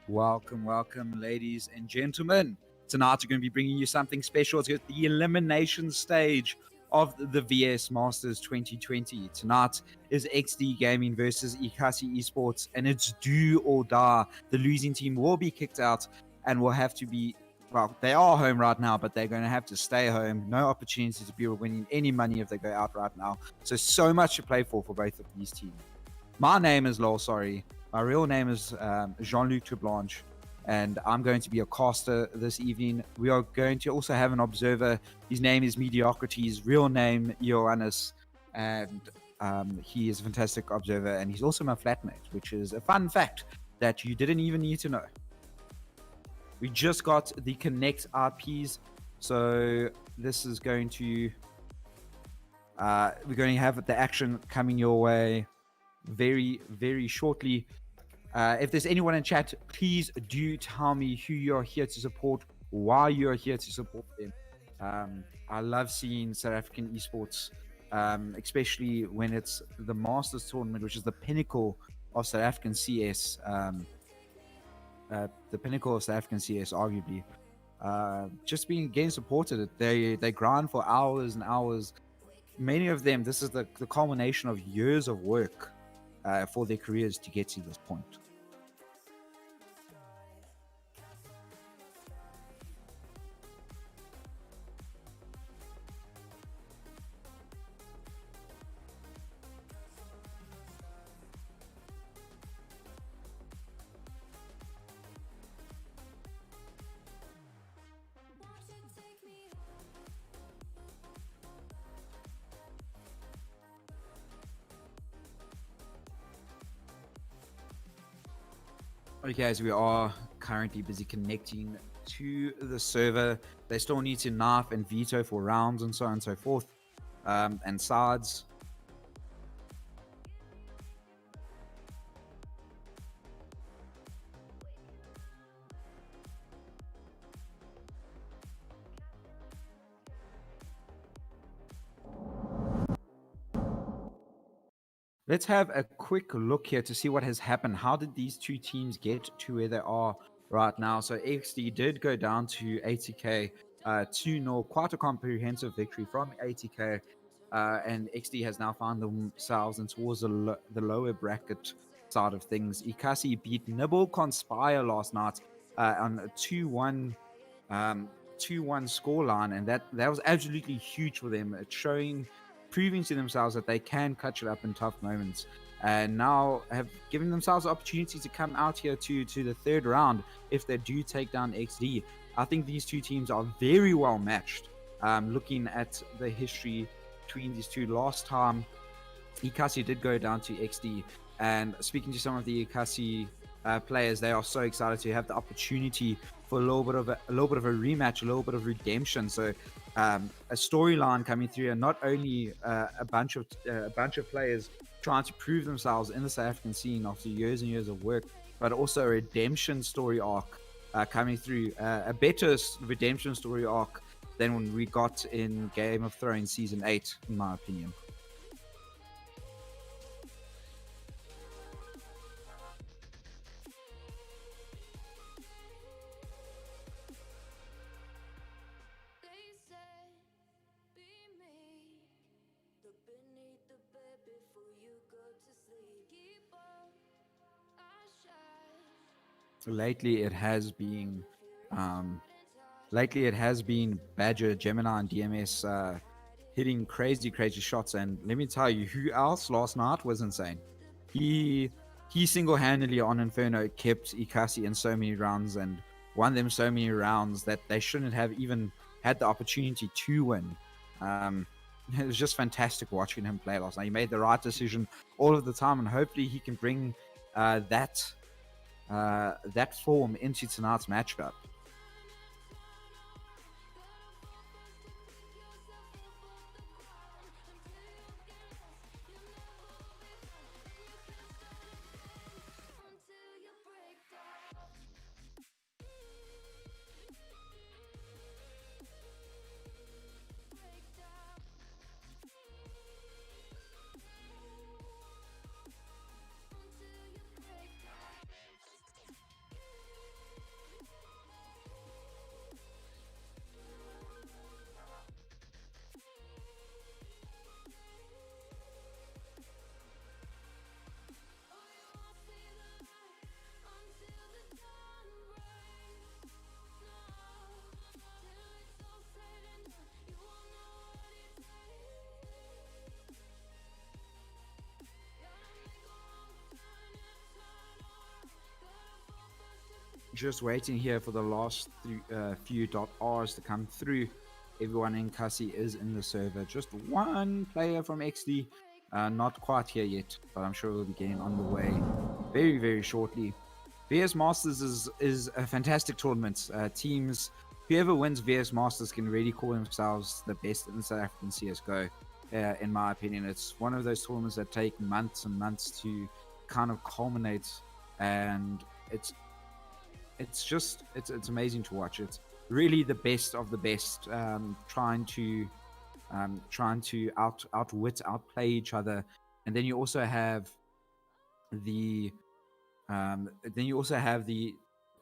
Welcome, ladies and gentlemen. Tonight we're going to be bringing you something special. It's the elimination stage of the VS Masters 2020. Tonight is EXDEE Gaming versus Ekasi Esports, and it's do or die. The losing team will be kicked out and will have to be, well, they are home right now, but they're going to have to stay home. No opportunity to be winning any money if they go out right now. So much to play for both of these teams. My name is Lol, sorry. My real name is Jean-Luc Treblanche, and I'm going to be a caster this evening. We are going to also have an observer. His name is Mediocrity. His real name, Ioannis, and he is a fantastic observer, and he's also my flatmate, which is a fun fact that you didn't even need to know. We just got the Connect RPs, so this is going to... we're going to have the action coming your way very, very shortly. If there's anyone in chat, please do tell me who you're here to support, why you're here to support them. I love seeing South African esports, especially when it's the Masters tournament, which is the pinnacle of South African CS. The pinnacle of South African CS, arguably. Just being getting supported. They grind for hours and hours. Many of them, this is the culmination of years of work for their careers to get to this point. Okay, guys, we are currently busy connecting to the server. They still need to knife and veto for rounds and so on and so forth, and sides. Let's have a quick look here to see what has happened. How did these two teams get to where they are right now? So EXDEE did go down to 80k 2-0, quite a comprehensive victory from 80k, and EXDEE has now found themselves in towards the lower bracket side of things. Ekasi beat Nibble Conspire last night on a 2-1 scoreline, and that was absolutely huge for them. It's proving to themselves that they can catch it up in tough moments, and now have given themselves the opportunity to come out here to the third round if they do take down EXDEE. I think these two teams are very well matched. Looking at the history between these two, last time Ekasi did go down to EXDEE, and speaking to some of the Ekasi players, they are so excited to have the opportunity for a little bit of a rematch, a little bit of redemption. So a storyline coming through, and not only a bunch of players trying to prove themselves in the South African scene after years and years of work, but also a redemption story arc coming through, a better redemption story arc than when we got in Game of Thrones Season 8, in my opinion. Lately it has been Badger, Gemini, and DMS hitting crazy shots. And let me tell you, who else last night was insane. He single-handedly on Inferno kept Ekasi in so many rounds and won them so many rounds that they shouldn't have even had the opportunity to win. It was just fantastic watching him play last night. He made the right decision all of the time, and hopefully he can bring that form into tonight's matchup. Just waiting here for the last few .Rs to come through. Everyone in Kasi is in the server. Just one player from XD, not quite here yet, but I'm sure we'll be getting on the way very, very shortly. VS Masters is a fantastic tournament. Teams, whoever wins VS Masters can really call themselves the best in South African CSGO. In my opinion, it's one of those tournaments that take months and months to kind of culminate, and it's amazing to watch. It's really the best of the best, trying to outplay each other, and then you also have the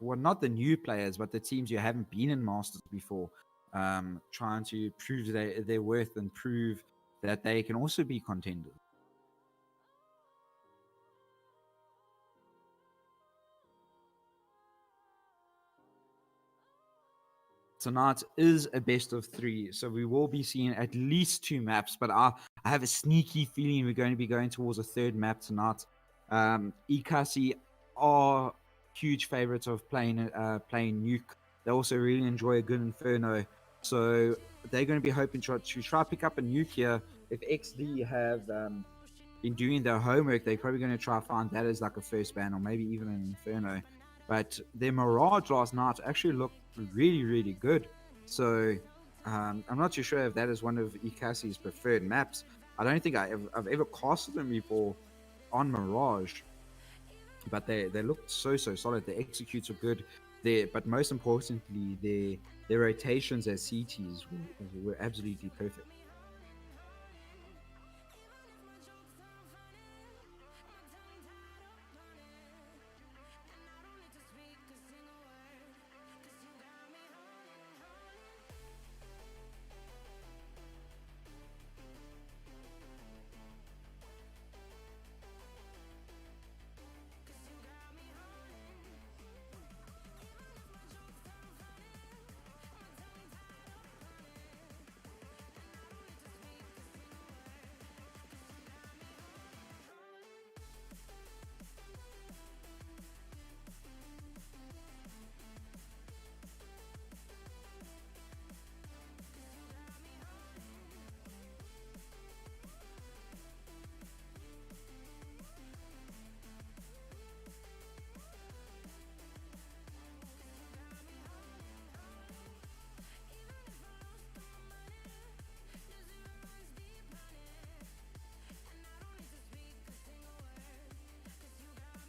well, not the new players, but the teams who haven't been in Masters before, trying to prove their worth and prove that they can also be contenders. Tonight is a best of 3, so we will be seeing at least 2 maps, but I have a sneaky feeling we're going to be going towards a 3rd map tonight. Ekasi are huge favorites of playing Nuke. They also really enjoy a good Inferno, so they're going to be hoping to try pick up a Nuke here. If XD have been doing their homework, they're probably going to try find that as like a first ban, or maybe even an Inferno. But their Mirage last night actually looked really, really good. So I'm not too sure if that is one of Ekasi's preferred maps. I don't think I've ever casted them before on Mirage, but they looked so solid. The executes were good there, but most importantly, their rotations as CTs were absolutely perfect.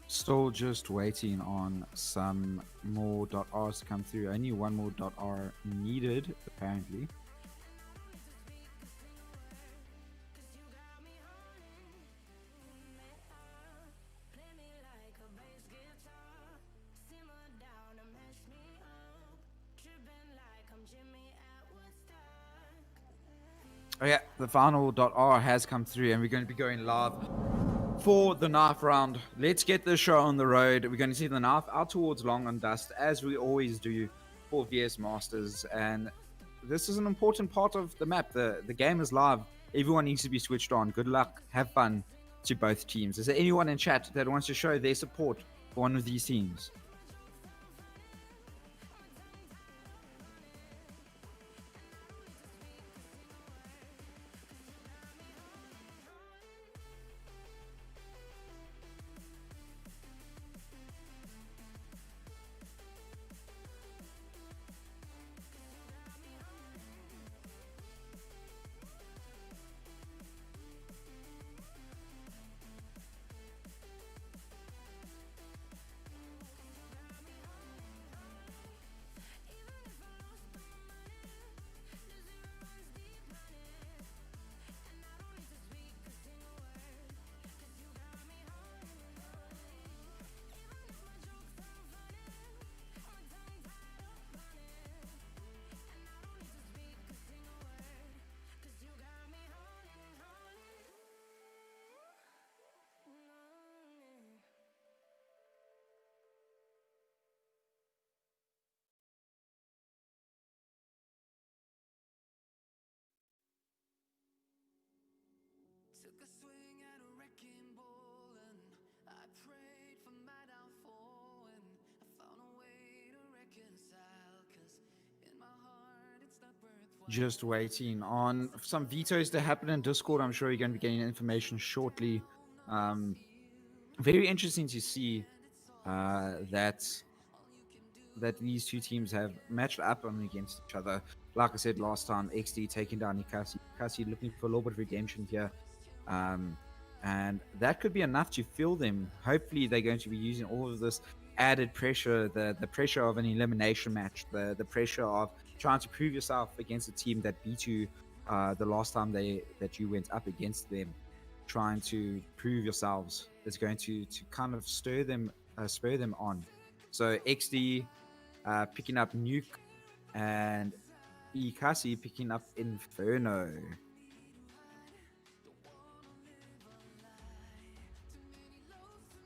Still just waiting on some more .Rs to come through. Only one more .R needed, apparently. Oh yeah, the final .R has come through, and we're going to be going live for the knife round. Let's get this show on the road. We're going to see the knife out towards Long on Dust, as we always do for VS Masters, and this is an important part of the map. The game is live. Everyone needs to be switched on. Good luck. Have fun to both teams. Is there anyone in chat that wants to show their support for one of these teams? Just waiting on some vetoes to happen in Discord. I'm sure you're going to be getting information shortly. Um, Very interesting to see that these two teams have matched up on against each other. Like I said last time, XD taking down Ekasi. Ekasi looking for a little bit of redemption here. Um, and that could be enough to fill them. Hopefully, they're going to be using all of this added pressure, the pressure of an elimination match, the pressure of trying to prove yourself against a team that beat you the last time that you went up against them. Trying to prove yourselves is going to kind of spur them on. So XD picking up Nuke and Ekasi picking up Inferno.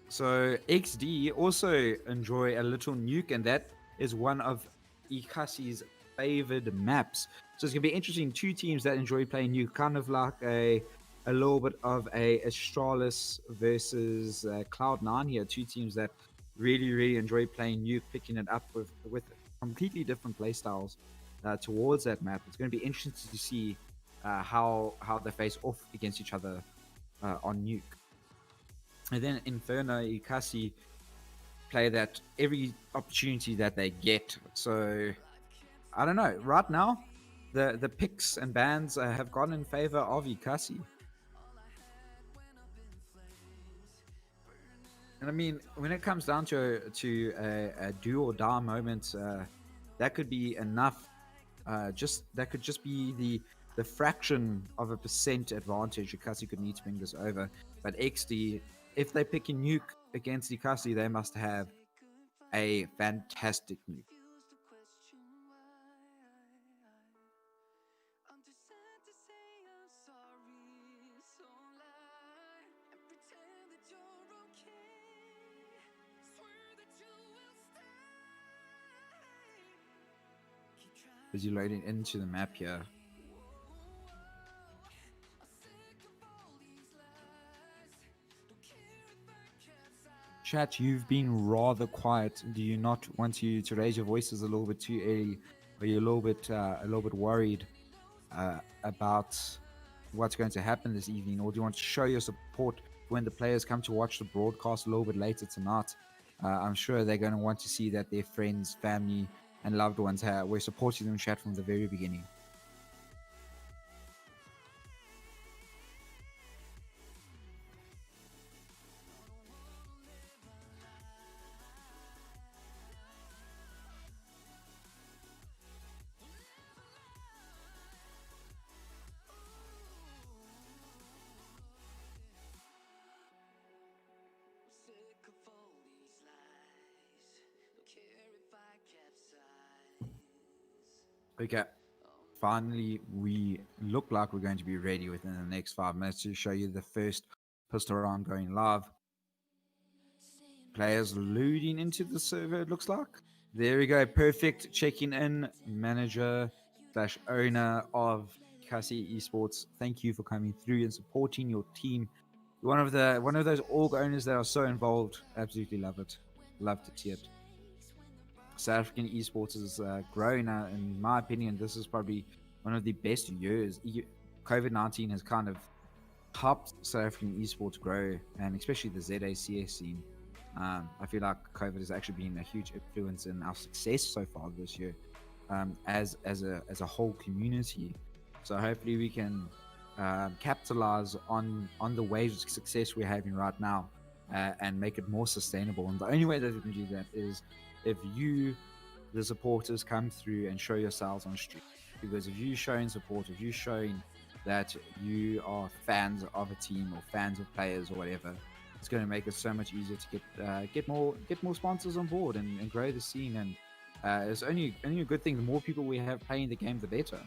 So XD also enjoy a little Nuke, and that is one of Ekasi's favored maps. So it's gonna be interesting. Two teams that enjoy playing Nuke, kind of like a little bit of a Astralis versus Cloud9 here. Two teams that really enjoy playing Nuke, picking it up with completely different playstyles towards that map. It's going to be interesting to see how they face off against each other on Nuke. And then Inferno, Ekasi play that every opportunity that they get. So I don't know. Right now, the picks and bans have gone in favor of Ekasi. And I mean, when it comes down to a do or die moment, that could be enough. Just that could just be the fraction of a percent advantage Ekasi could need to bring this over. But XD, if they pick a nuke against Ekasi, they must have a fantastic nuke. As you're loading into the map here. Chat, you've been rather quiet. Do you not want to raise your voices a little bit too early? Are you a little bit worried about what's going to happen this evening, or do you want to show your support when the players come to watch the broadcast a little bit later tonight? I'm sure they're going to want to see that their friends, family, and loved ones were supporting them, chat, from the very beginning. Okay, finally, we look like we're going to be ready within the next 5 minutes to show you the first pistol round going live. Players loading into the server, it looks like. There we go. Perfect checking in manager slash owner of Ekasi Esports. Thank you for coming through and supporting your team. One of those org owners that are so involved. Absolutely love it. Love to see it. South African esports is growing. In my opinion, this is probably one of the best years. COVID-19 has kind of helped South African esports grow, and especially the ZACS scene. I feel like COVID has actually been a huge influence in our success so far this year, as a whole community. So hopefully we can capitalize on the waves of success we're having right now, and make it more sustainable. And the only way that we can do that is if you, the supporters, come through and show yourselves on stream. Because if you showing support, if you showing that you are fans of a team or fans of players or whatever, it's going to make it so much easier to get more sponsors on board and grow the scene. And it's only a good thing. The more people we have playing the game, the better.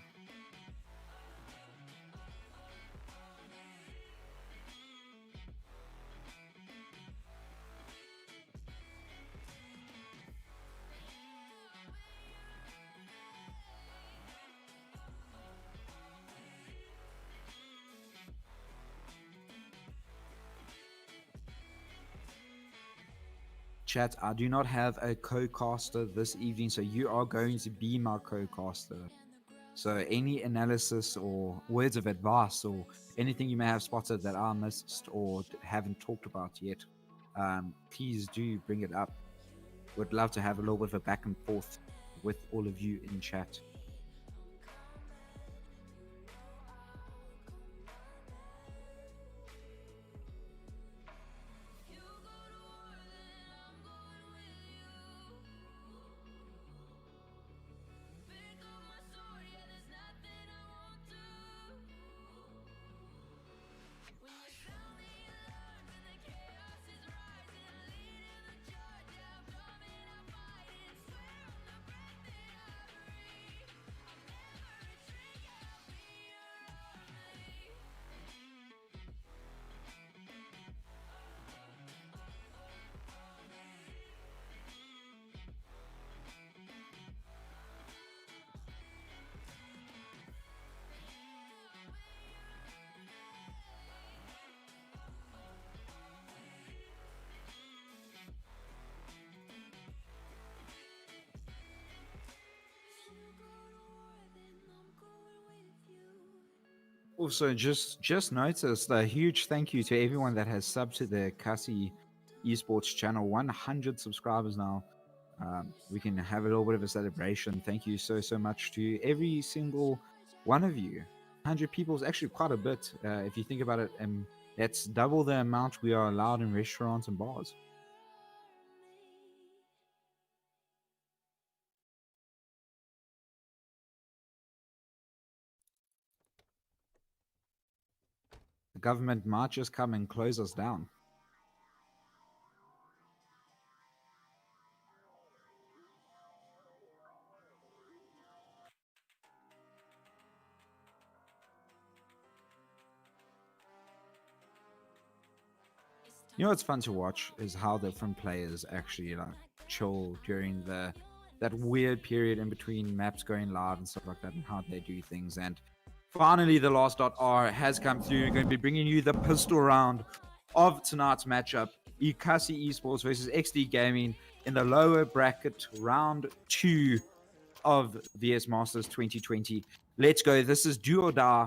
Chat, I do not have a co-caster this evening, so you are going to be my co-caster. So any analysis or words of advice or anything you may have spotted that I missed or haven't talked about yet, please do bring it up. Would love to have a little bit of a back and forth with all of you in chat. Also, just noticed a huge thank you to everyone that has subbed to the Ekasi Esports channel. 100 subscribers now. We can have a little bit of a celebration. Thank you so much to every single one of you. 100 people is actually quite a bit if you think about it, and that's double the amount we are allowed in restaurants and bars. The government might just come and close us down. You know what's fun to watch is how different players actually like chill during that weird period in between maps going live and stuff like that, and how they do things. And finally, the last .r has come through. We're going to be bringing you the pistol round of tonight's matchup: Ekasi Esports versus EXDEE Gaming in the lower bracket round 2 of VS Masters 2020. Let's go. This is do or die.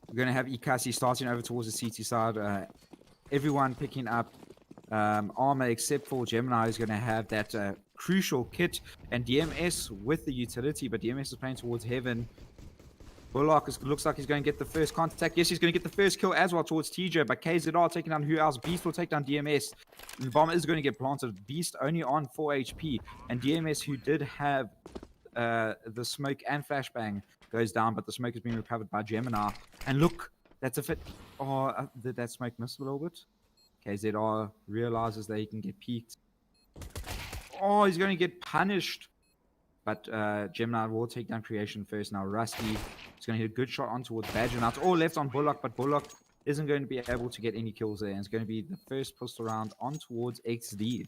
We're going to have Ekasi starting over towards the CT side. Everyone picking up armor except for Gemini, is going to have that crucial kit, and DMS with the utility, but DMS is playing towards Heaven. Bullock looks like he's going to get the first contact. Yes, he's going to get the first kill as well towards TJ, but KZR taking down who else? Beast will take down DMS. The bomb is going to get planted. Beast only on 4 HP, and DMS, who did have the smoke and flashbang, goes down, but the smoke is being recovered by Gemini. And look, that's a fit. Oh, did that smoke miss a little bit? KZR realizes that he can get peeked. Oh, he's going to get punished. But Gemini will take down Creation first. Now Rusty is going to hit a good shot on towards Badger. Now it's all left on Bullock, but Bullock isn't going to be able to get any kills there. And it's going to be the first pistol round on towards EXDEE.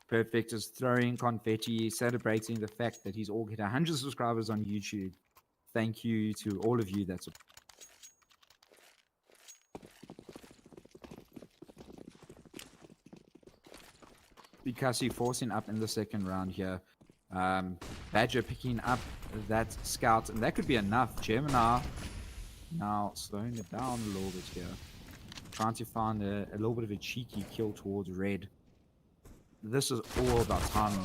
Perfect is throwing confetti, celebrating the fact that he's all hit 100 subscribers on YouTube. Thank you to all of you that's Ekasi forcing up in the second round here. Badger picking up that scout, and that could be enough. Gemini now slowing it down a little bit here, trying to find a little bit of a cheeky kill towards Red. This is all about timing,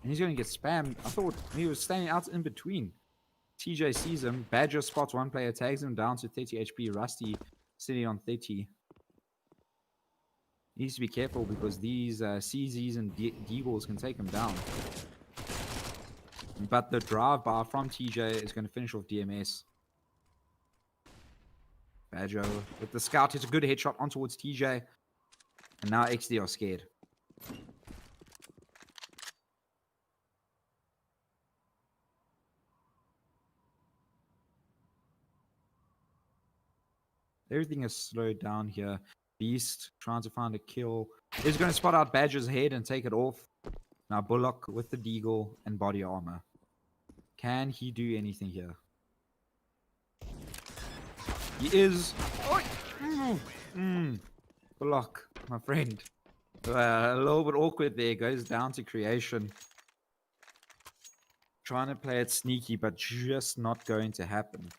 and he's going to get spammed. I thought he was standing out in between. TJ sees him. Badger spots one player, tags him down to 30 HP. Rusty sitting on 30. Needs to be careful because these CZs and Deagles can take him down. But the drive-by from TJ is going to finish off DMS. Badger with the scout hits a good headshot on towards TJ. And now EXDEE are scared. Everything is slowed down here. Beast trying to find a kill. He's going to spot out Badger's head and take it off. Now Bullock with the deagle and body armor. Can he do anything here? He is. Oh! Bullock, my friend. A little bit awkward there. Goes down to creation. Trying to play it sneaky, but just not going to happen.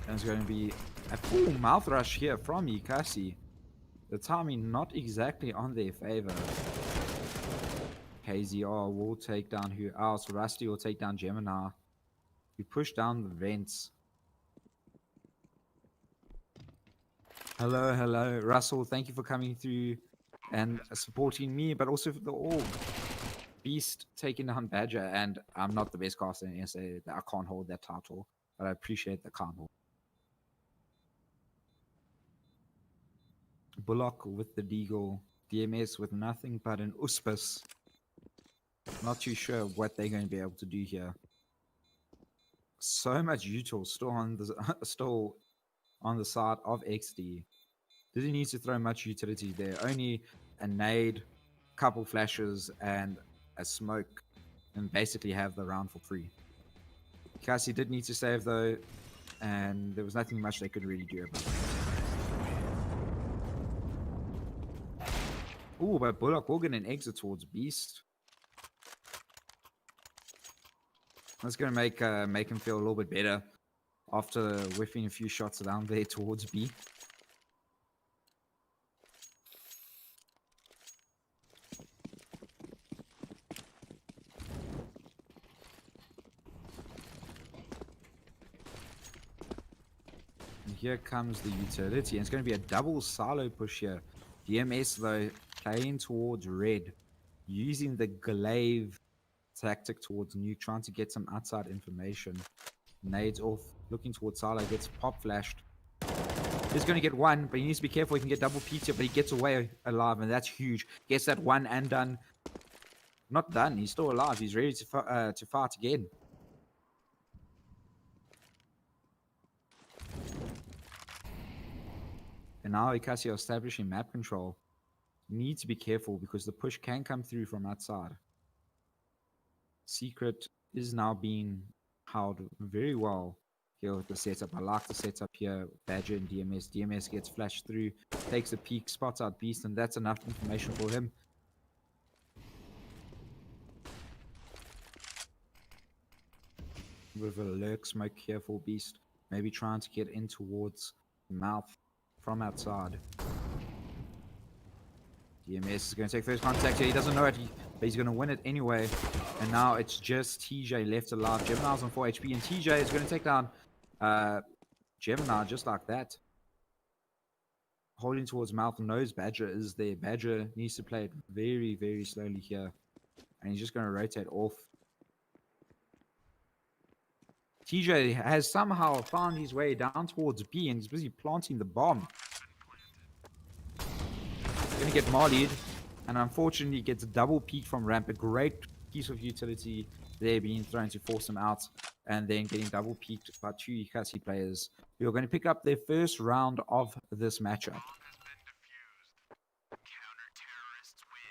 There's going to be a full mouth rush here from Ekasi. The timing not exactly on their favor. KZR will take down who else? Rusty will take down Gemini. We push down the vents. Hello, hello. Russell, thank you for coming through and supporting me, but also for the org. Beast taking down Badger, and I'm not the best caster in SA. I can't hold that title, but I appreciate the can't hold. Bullock with the Deagle. DMS with nothing but an Uspis. Not too sure what they're going to be able to do here. So much util still on the side of XD. Didn't need to throw much utility there. Only a nade, couple flashes, and a smoke, and basically have the round for free. Cassie did need to save though, and there was nothing much they could really do about it. Ooh, but Bullock will get an exit towards Beast. That's going to make him feel a little bit better after whiffing a few shots down there towards B. And here comes the utility, and it's going to be a double silo push here. DMS though playing towards red, using the glaive tactic towards nuke, trying to get some outside information. Nades off, looking towards Silo, gets pop flashed. He's going to get one, but he needs to be careful. He can get double peaked here, but he gets away alive, and that's huge. Gets that one and done. Not done. He's still alive. He's ready to fight again. And now Ekasi are establishing map control. Need to be careful because the push can come through from outside. Secret is now being held very well here with the setup. I like the setup here. Badger and DMS. DMS gets flashed through, takes a peek, spots out Beast, and that's enough information for him. With a lurk smoke here for Beast. Maybe trying to get in towards the mouth from outside. DMS is going to take first contact here. He doesn't know it, but he's going to win it anyway. And now it's just TJ left alive. Gemini's on 4 HP, and TJ is going to take down Gemini just like that. Holding towards mouth, knows Badger is there. Badger needs to play it very, very slowly here. And he's just going to rotate off. TJ has somehow found his way down towards B, and he's busy planting the bomb. Going to get mollied, and unfortunately gets a double peek from ramp. A great piece of utility there being thrown to force him out, and then getting double peeked by two Ekasi players who are going to pick up their first round of this matchup.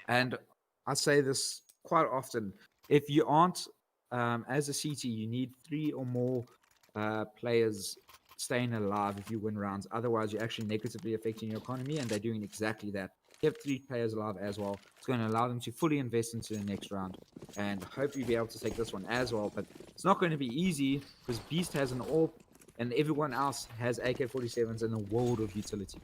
And I say this quite often: if you aren't as a CT, you need 3 or more players staying alive if you win rounds. Otherwise, you're actually negatively affecting your economy, and they're doing exactly that. You have 3 players alive as well. It's going to allow them to fully invest into the next round, and hopefully be able to take this one as well. But it's not going to be easy because Beast has an AWP, and everyone else has AK-47s and a world of utility.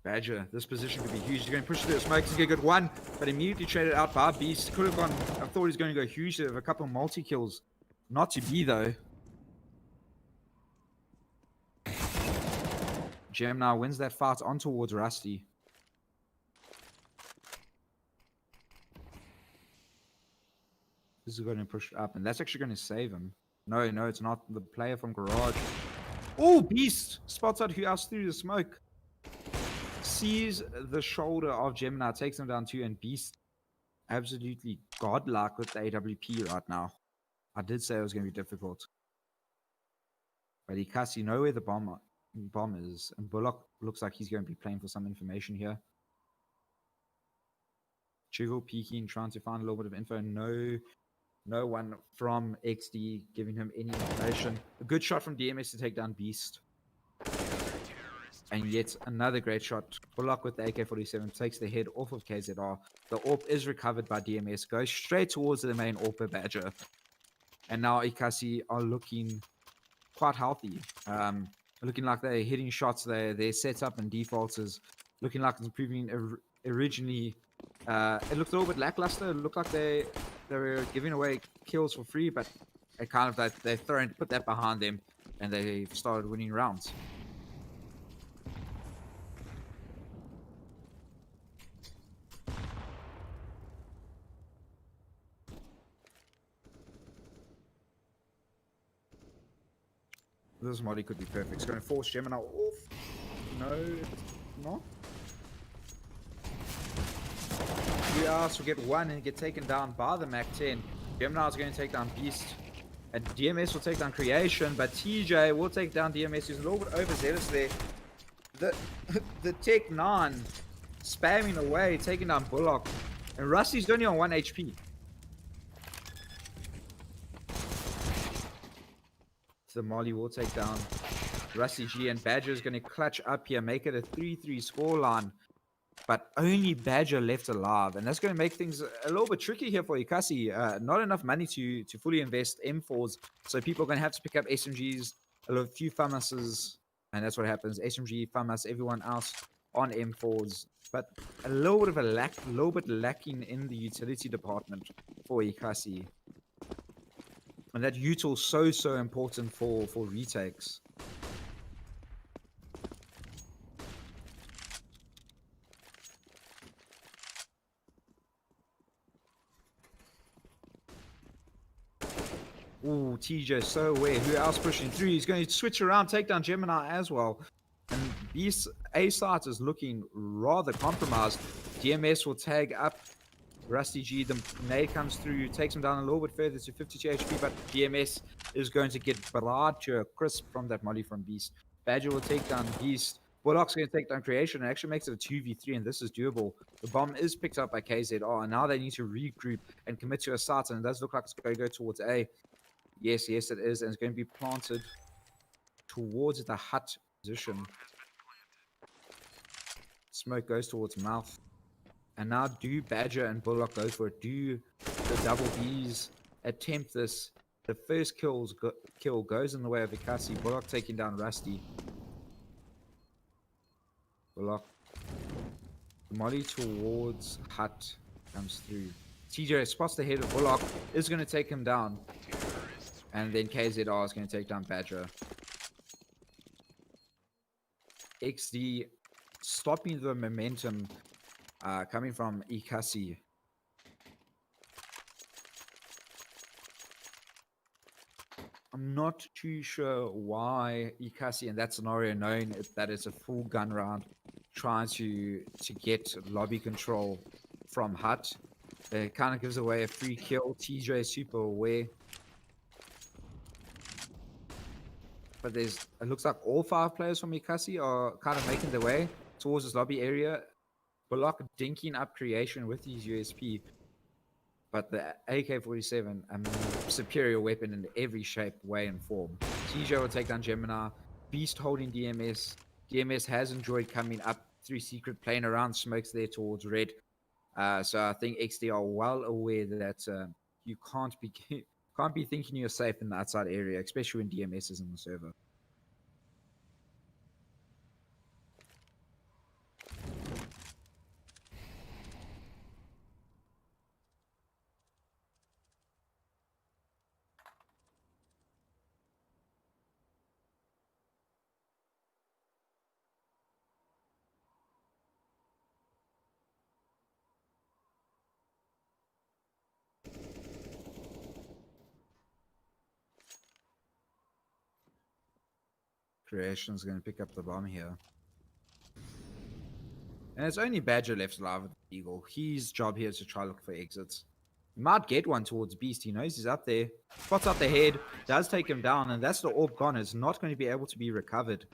Badger, this position could be huge. He's going to push through the smoke. He's going to get one, but immediately traded out by Beast. Could have gone, I thought he was going to go huge to have a couple of multi-kills. Not to be, though. Gemini wins that fight on towards Rusty. This is going to push up, and that's actually going to save him. No, no, it's not the player from Garage. Oh, Beast spots out who else through the smoke. Sees the shoulder of Gemini, takes him down too, and Beast absolutely godlike with the AWP right now. I did say it was going to be difficult. But Ekasi know where the bomb is, and Bullock looks like he's going to be playing for some information here. Jiggle peeking, trying to find a little bit of info. No one from EXDEE giving him any information. A good shot from DMS to take down Beast. And yet another great shot. Bullock with the AK-47 takes the head off of KZR. The AWP is recovered by DMS. Goes straight towards the main AWP Badger. And now Ekasi are looking quite healthy. Looking like they're hitting shots. Their setup and defaults is looking like it's improving. Originally, it looked a little bit lackluster. It looked like they were giving away kills for free, but it kind of that they've put that behind them, and they've started winning rounds. This molly could be perfect. It's going to force Gemini off. No, not. We asked to get one and get taken down by the Mac 10. Gemini is going to take down Beast. And DMS will take down Creation, but TJ will take down DMS. He's a little bit overzealous there. The Tech 9 spamming away, taking down Bullock. And Rusty's only on 1 HP. The Molly will take down Rusty G, and Badger is going to clutch up here, make it a 3-3 scoreline. But only Badger left alive, and that's going to make things a little bit tricky here for Ekasi. Not enough money to fully invest M4s, so people are going to have to pick up SMGs, a few FAMASs, and that's what happens. SMG, FAMAS, everyone else on M4s, but a little bit of a little bit lacking in the utility department for Ekasi. And that util so important for retakes. Ooh, TJ so aware. Who else pushing through? He's going to switch around, take down Gemini as well. And Beast A site is looking rather compromised. DMS will tag up Rusty G. The nade comes through, takes him down a little bit further to 52 HP, but DMS is going to get barraged to a crisp from that molly from Beast. Badger will take down Beast. Bullock's going to take down Creation and actually makes it a 2v3, and this is doable. The bomb is picked up by KZR, and now they need to regroup and commit to a site, and it does look like it's going to go towards A. Yes, it is, and it's going to be planted towards the hut position. Smoke goes towards mouth. And now do Badger and Bullock go for it? Do the double Bs attempt this? The first kill goes in the way of Ekasi. Bullock taking down Rusty. Bullock. Molly towards hut comes through. TJ spots the head of Bullock. Is going to take him down. And then KZR is going to take down Badger. EXDEE stopping the momentum coming from Ekasi. I'm not too sure why Ekasi in that scenario, knowing that it's a full gun round, trying to get lobby control from hut. It kind of gives away a free kill. TJ is super aware. But it looks like all 5 players from Ekasi are kind of making their way towards this lobby area. Bullock dinking up Creation with his USP. But the AK-47, a superior weapon in every shape, way, and form. TJ will take down Gemini. Beast holding DMS. DMS has enjoyed coming up through secret, playing around smokes there towards red. So I think EXDEE are well aware that you can't be thinking you're safe in the outside area, especially when DMS is in the server. Creation's going to pick up the bomb here. And it's only Badger left alive with the Eagle. His job here is to try to look for exits. He might get one towards Beast. He knows he's up there. Spots up the head. Does take him down. And that's the orb gone. It's not going to be able to be recovered.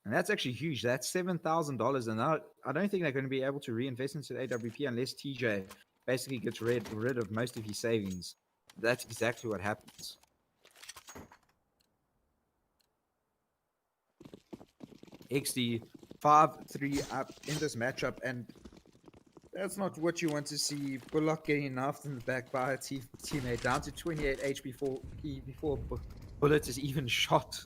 And that's actually huge. That's $7,000. And I don't think they're going to be able to reinvest into the AWP unless TJ basically gets rid of most of his savings. That's exactly what happens. EXDEE 5-3 up in this matchup, and that's not what you want to see. Bullock getting knifed in the back by a teammate, down to 28 HP before Bullet is even shot.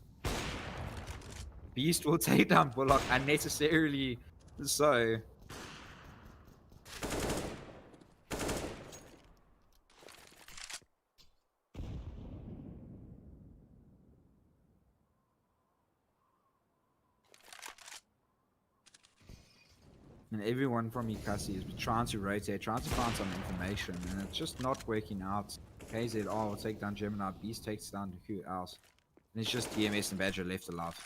Beast will take down Bullock unnecessarily so. And everyone from Ekasi is trying to rotate, trying to find some information, and it's just not working out. KZR will take down Gemini, Beast takes down who else? And it's just DMS and Badger left alive.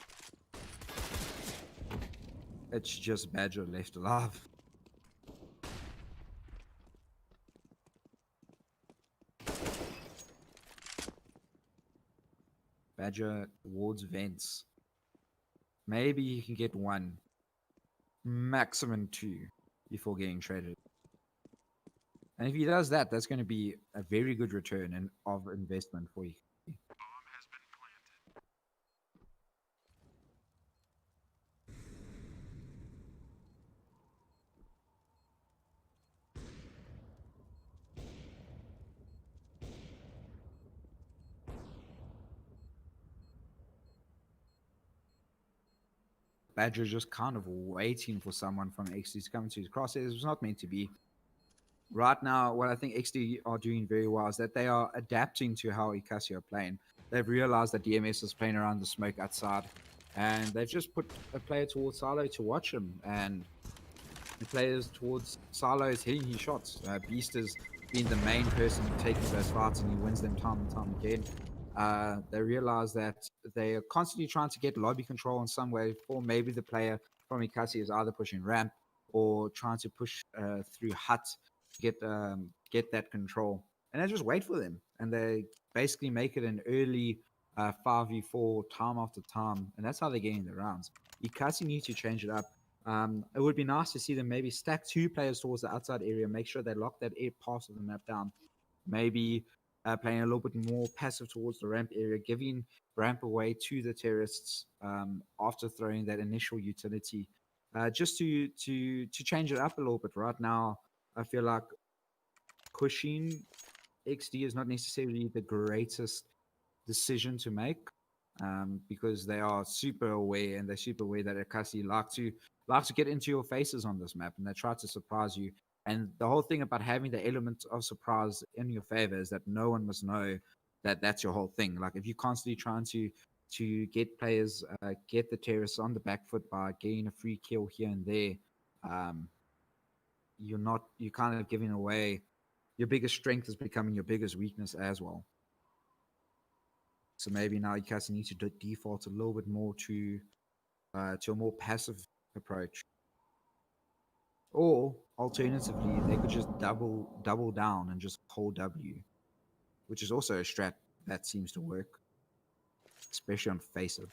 It's just Badger left alive. Badger towards vents. Maybe you can get one. Maximum 2 before getting traded. And if he does that, that's going to be a very good return of investment for you. Badger just kind of waiting for someone from EXDEE to come to his crosshairs. It was not meant to be. Right now, what I think EXDEE are doing very well is that they are adapting to how Ekasi are playing. They've realized that DMS is playing around the smoke outside, and they've just put a player towards Silo to watch him, and the players towards Silo is hitting his shots. Beast has been the main person taking those fights, and he wins them time and time again. They realize that they are constantly trying to get lobby control in some way, or maybe the player from Ekasi is either pushing ramp or trying to push through hut to get that control. And they just wait for them, and they basically make it an early 5v4 time after time, and that's how they're getting the rounds. Ekasi need to change it up. It would be nice to see them maybe stack 2 players towards the outside area, make sure they lock that air pass of the map down. Maybe playing a little bit more passive towards the ramp area, giving ramp away to the terrorists after throwing that initial utility, just to change it up a little bit. Right now, I feel like pushing EXDEE is not necessarily the greatest decision to make, because they are super aware, and they're super aware that Ekasi like to get into your faces on this map, and they try to surprise you. And the whole thing about having the element of surprise in your favor is that no one must know that that's your whole thing. Like if you're constantly trying to get players, get the terrorists on the back foot by getting a free kill here and there, you're kind of giving away your biggest strength is becoming your biggest weakness as well. So maybe now Ekasi needs to default a little bit more to a more passive approach. Or alternatively, they could just double down and just hold W, which is also a strat that seems to work, especially on Facer.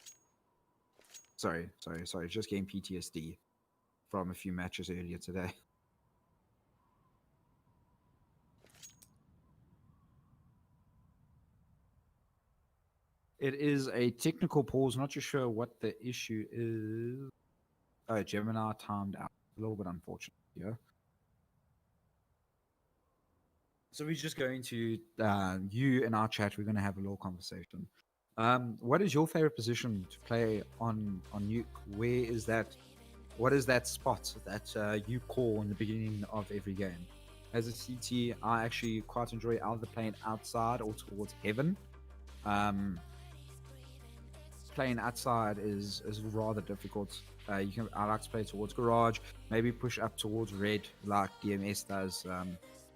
Sorry, just getting PTSD from a few matches earlier today. It is a technical pause. Not too sure what the issue is. Oh, Gemini timed out. A little bit unfortunate, yeah. So we're just going to you in our chat. We're going to have a little conversation. What is your favorite position to play on Nuke? Where is that? What is that spot that you call in the beginning of every game? As a CT, I actually quite enjoy either playing outside or towards heaven. Playing outside is rather difficult. I like to play towards garage, maybe push up towards red like DMS does,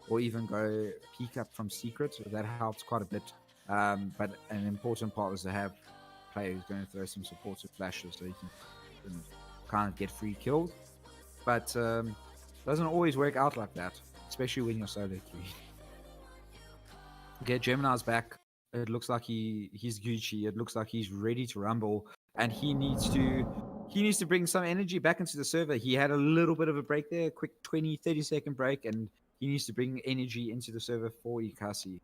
or even go peek up from secret. That helps quite a bit. But an important part is to have player who's going to throw some supportive flashes so he can kind of get free kills. But doesn't always work out like that, especially when you're solo 3. Okay, Gemini's back. It looks like he's Gucci. It looks like he's ready to rumble, and he needs to bring some energy back into the server. He had a little bit of a break there, a quick 20-30 second break, and he needs to bring energy into the server for Ekasi.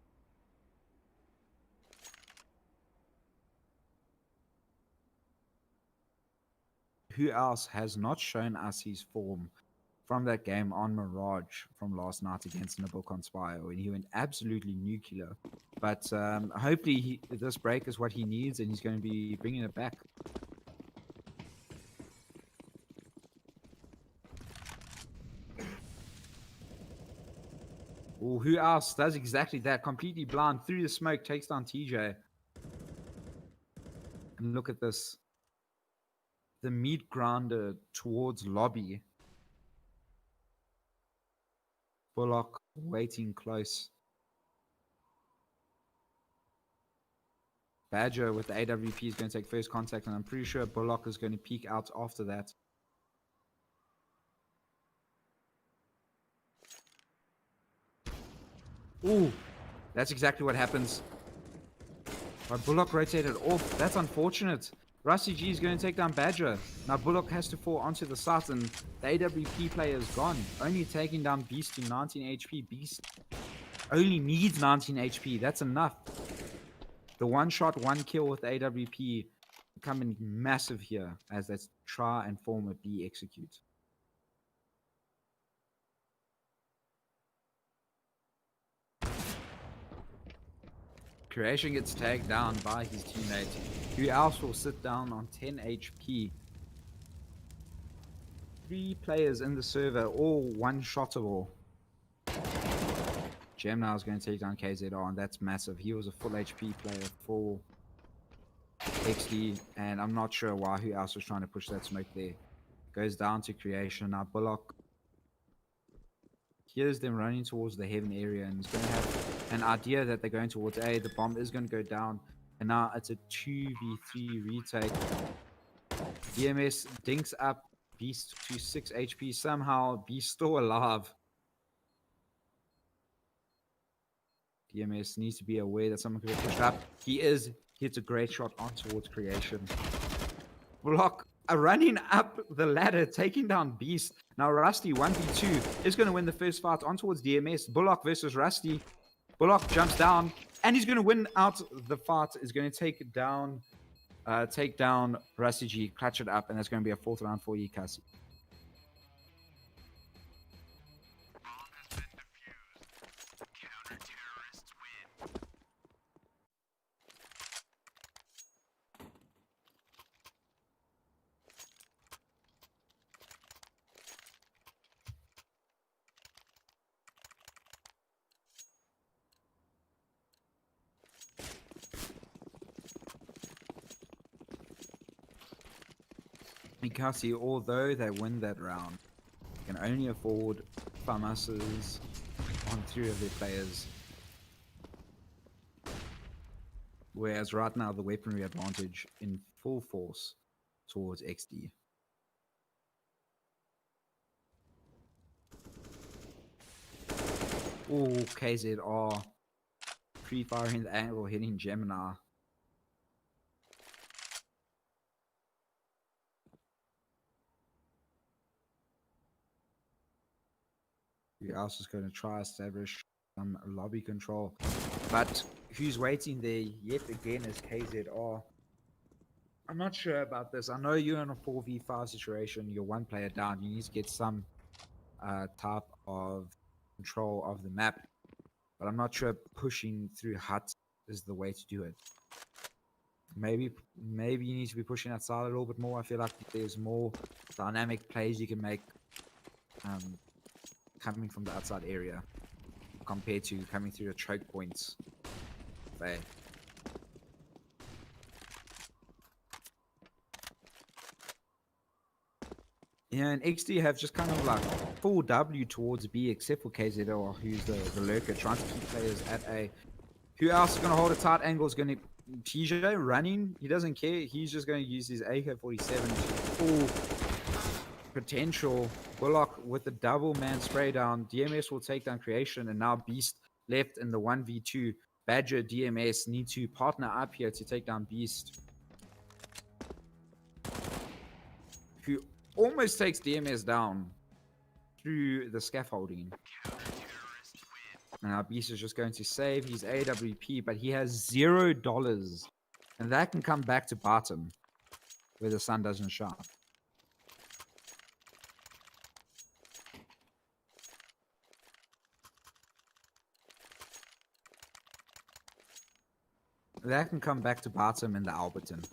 Who else has not shown us his form from that game on Mirage from last night against Nibble Conspire, when he went absolutely nuclear? But hopefully this break is what he needs, and he's going to be bringing it back. Ooh, who else does exactly that? Completely blind through the smoke, takes down TJ. And look at this. The meat grinder towards lobby. Bullock waiting close. Badger with the AWP is going to take first contact, and I'm pretty sure Bullock is going to peek out after that. Ooh, that's exactly what happens. But Bullock rotated off. That's unfortunate. Rusty G is going to take down Badger. Now Bullock has to fall onto the site, and the AWP player is gone. Only taking down Beast to 19 HP. Beast only needs 19 HP. That's enough. The one shot, one kill with the AWP becoming massive here as they try and form a B execute. Creation gets tagged down by his teammate, who else will sit down on 10 HP. 3 players in the server, all one-shottable. Gemini is going to take down KZR, and that's massive. He was a full HP player for EXDEE, and I'm not sure why who else was trying to push that smoke there. Goes down to Creation. Now Bullock hears them running towards the heaven area, and he's going to have an idea that they're going towards A. The bomb is going to go down, and now it's a 2v3 retake. DMS dinks up Beast to 6 HP. Somehow Beast still alive. DMS needs to be aware that someone could be pushed up. He is. Hits a great shot on towards Creation. Block running up the ladder, taking down Beast. Now Rusty 1v2 is going to win the first fight on towards DMS. Bullock versus Rusty. Bullock jumps down, and he's going to win out the fight. Is going to take down Rusty G, clutch it up, and that's going to be a 4th round for Ekasi. Ekasi, although they win that round, can only afford FAMASs on 3 of their players. Whereas right now the weaponry advantage in full force towards EXDEE. Oh, KZR pre-firing the angle, hitting Gemini. Who else is going to try establish some lobby control? But who's waiting there yet again is KZR. I'm not sure about this. I know you're in a 4v5 situation. You're 1 player down. You need to get some type of control of the map. But I'm not sure pushing through huts is the way to do it. Maybe you need to be pushing outside a little bit more. I feel like there's more dynamic plays you can make coming from the outside area compared to coming through the choke points. There. Yeah, and EXDEE have just kind of like full W towards B, except for KZL, who's the lurker, trying to keep players at A. Who else is going to hold a tight angle is going to TJ running, he doesn't care. He's just going to use his AK-47 to full potential. Bullock with the double man spray down. DMS will take down Creation, and now Beast left in the 1v2. Badger, DMS need to partner up here to take down Beast, who almost takes DMS down through the scaffolding. Now Beast is just going to save his AWP, but he has $0. And that can come back to bite him where the sun doesn't shine. That can come back to bite him in the Alberton.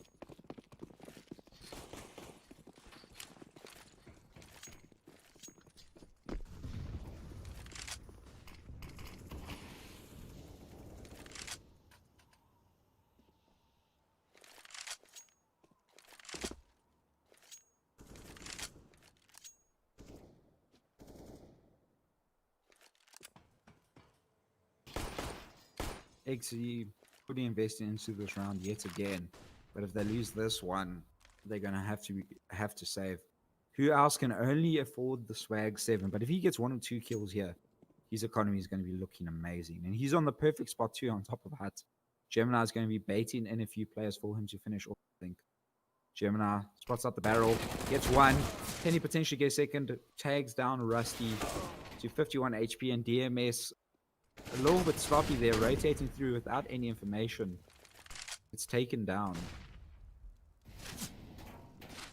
EXDEE fully investing into this round yet again, but if they lose this one, they're gonna have to save. Who else can only afford the swag 7? But if he gets 1 or 2 kills here, his economy is going to be looking amazing, and he's on the perfect spot too, on top of Hut. Gemini is going to be baiting in a few players for him to finish off. I think Gemini spots out the barrel, gets 1. Can he potentially get 2nd? Tags down Rusty to 51 HP, and DMS a little bit sloppy there, rotating through without any information. It's taken down.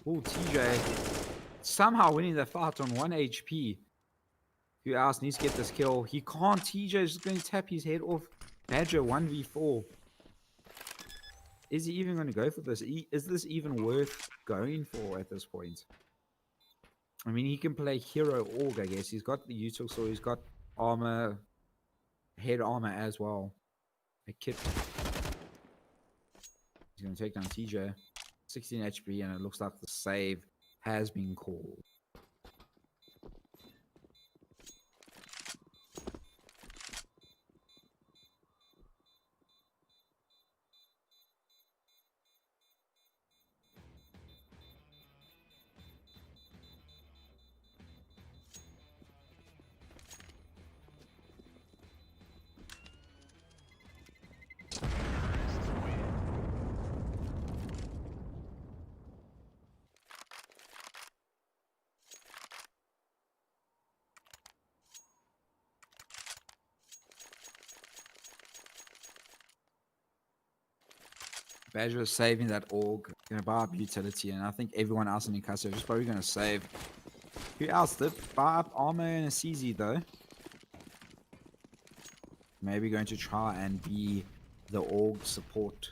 Oh, TJ somehow winning the fight on 1 HP. Who else needs to get this kill? He can't. TJ is just going to tap his head off Badger 1v4. Is he even going to go for this? Is this even worth going for at this point? I mean, he can play hero org, I guess. He's got the util, so he's got armor, head armor as well. A kit. He's going to take down TJ. 16 HP, and it looks like the save has been called. Badger is saving that org, going to buy up utility, and I think everyone else in Ekasi is probably going to save. Who else did buy up armor and a CZ though? Maybe going to try and be the org support.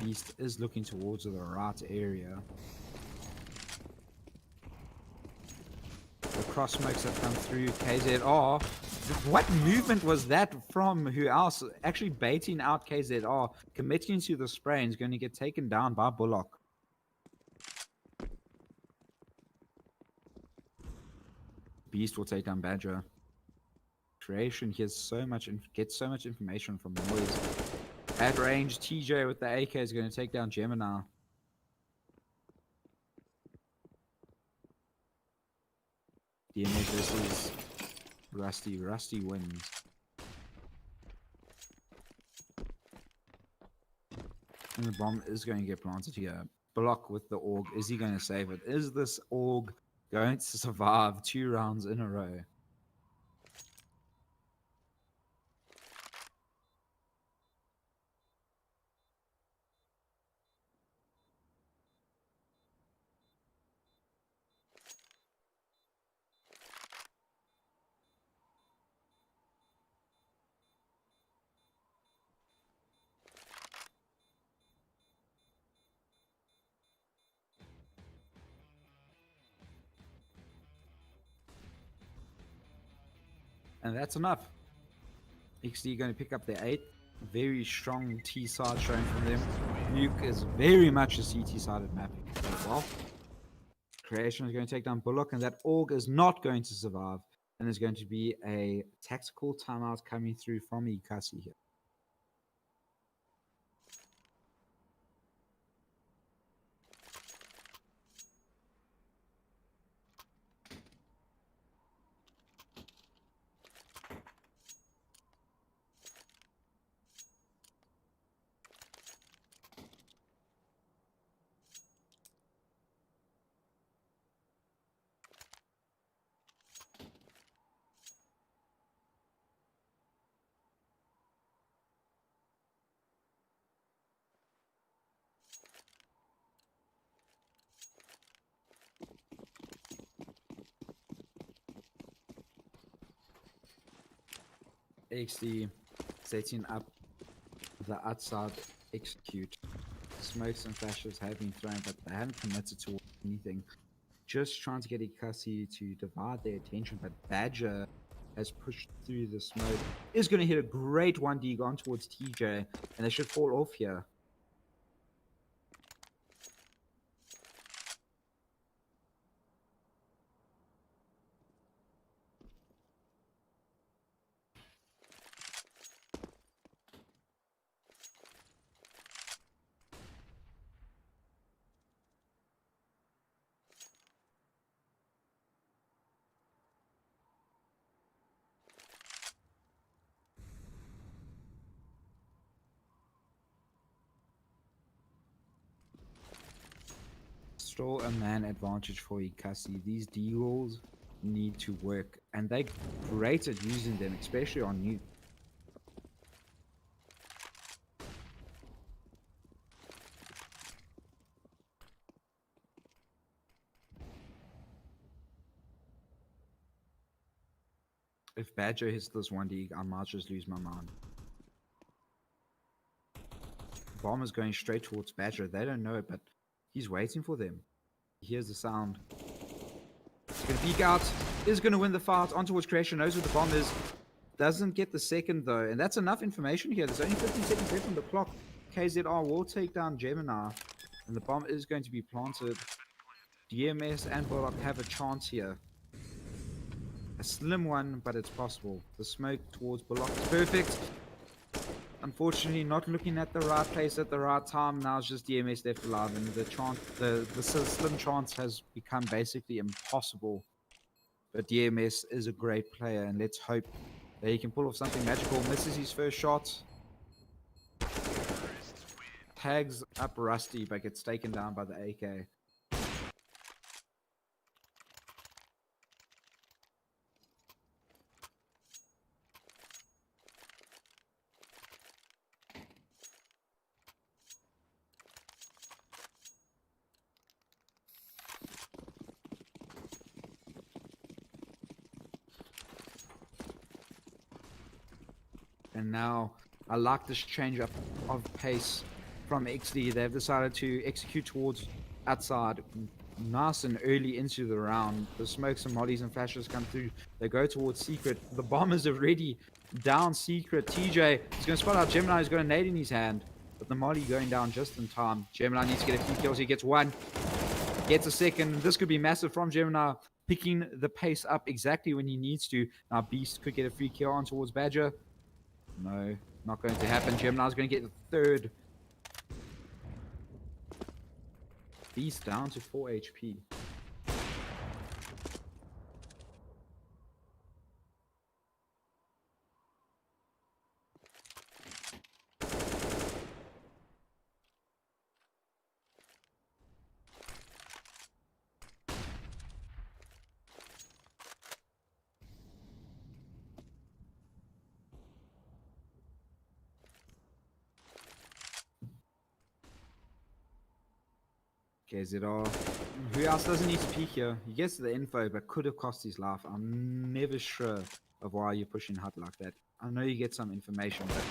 Beast is looking towards the right area. Cross smokes have come through. KZR. What movement was that from who else? Actually baiting out KZR, committing to the spray, and is going to get taken down by Bullock. Beast will take down Badger. Creation gets so much information from noise. At range, TJ with the AK is going to take down Gemini. DMS versus Rusty. Rusty wins. And the bomb is going to get planted here. Block with the org. Is he going to save it? Is this org going to survive 2 rounds in a row? And that's enough. EXDEE going to pick up their 8th. Very strong T side showing from them. Nuke is very much a CT sided map as well. Creation is going to take down Bullock, and that Org is not going to survive. And there's going to be a tactical timeout coming through from Ekasi here. EXDEE setting up the outside execute. Smokes and flashes have been thrown, but they haven't committed to anything. Just trying to get Ekasi to divide their attention, but Badger has pushed through the smoke. Is going to hit a great 1D gone towards TJ, and they should fall off here. Still a man advantage for Ekasi. These deals need to work, and they're great at using them, especially on you. If Badger hits this 1D, I might just lose my mind. Bomber's going straight towards Badger. They don't know it, but he's waiting for them. He hears the sound. He's going to peek out. Is going to win the fight. On towards Creation. Knows where the bomb is. Doesn't get the second, though. And that's enough information here. There's only 15 seconds left on the clock. KZR will take down Gemini. And the bomb is going to be planted. DMS and Bullock have a chance here. A slim one, but it's possible. The smoke towards Bullock is perfect. Unfortunately, not looking at the right place at the right time. Now it's just DMS left alive, and the slim chance has become basically impossible. But DMS is a great player, and let's hope that he can pull off something magical. Misses his first shot. Tags up Rusty, but gets taken down by the AK. And now I like this change up of pace from EXDEE. They've decided to execute towards outside nice and early into the round. The smokes and mollies and flashes come through. They go towards Secret. The bombers are ready down Secret. TJ is going to spot out Gemini. He's got a nade in his hand, but the molly going down just in time. Gemini needs to get a few kills. He gets one, gets a second. This could be massive from Gemini, picking the pace up exactly when he needs to. Now Beast could get a free kill on towards Badger. No, not going to happen. Gemini's going to get the third. Beast down to 4 HP. KZR. Who else doesn't need to peek here? He gets the info, but could have cost his life. I'm never sure of why you're pushing HUD like that. I know you get some information, but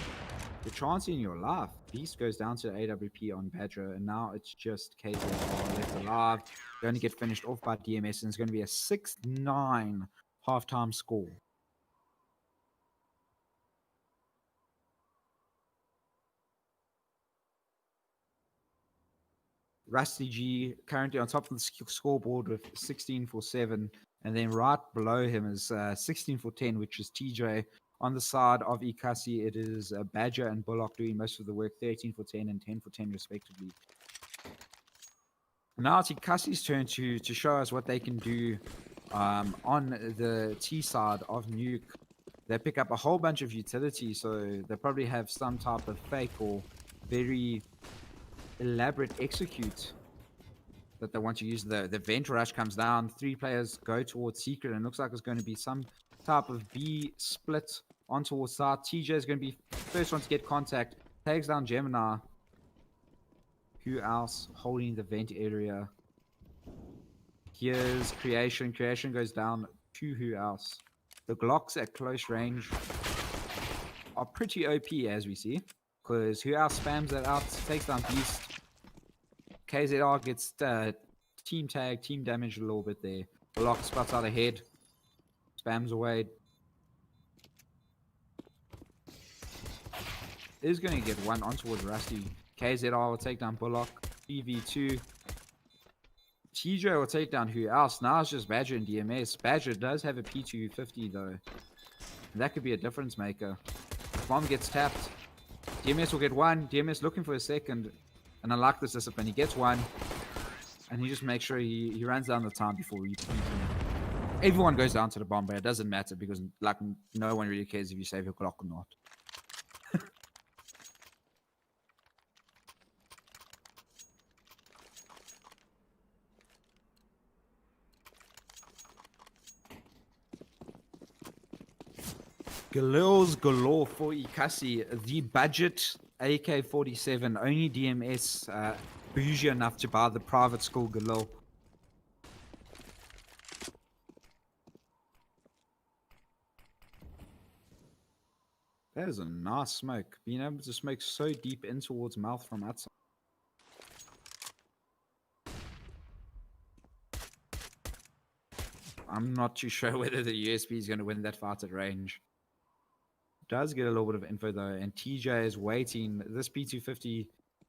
you're chancing your life. Beast goes down to AWP on Badger, and now it's just KZR left alive. Going to get finished off by DMS, and it's going to be a 6-9 halftime score. Rusty G currently on top of the scoreboard with 16 for 7. And then right below him is 16 for 10, which is TJ. On the side of Ekasi, it is Badger and Bullock doing most of the work, 13 for 10 and 10 for 10 respectively. Now it's Ekasi's turn to show us what they can do on the T side of Nuke. They pick up a whole bunch of utility, so they probably have some type of fake or very elaborate execute that they want to use. The vent rush comes down, 3 players go towards secret, and it looks like it's going to be some type of B split on towards side. TJ is going to be first one to get contact, tags down Gemini. Who else holding the vent area? Here's Creation. Creation goes down to who else? The Glocks at close range are pretty OP, as we see, because who else spams that out, takes down Beast. KZR gets team tag, team damage a little bit there. Block spots out ahead, spams away. Is going to get one on towards Rusty. KZR will take down Bullock. PV2. TJ will take down who else? Now it's just Badger and DMS. Badger does have a P250 though. That could be a difference maker. Bomb gets tapped. DMS will get one. DMS looking for a second. And I like this discipline. He gets one. And he just makes sure he runs down the time before repeating. Everyone goes down to the bomb, but it doesn't matter because like no one really cares if you save your clock or not. Galil's galore for Ekasi. The budget AK-47, only DMS bougie enough to buy the private school Galil. That is a nice smoke. Being able to smoke so deep in towards mouth from outside. I'm not too sure whether the USB is going to win that fight at range. Does get a little bit of info though, and TJ is waiting. This P250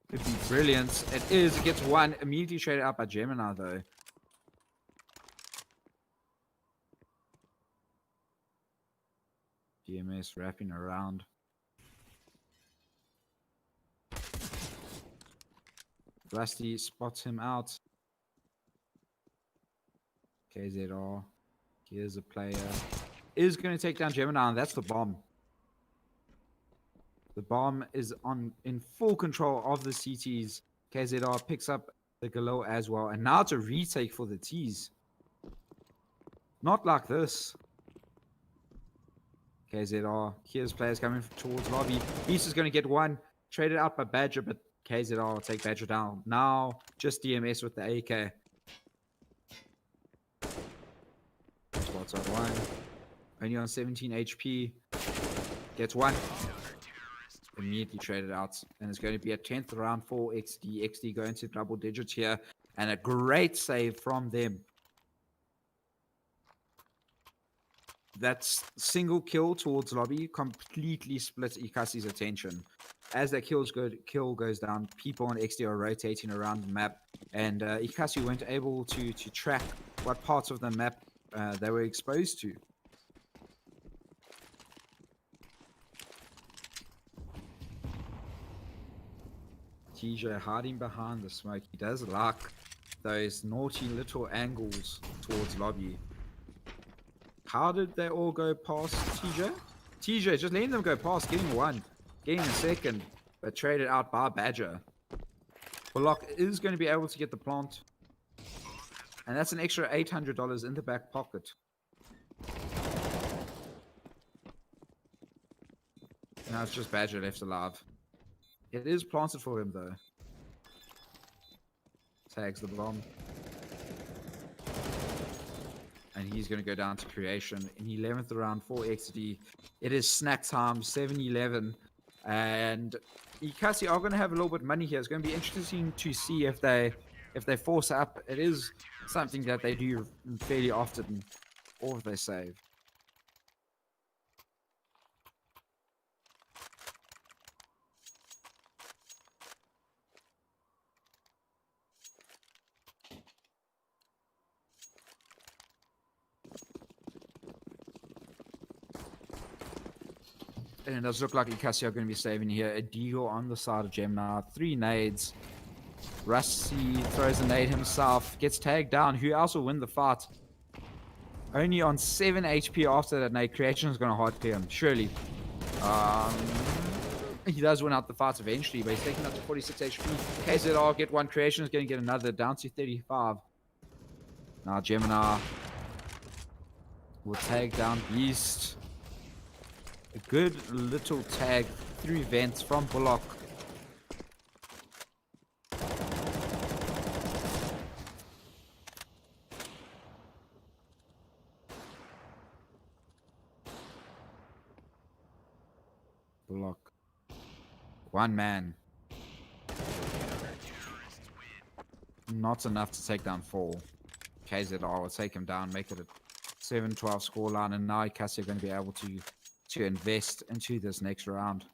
could be brilliant. It is. It gets one. Immediately traded out by Gemini though. DMS wrapping around. Rusty spots him out. KZR. Here's a player. Is going to take down Gemini, and that's the bomb. The bomb is in full control of the CTs. KZR picks up the Galil as well. And now it's a retake for the Ts. Not like this. KZR. Here's players coming towards lobby. Beast is going to get one. Traded out by Badger, but KZR will take Badger down. Now just DMS with the AK. Spots on one. Only on 17 HP. Gets one. Immediately traded out. And it's going to be a 10th round for EXDEE. EXDEE going to double digits here. And a great save from them. That single kill towards lobby completely splits Ekasi's attention. As that kill goes down, people on EXDEE are rotating around the map. And Ekasi weren't able to track what parts of the map they were exposed to. TJ hiding behind the smoke. He does like those naughty little angles towards lobby. How did they all go past TJ? TJ, just letting them go past, getting one, getting a second, but traded out by Badger. Bullock is going to be able to get the plant. And that's an extra $800 in the back pocket. Now it's just Badger left alive. It is planted for him though. Tags the bomb. And he's going to go down to Creation in 11th round for EXDEE. It is snack time, 7-11. And Ekasi are going to have a little bit of money here. It's going to be interesting to see if they force up. It is something that they do fairly often, or if they save. And it does look like Ekasi are going to be saving here. A deagle on the side of Gemini. 3 nades. Rusty throws a nade himself. Gets tagged down. Who else will win the fight? Only on 7 HP after that nade. Creation is going to hard clear him. Surely. He does win out the fight eventually, but he's taking up to 46 HP. KZR get 1. Creation is going to get another. Down to 35. Now Gemini will tag down Beast. A good little tag through vents from Bullock. Bullock. 1 man. Not enough to take down 4. KZR will take him down, make it a 7-12 scoreline, and now Ekasi are going to be able to invest into this next round.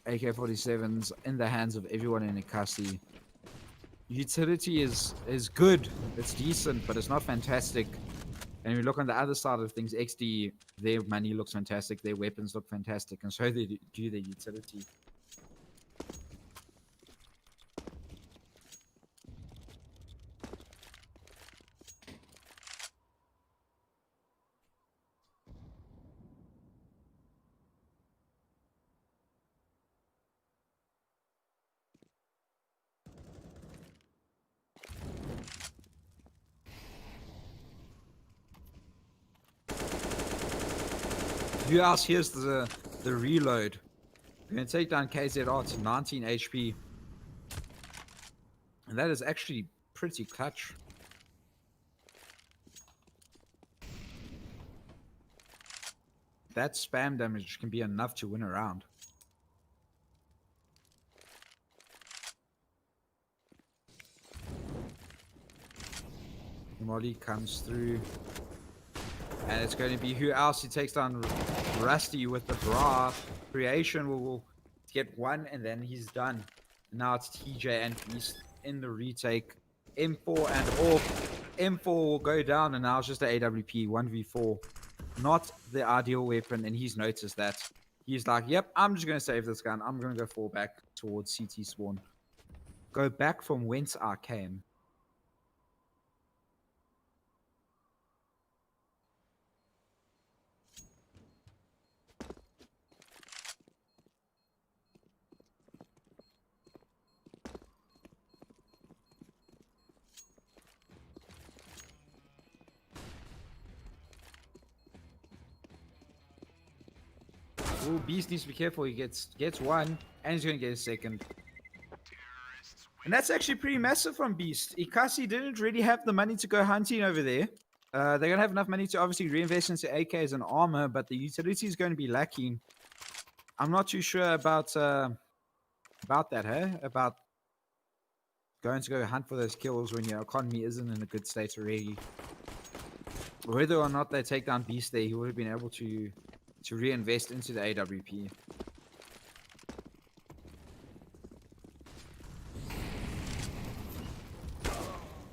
AK-47s in the hands of everyone in Ekasi. Utility is good, it's decent, but it's not fantastic. And if you look on the other side of things, EXDEE, their money looks fantastic, their weapons look fantastic, and so they do their utility. Who else? Here's the reload. We're going to take down KZR to 19 HP. And that is actually pretty clutch. That spam damage can be enough to win a round. Molly comes through. And it's going to be who else? He takes down Rusty with the bra. Creation will get 1 and then he's done. Now it's TJ and Beast in the retake. M4 and off. M4 will go down and now it's just an AWP 1v4. Not the ideal weapon, and he's noticed that. He's like, yep, I'm just going to save this gun. I'm going to go fall back towards CT spawn. Go back from whence I came. Ooh, Beast needs to be careful. He gets 1, and he's going to get a 2nd. And that's actually pretty massive from Beast. Ekasi didn't really have the money to go hunting over there. They're going to have enough money to obviously reinvest into AKs and armor, but the utility is going to be lacking. I'm not too sure about that, hey? About going to go hunt for those kills when your economy isn't in a good state already. Whether or not they take down Beast there, he would have been able to reinvest into the AWP.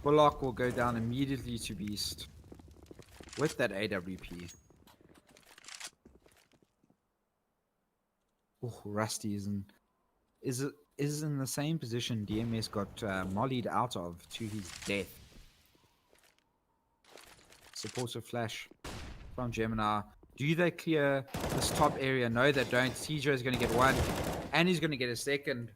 Bullock will go down immediately to Beast with that AWP. Oh, Rusty is in the same position DMS got mollied out of to his death. Supportive flash from Gemini. Do they clear this top area? No, they don't. TJ is going to get 1, and he's going to get a 2nd.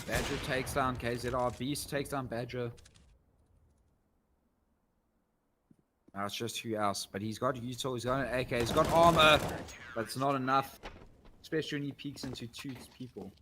Badger takes down KZR. Beast takes down Badger. Now it's just who else, but he's got util, he's got an AK, he's got armor, but it's not enough, especially when he peeks into 2 people.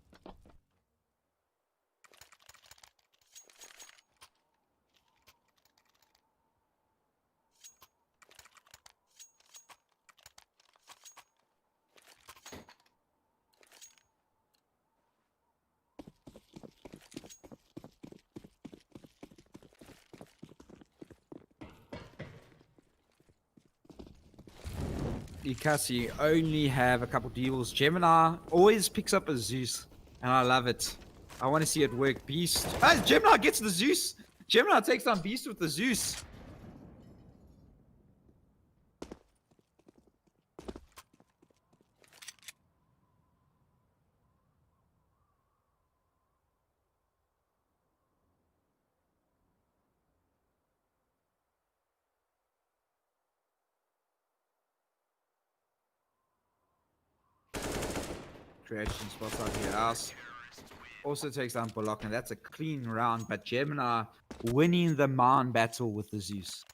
Ekasi only have a couple deals. Gemini always picks up a Zeus, and I love it. I want to see it work. Beast. Ah, Gemini gets the Zeus. Gemini takes down Beast with the Zeus. Creation spots out here. House also takes down Bullock, and that's a clean round. But Gemini winning the Mount battle with the Zeus.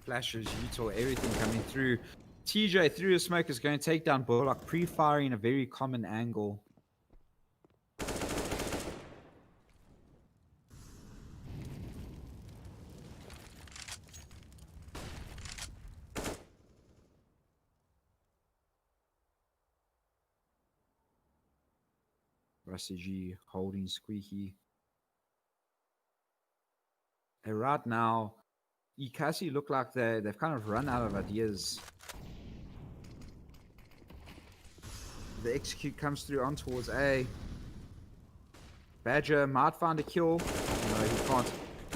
Flashes, Utah, everything coming through. TJ through a smoke is going to take down Bullock, pre-firing a very common angle. Rusty G holding Squeaky. And right now, Ekasi look like they've kind of run out of ideas. The execute comes through on towards A. Badger might find a kill. No, he can't.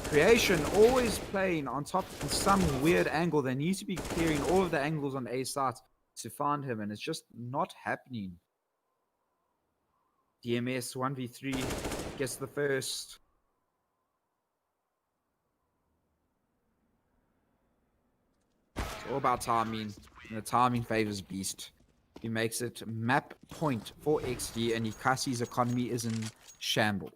Creation always playing on top in some weird angle. They need to be clearing all of the angles on A site to find him, and it's just not happening. DMS 1v3 gets the first. It's all about timing. And the timing favors Beast. He makes it map point for EXDEE, and Ekasi's economy is in shambles.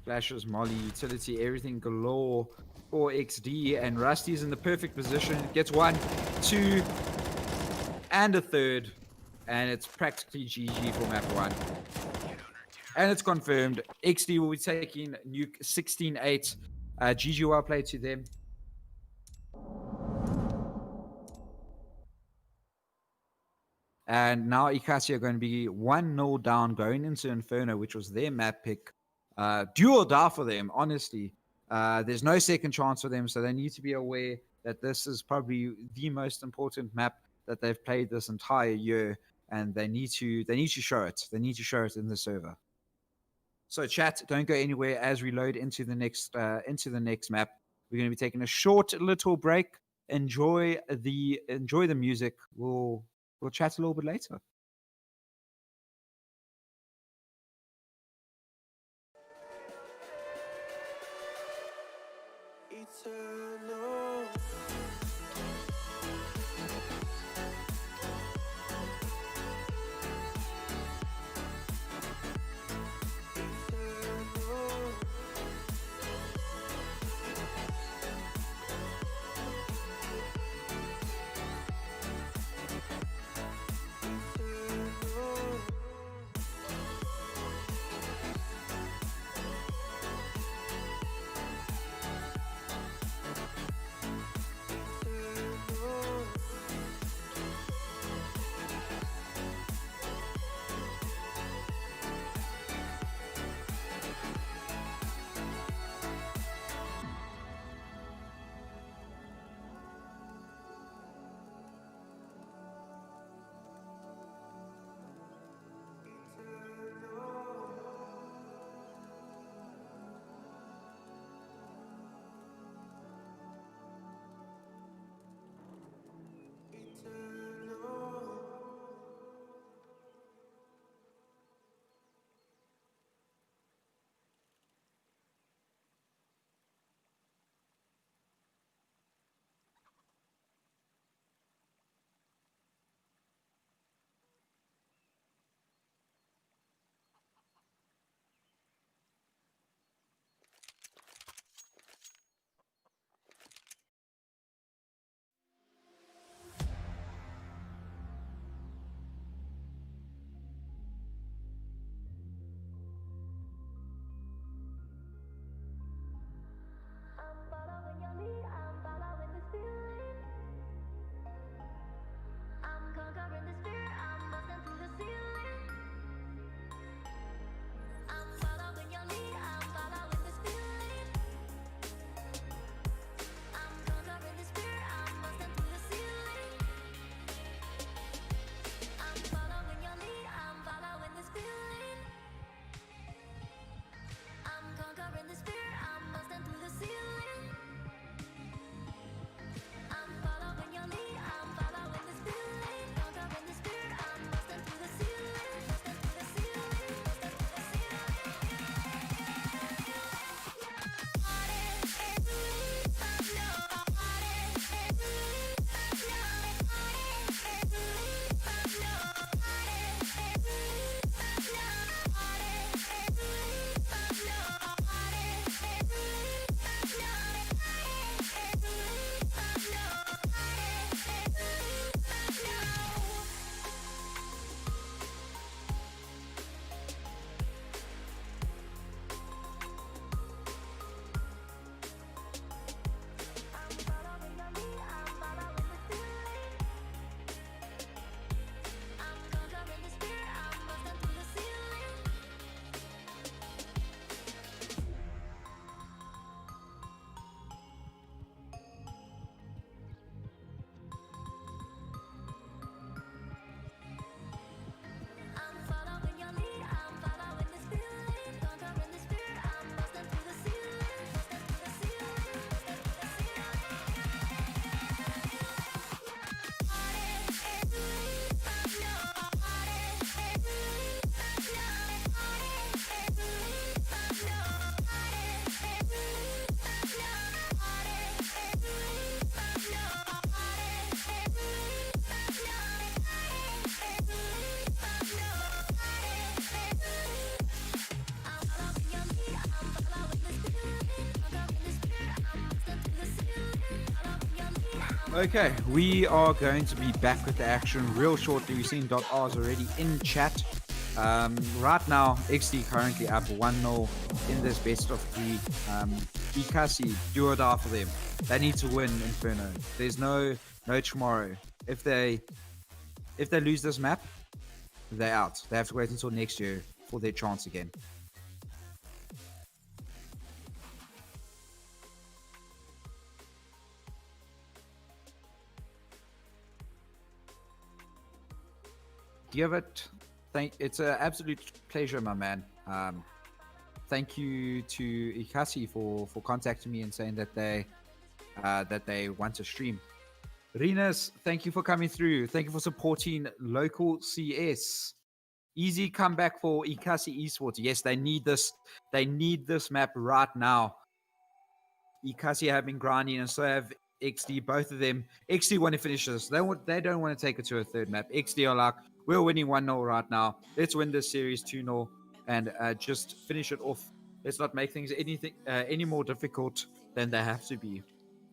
Flashes, Molly, utility, everything galore for EXDEE, and Rusty's in the perfect position. Gets 1, 2, and a third, and it's practically GG for map 1. And it's confirmed. EXDEE will be taking nuke 16-8. GG, well played to them. And now Ekasi are going to be 1-0 down going into Inferno, which was their map pick. Do or die for them, honestly. There's no second chance for them, so they need to be aware that this is probably the most important map that they've played this entire year, and they need to show it. They need to show it in the server. So chat, don't go anywhere as we load into the next map. We're going to be taking a short little break. Enjoy the music. We'll chat a little bit later. Eternal. Okay, we are going to be back with the action real shortly. We've seen .R's already in chat. Right now, XD currently up 1-0 in this best of 3. Ekasi, do or die for them. They need to win Inferno. There's no tomorrow. If they lose this map, they're out. They have to wait until next year for their chance again. Give it. It's an absolute pleasure, my man. Thank you to Ekasi for contacting me and saying that they want to stream. Rinas, thank you for coming through. Thank you for supporting local CS. Easy comeback for Ekasi Esports. Yes, they need this. They need this map right now. Ekasi have been grinding, and so have XD. Both of them. XD want to finish this. They don't want to take it to a third map. XD are like, we're winning 1-0 right now. Let's win this series 2-0 and just finish it off. Let's not make things any more difficult than they have to be.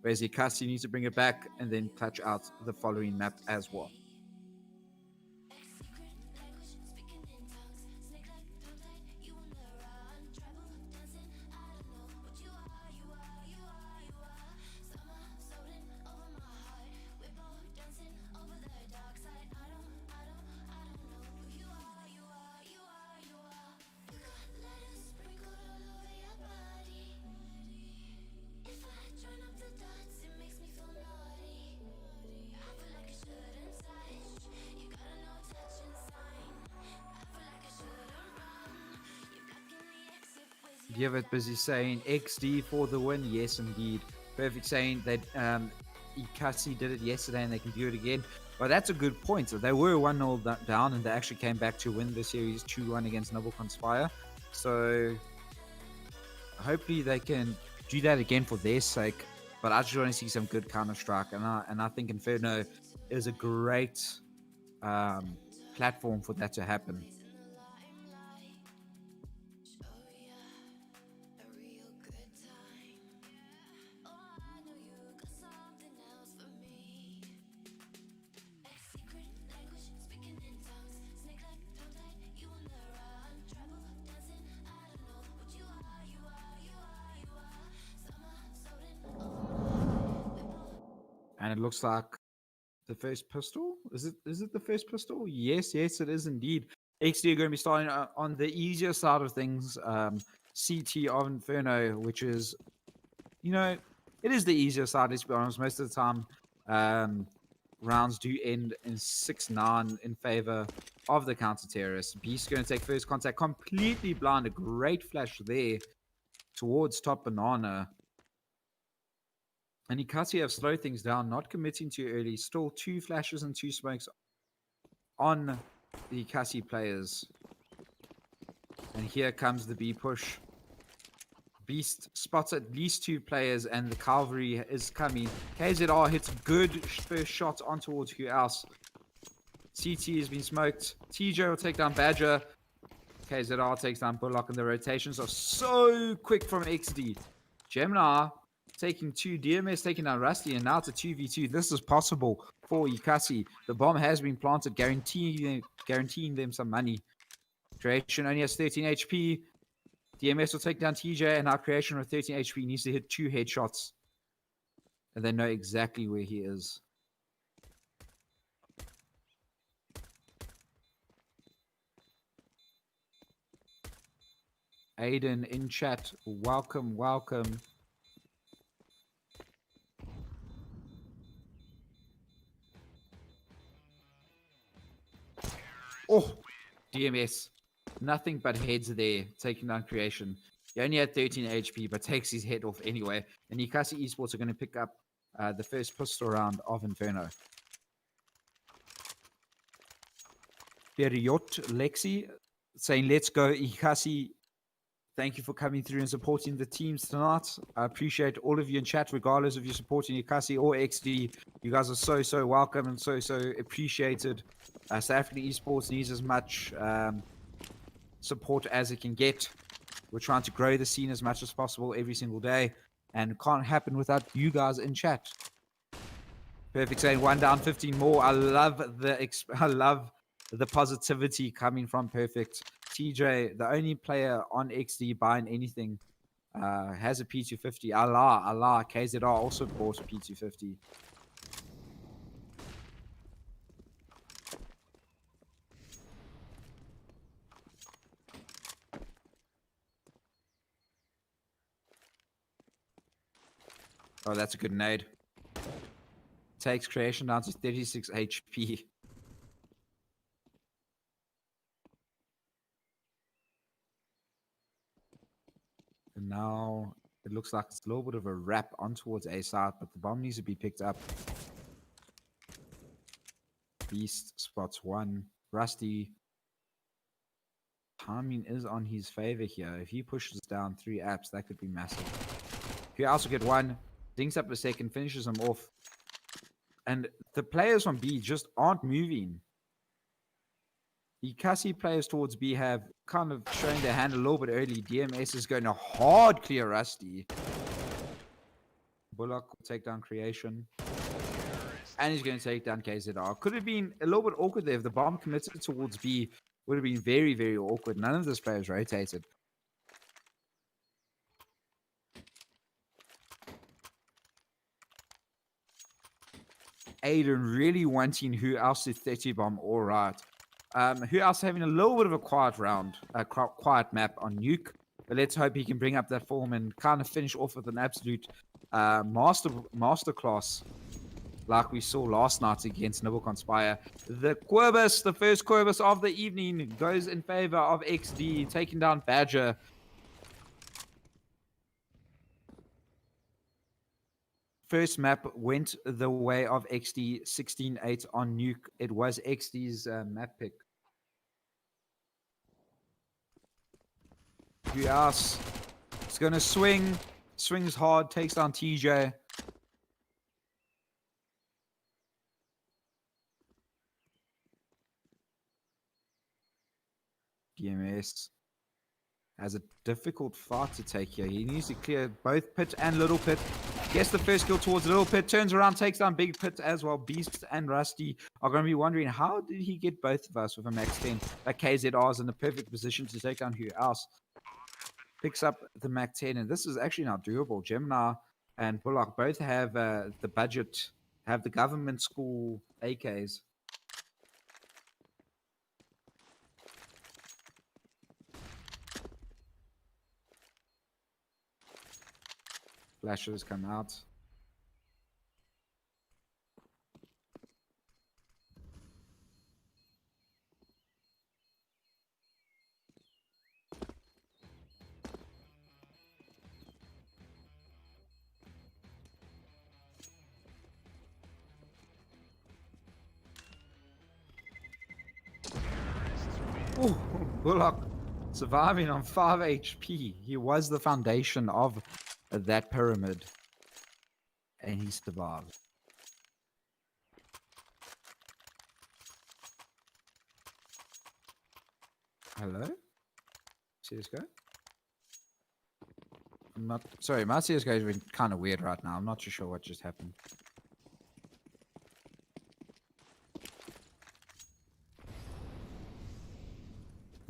Whereas Ekasi needs to bring it back and then clutch out the following map as well. Give it busy saying XD for the win. Yes, indeed. Perfect saying that Ekasi did it yesterday and they can do it again. But that's a good point. So they were 1-0 down and they actually came back to win the series 2-1 against Noble Conspire. So hopefully they can do that again for their sake. But I just want to see some good Counter-Strike. And I think Inferno is a great platform for that to happen. And it looks like the first pistol. Is it the first pistol? Yes, it is indeed. XD are going to be starting on the easier side of things. CT of Inferno, which is, it is the easier side, let's be honest. Most of the time, rounds do end in 6-9 in favor of the counter-terrorists. Beast going to take first contact, completely blind. A great flash there towards top banana. And Ekasi have slowed things down, not committing too early. Still 2 flashes and 2 smokes on the Ekasi players. And here comes the B push. Beast spots at least 2 players and the cavalry is coming. KZR hits good first shot on towards who else. CT has been smoked. TJ will take down Badger. KZR takes down Bullock, and the rotations are so quick from XD. Gemini taking 2, DMS taking down Rusty, and now it's a 2v2. This is possible for Ekasi. The bomb has been planted, guaranteeing them some money. Creation only has 13 HP. DMS will take down TJ, and now Creation with 13 HP needs to hit 2 headshots. And they know exactly where he is. Aiden in chat, welcome. Oh, DMS. Nothing but heads there, taking down Creation. He only had 13 HP, but takes his head off anyway. And Ekasi Esports are going to pick up the first pistol round of Inferno. Periot Lexi saying, let's go, Ekasi. Thank you for coming through and supporting the teams tonight. I appreciate all of you in chat, regardless of you supporting Ekasi or XD. You guys are so welcome and so appreciated. South African Esports needs as much support as it can get. We're trying to grow the scene as much as possible every single day, and it can't happen without you guys in chat. Perfect saying 1 down, 15 more. I love the positivity coming from Perfect. TJ, the only player on XD buying anything, has a P250. Allah. KZR also bought a P250. Oh, that's a good nade. Takes creation down to 36 HP. And now it looks like it's a little bit of a wrap on towards A side, but the bomb needs to be picked up. Beast spots one. Rusty. Timing is on his favor here. If he pushes down 3 apps, that could be massive. He also get one. Dinks up a second, finishes him off. And the players from B just aren't moving. The Ekasi players towards B have kind of shown their hand a little bit early. DMS is going to hard clear Rusty. Bullock will take down Creation. And he's going to take down KZR. Could have been a little bit awkward there if the bomb committed towards B. Would have been very, very awkward. None of those players rotated. Aiden really wanting who else to 30 bomb all right. Who else having a little bit of a quiet round, a quiet map on Nuke. But let's hope he can bring up that form and kind of finish off with an absolute masterclass like we saw last night against Nibble Conspire. The Corvus, the first Corvus of the evening, goes in favor of XD, taking down Badger. First map went the way of XD, 16-8 on Nuke. It was XD's map pick. Who else? It's going to swing. Swings hard, takes down TJ. DMS has a difficult fight to take here. He needs to clear both Pit and Little Pit. Gets the first kill towards Little Pit. Turns around, takes down Big Pit as well. Beast and Rusty are going to be wondering, how did he get both of us with a max 10? That KZR is in the perfect position to take down who else. Picks up the max 10, and this is actually not doable. Gemini and Bullock both have the budget, have the government school AKs. Flashes come out. Ooh, Bullock surviving on 5 HP. He was the foundation of that pyramid. And he survived. Hello? CSGO? I'm not... Sorry, my CSGO has been kind of weird right now. I'm not too sure what just happened.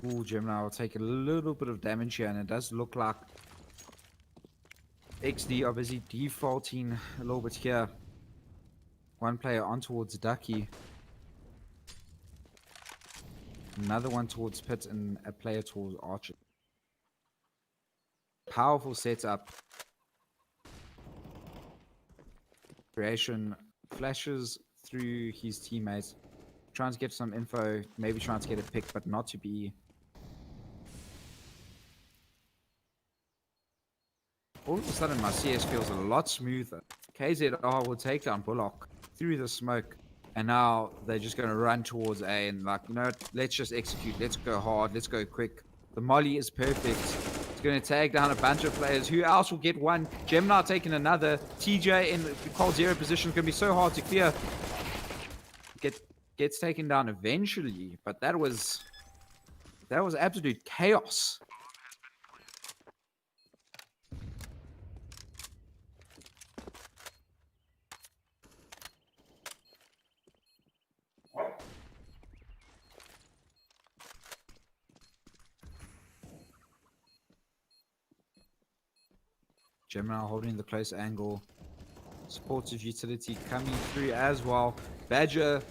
Ooh, Gemini will take a little bit of damage here, and it does look like XD are busy defaulting a little bit here. One player on towards Ducky. Another one towards Pit, and a player towards Archer. Powerful setup. Creation flashes through his teammates. Trying to get some info, maybe trying to get a pick, but not to be. All of a sudden, my CS feels a lot smoother. KZR will take down Bullock through the smoke, and now they're just going to run towards A and like, you know, let's just execute. Let's go hard. Let's go quick. The molly is perfect. It's going to tag down a bunch of players. Who else will get one? Gemini taking another. TJ in the cold zero position is going to be so hard to clear. Gets taken down eventually, but that was absolute chaos. Gemini holding the close angle. Supportive utility coming through as well. Badger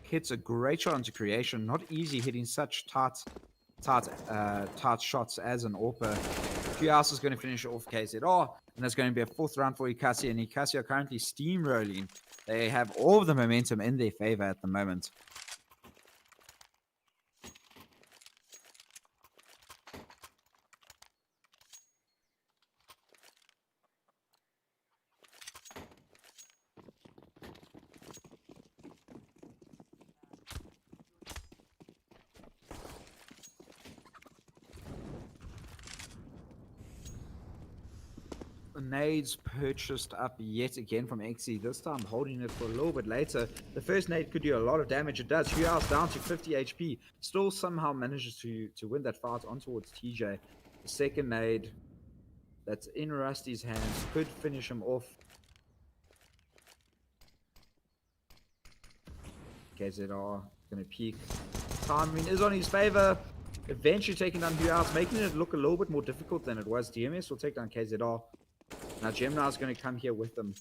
hits a great shot into creation. Not easy hitting such tight shots as an AWPer. Who else is going to finish off KZR? And there's going to be a fourth round for Ekasi. And Ekasi are currently steamrolling. They have all of the momentum in their favor at the moment. Nades purchased up yet again from EXDEE, this time holding it for a little bit later. The first nade could do a lot of damage. It does. Hugh House down to 50 HP. Still somehow manages to win that fight on towards TJ. The second nade that's in Rusty's hands could finish him off. KZR going to peek. Timing is on his favor. Eventually taking down Hugh House, making it look a little bit more difficult than it was. DMS will take down KZR. Now Gemini is going to come here with them.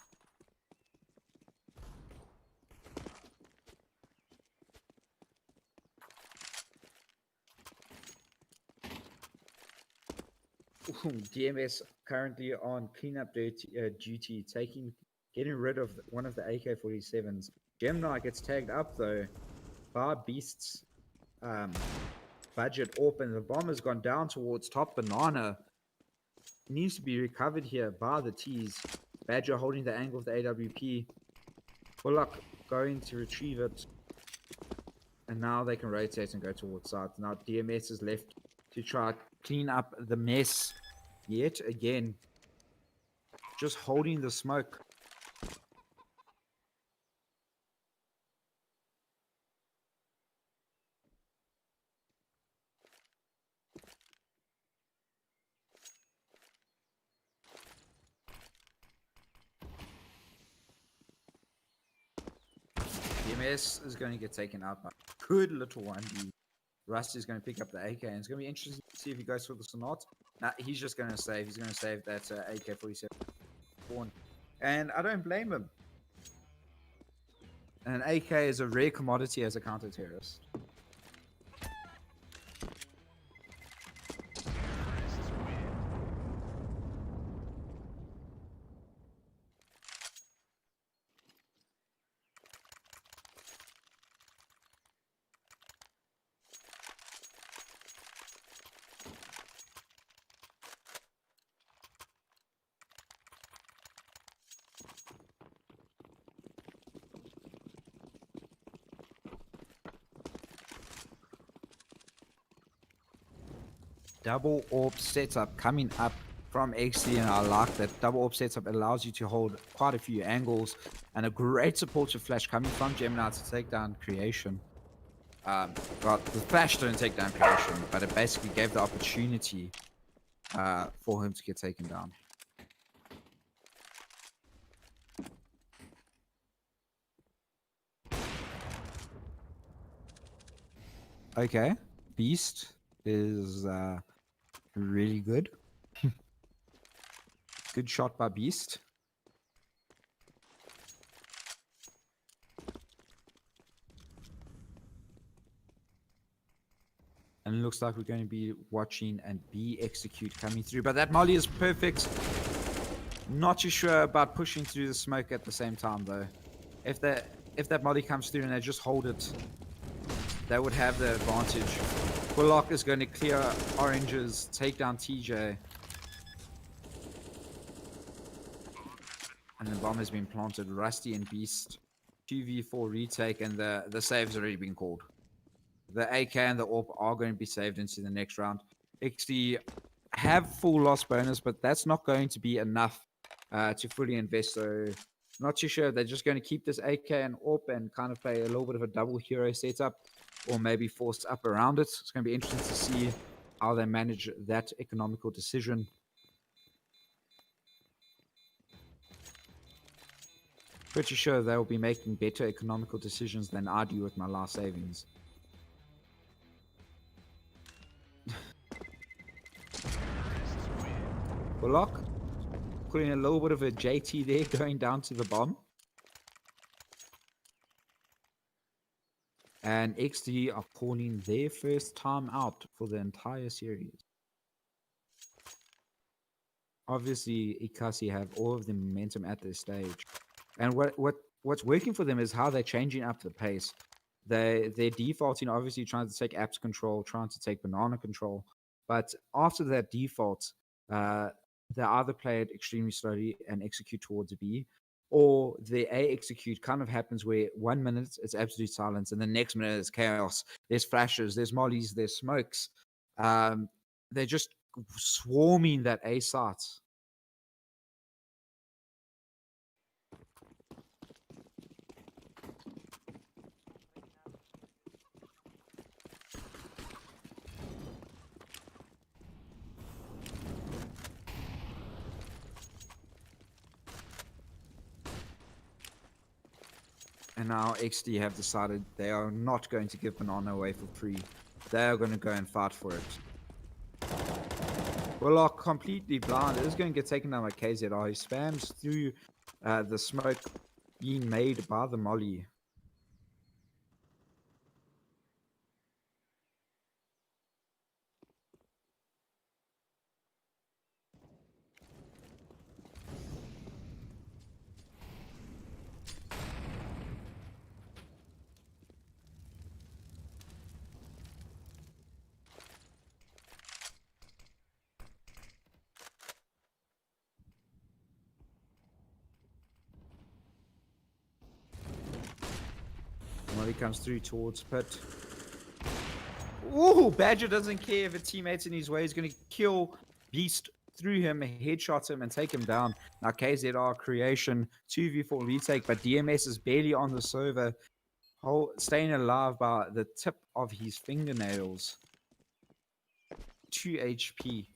DMS currently on cleanup duty, getting rid of one of the AK-47s. Gemini gets tagged up though by Beast's budget AWP, and the bomb has gone down towards top banana. Needs to be recovered here by the T's. Badger holding the angle of the AWP. Bullock going to retrieve it. And now they can rotate and go towards side. Now DMS is left to try clean up the mess yet again. Just holding the smoke. DMS is going to get taken out by good little 1D. Rusty is going to pick up the AK, and it's going to be interesting to see if he goes for this or not. Nah, he's just going to save. He's going to save that AK-47 spawn. And I don't blame him. An AK is a rare commodity as a counter-terrorist. Double AWP setup coming up from EXDEE, and I like that. Double AWP setup allows you to hold quite a few angles, and a great supportive flash coming from Gemini to take down creation. Well, the flash didn't take down creation, but it basically gave the opportunity for him to get taken down. Okay, Beast is really good. Good shot by Beast. And it looks like we're going to be watching and B execute coming through. But that molly is perfect. Not too sure about pushing through the smoke at the same time though. If that molly comes through and they just hold it, they would have the advantage. Bullock is going to clear oranges, take down TJ. And the bomb has been planted. Rusty and Beast 2v4 retake, and the save's already been called. The AK and the AWP are going to be saved into the next round. EXDEE have full loss bonus, but that's not going to be enough to fully invest. So not too sure. They're just going to keep this AK and AWP and kind of play a little bit of a double hero setup, or maybe force up around it. It's going to be interesting to see how they manage that economical decision. Pretty sure they'll be making better economical decisions than I do with my last savings. Bullock putting a little bit of a JT there, going down to the bomb. And EXDEE are calling their first time out for the entire series. Obviously, Ekasi have all of the momentum at this stage. And what's working for them is how they're changing up the pace. They're defaulting, obviously trying to take apps control, trying to take banana control. But after that default, they either play it extremely slowly and execute towards a B, or the A execute kind of happens where 1 minute it's absolute silence, and the next minute it's chaos. There's flashes, there's mollies, there's smokes. They're just swarming that A site. And now EXDEE have decided they are not going to give banana away for free. They are going to go and fight for it. Well, are completely blind. It is going to get taken down by KZR. He spams through the smoke being made by the molly. Molly comes through towards pit. Ooh, Badger doesn't care if a teammate's in his way. He's going to kill Beast through him, headshot him, and take him down. Now KZR creation 2v4 retake, but DMS is barely on the server, staying alive by the tip of his fingernails. 2 HP.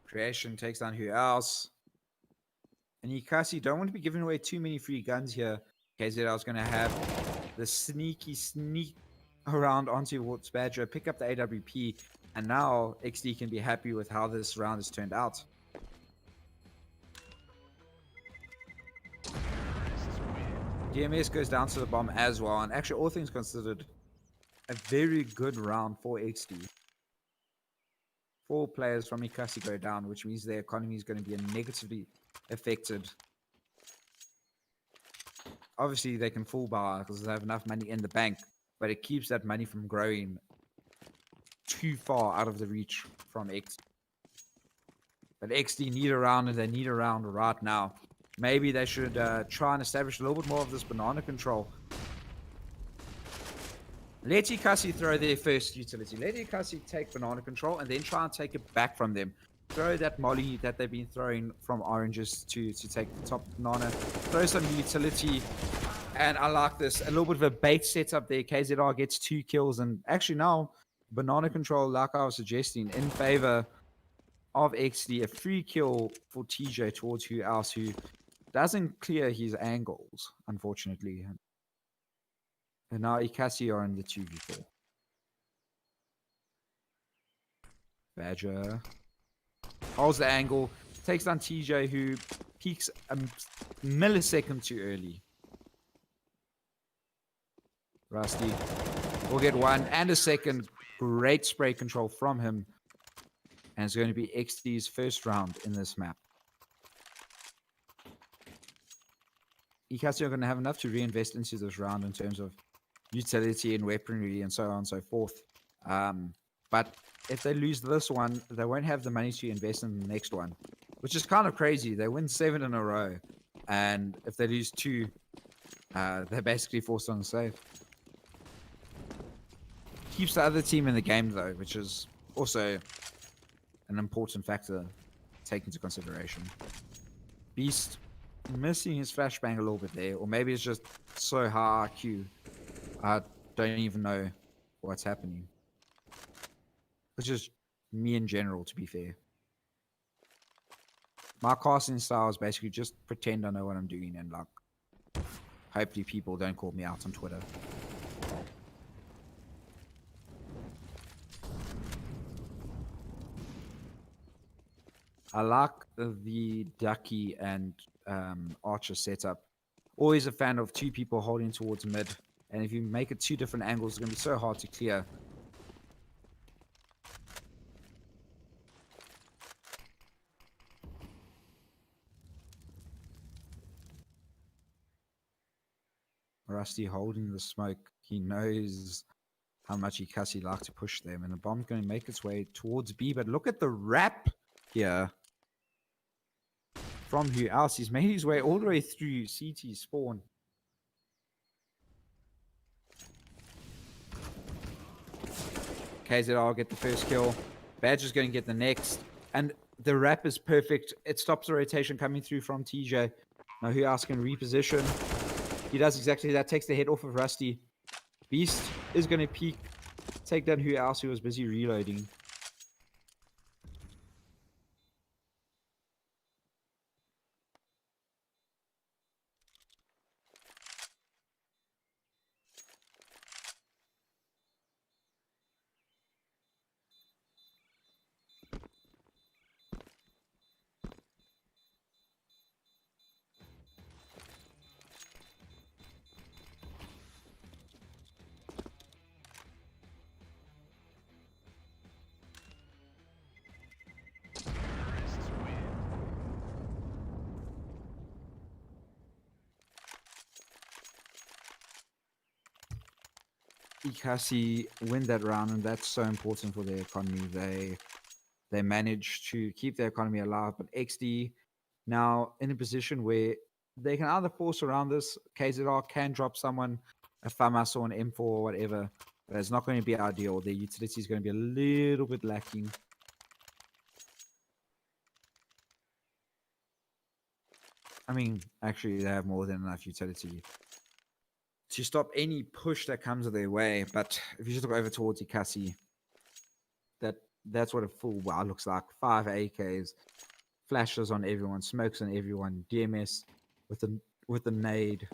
Creation takes down who else? And Ekasi don't want to be giving away too many free guns here. KZR is going to have the sneak around onto Badger, pick up the AWP, and now EXDEE can be happy with how this round has turned out. DMS goes down to the bomb as well, and actually, all things considered, a very good round for EXDEE. 4 players from Ekasi go down, which means their economy is going to be negatively affected. Obviously, they can full bar because they have enough money in the bank, but it keeps that money from growing too far out of the reach from X. But EXDEE need a round, and they need a round right now. Maybe they should try and establish a little bit more of this banana control. Let Ekasi throw their first utility. Let Ekasi take banana control and then try and take it back from them. Throw that molly that they've been throwing from oranges to take the top banana. Throw some utility. And I like this. A little bit of a bait setup there. KZR gets 2 kills. And actually now, banana control, like I was suggesting, in favor of EXDEE. A free kill for TJ towards who else who doesn't clear his angles, unfortunately. And now Ekasi are in the 2v4. Badger holds the angle, takes down TJ, who peaks a millisecond too early. Rusty will get 1 and a second. Great spray control from him. And it's going to be EXDEE's first round in this map. Ekasi are going to have enough to reinvest into this round in terms of utility and weaponry and so on and so forth. But if they lose this one, they won't have the money to invest in the next one, which is kind of crazy. They win 7 in a row, and if they lose 2, they're basically forced on the save. Keeps the other team in the game though, which is also an important factor to take into consideration. Beast missing his flashbang a little bit there, or maybe it's just so high IQ. I don't even know what's happening. It's just me in general, to be fair. My casting style is basically just pretend I know what I'm doing and like Hopefully people don't call me out on Twitter. I like the Ducky and Archer setup. Always a fan of two people holding towards mid. And if you make it two different angles, it's going to be so hard to clear. Rusty holding the smoke. He knows how much Ekasi like to push them. And the bomb's going to make its way towards B. But look at the wrap here from who else. He's made his way all the way through CT spawn. KZR get the first kill. Badger's going to get the next. And the wrap is perfect. It stops the rotation coming through from TJ. Now who else can reposition? He does exactly that. Takes the head off of Rusty. Beast is going to peek. Take down who else who was busy reloading. Ekasi win that round, and that's so important for their economy. They managed to keep their economy alive, but EXDEE now in a position where they can either force around this. KZR can drop someone, a FAMAS or an M4 or whatever, but it's not going to be ideal. Their utility is going to be a little bit lacking. I mean, actually, they have more than enough utility to stop any push that comes their way. But if you just look over towards Ekasi, that's what a full WoW looks like. 5 AKs, flashes on everyone, smokes on everyone, DMS with a nade.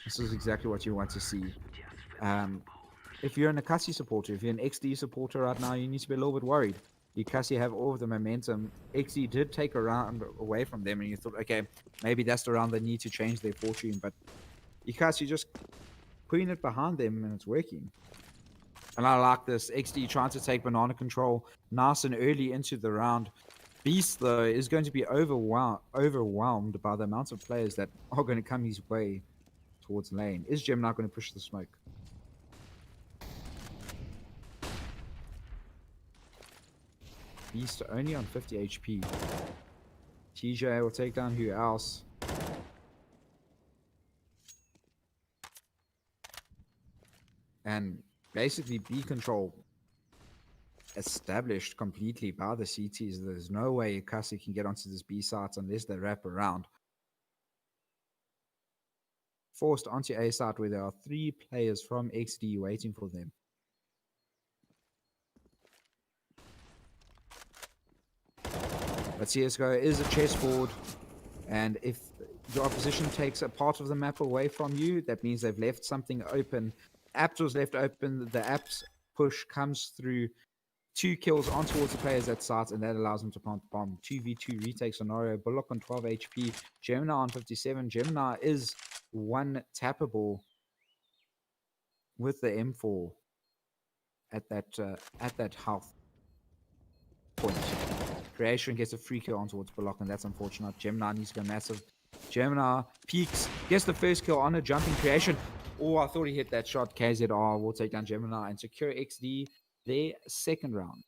This is exactly what you want to see. If you're an Ekasi supporter, if you're an EXDEE supporter right now, you need to be a little bit worried. Ekasi have all of the momentum. EXDEE did take a round away from them, and you thought, okay, maybe that's the round they need to change their fortune, but Ekasi just putting it behind them, and it's working. And I like this. EXDEE trying to take banana control nice and early into the round. Beast, though, is going to be overwhelmed by the amount of players that are going to come his way towards lane. Is Gemini going to push the smoke? Beast only on 50 HP. TJ will take down who else? And basically B control established completely by the CTs. There's no way Ekasi can get onto this B site unless they wrap around. Forced onto A site where there are 3 players from EXDEE waiting for them. But CSGO is a chessboard, and if the opposition takes a part of the map away from you, that means they've left something open. Apps was left open, the apps push comes through, 2 kills on towards the players at site, and that allows them to plant the bomb. 2v2 retake scenario. Bullock on 12 HP. Gemini on 57. Gemini is 1 tappable with the M4 at that health point. Creation gets a free kill on towards Bullock, and that's unfortunate. Gemini needs to go massive. Gemini peaks, gets the first kill on a jumping Creation. Oh, I thought he hit that shot. KZR will take down Gemini and secure EXDEE their second round.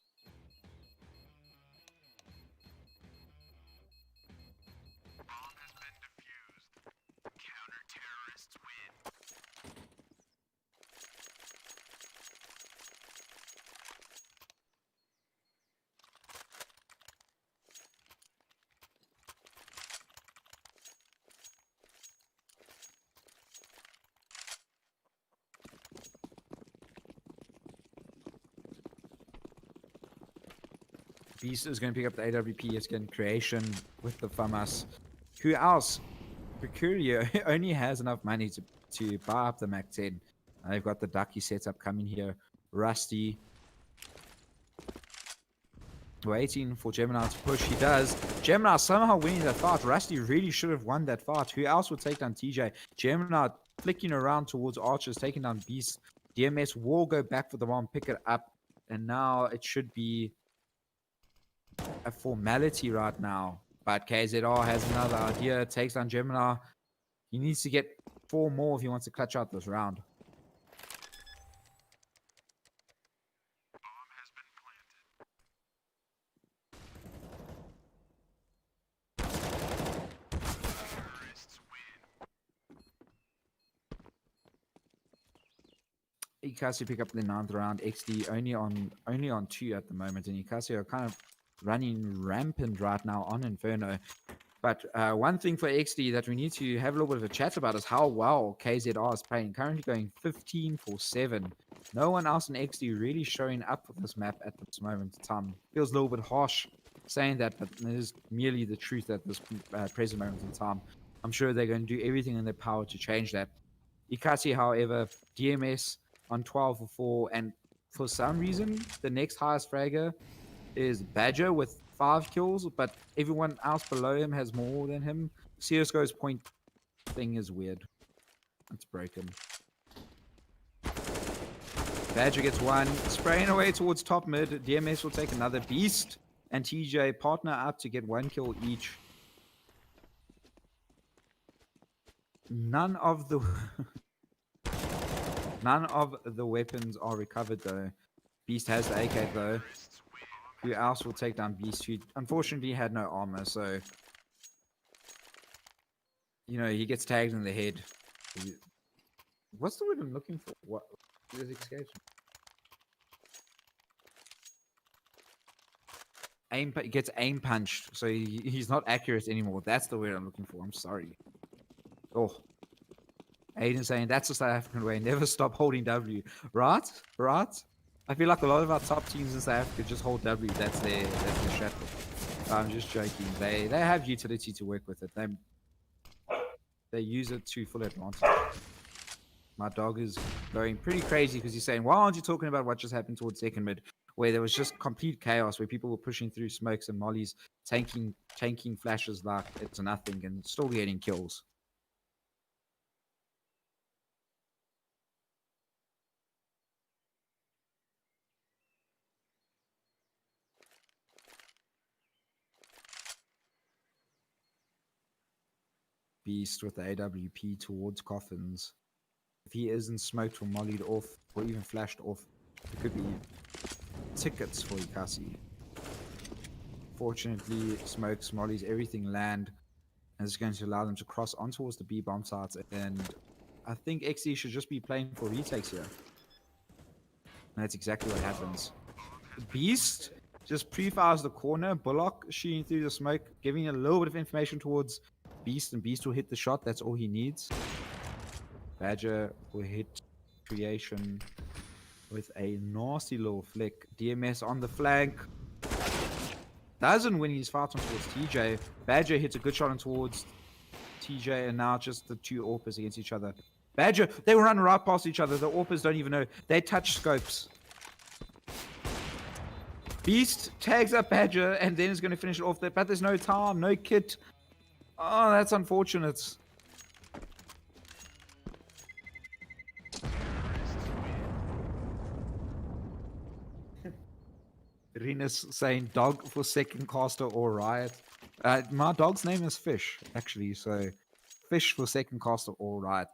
Beast is going to pick up the AWP. It's getting Creation with the FAMAS. Who else? Mercurio only has enough money to buy up the Mac 10. They've got the Ducky setup coming here. Rusty waiting for Gemini to push. He does. Gemini somehow winning that fight. Rusty really should have won that fight. Who else would take down TJ? Gemini flicking around towards Archers, taking down Beast. DMS will go back for the bomb, pick it up. And now it should be a formality right now. But KZR has another idea. Takes down Gemini. He needs to get 4 more if he wants to clutch out this round. Ekasi pick up the 9th round. XD only on 2 at the moment, and Ekasi are kind of running rampant right now on Inferno. But one thing for XD that we need to have a little bit of a chat about is how well KZR is playing. Currently going 15 for 7. No one else in XD really showing up for this map at this moment in time. Feels a little bit harsh saying that, but it is merely the truth at this present moment in time. I'm sure they're going to do everything in their power to change that. Ekasi, however, DMS on 12 for 4, and for some reason, the next highest fragger is Badger with 5 kills, but everyone else below him has more than him. CSGO's point thing is weird. It's broken. Badger gets 1, spraying away towards top mid. DMS will take another. Beast and TJ partner up to get 1 kill each. None of the weapons are recovered though. Beast has the AK though. Who else will take down Beast, who unfortunately had no armor, so you know he gets tagged in the head. What's the word I'm looking for? What is escapes? Gets aim punched, so he's not accurate anymore. That's the word I'm looking for. I'm sorry. Oh, Aiden saying that's the South African way. Never stop holding W. Right? I feel like a lot of our top teams in South Africa just hold W. That's their strategy. I'm just joking. They have utility to work with it. They use it to full advantage. My dog is going pretty crazy because he's saying, why aren't you talking about what just happened towards second mid, where there was just complete chaos, where people were pushing through smokes and mollies, tanking flashes like it's nothing, and still getting kills. Beast with the AWP towards coffins. If he isn't smoked or mollied off or even flashed off, it could be tickets for Ekasi. Fortunately, smokes, mollies, everything land, and it's going to allow them to cross on towards the B bomb sites, and I think XE should just be playing for retakes here. And that's exactly what happens. Beast just pre-fires the corner, Bullock shooting through the smoke, giving a little bit of information towards Beast, and Beast will hit the shot. That's all he needs. Badger will hit Creation with a nasty little flick. DMS on the flank. Doesn't win his fight on towards TJ. Badger hits a good shot on towards TJ, and now just the 2 AWPers against each other. Badger, they will run right past each other. The AWPers don't even know. They touch scopes. Beast tags up Badger and then is going to finish it off there, but there's no time, no kit. Oh, that's unfortunate. Renus saying dog for second caster or riot. My dog's name is Fish, actually, so Fish for second caster or riot.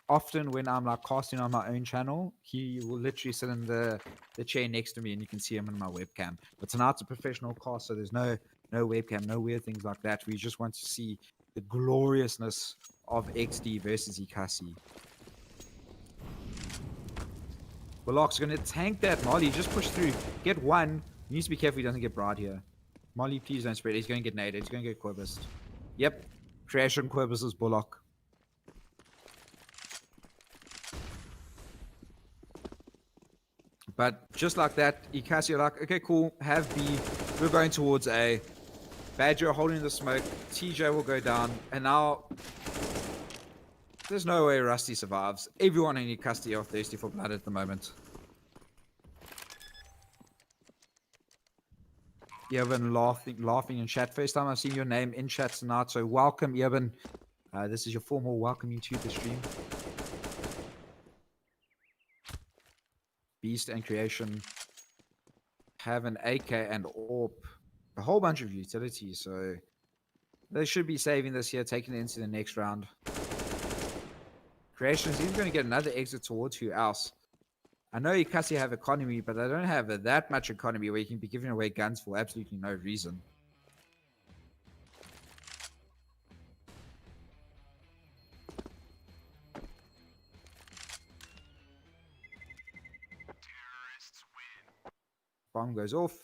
Often when I'm like casting on my own channel, he will literally sit in the chair next to me and you can see him in my webcam. But tonight's a professional cast, so there's no webcam, no weird things like that. We just want to see the gloriousness of XD versus Ekasi. Bullock's going to tank that Molly. Just push through. Get 1. He needs to be careful he doesn't get Brad here. Molly, please don't spread. He's going to get naded. He's going to get Quibus. Yep. Creation Quibus is Bullock. But just like that, Ekasi are like, okay, cool. Have B. We're going towards A. Badger holding the smoke. TJ will go down. And now there's no way Rusty survives. Everyone in Ekasi are thirsty for blood at the moment. Irvin laughing in chat. First time I've seen your name in chat tonight, so welcome, Irvin. This is your formal welcome to the stream. Beast and Creation have an AK and AWP, a whole bunch of utilities, so they should be saving this here, taking it into the next round. Creation is even going to get another exit towards who else. I know Ekasi have economy, but they don't have that much economy where you can be giving away guns for absolutely no reason. Bomb goes off.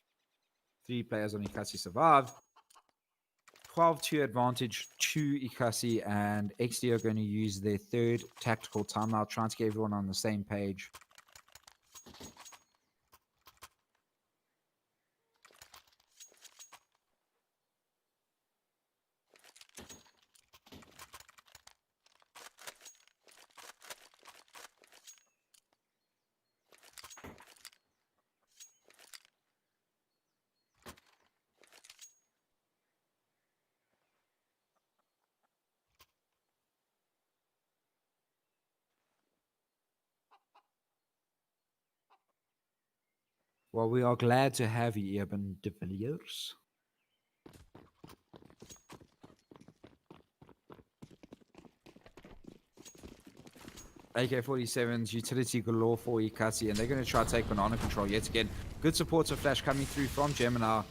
3 players on Ekasi survived. 12-2 advantage to Ekasi, and EXDEE are going to use their third tactical timeout, trying to get everyone on the same page. Well, we are glad to have you, Urban de Villiers. AK-47's utility galore for Ekasi, and they're going to try to take banana control yet again. Good support of flash coming through from Gemini.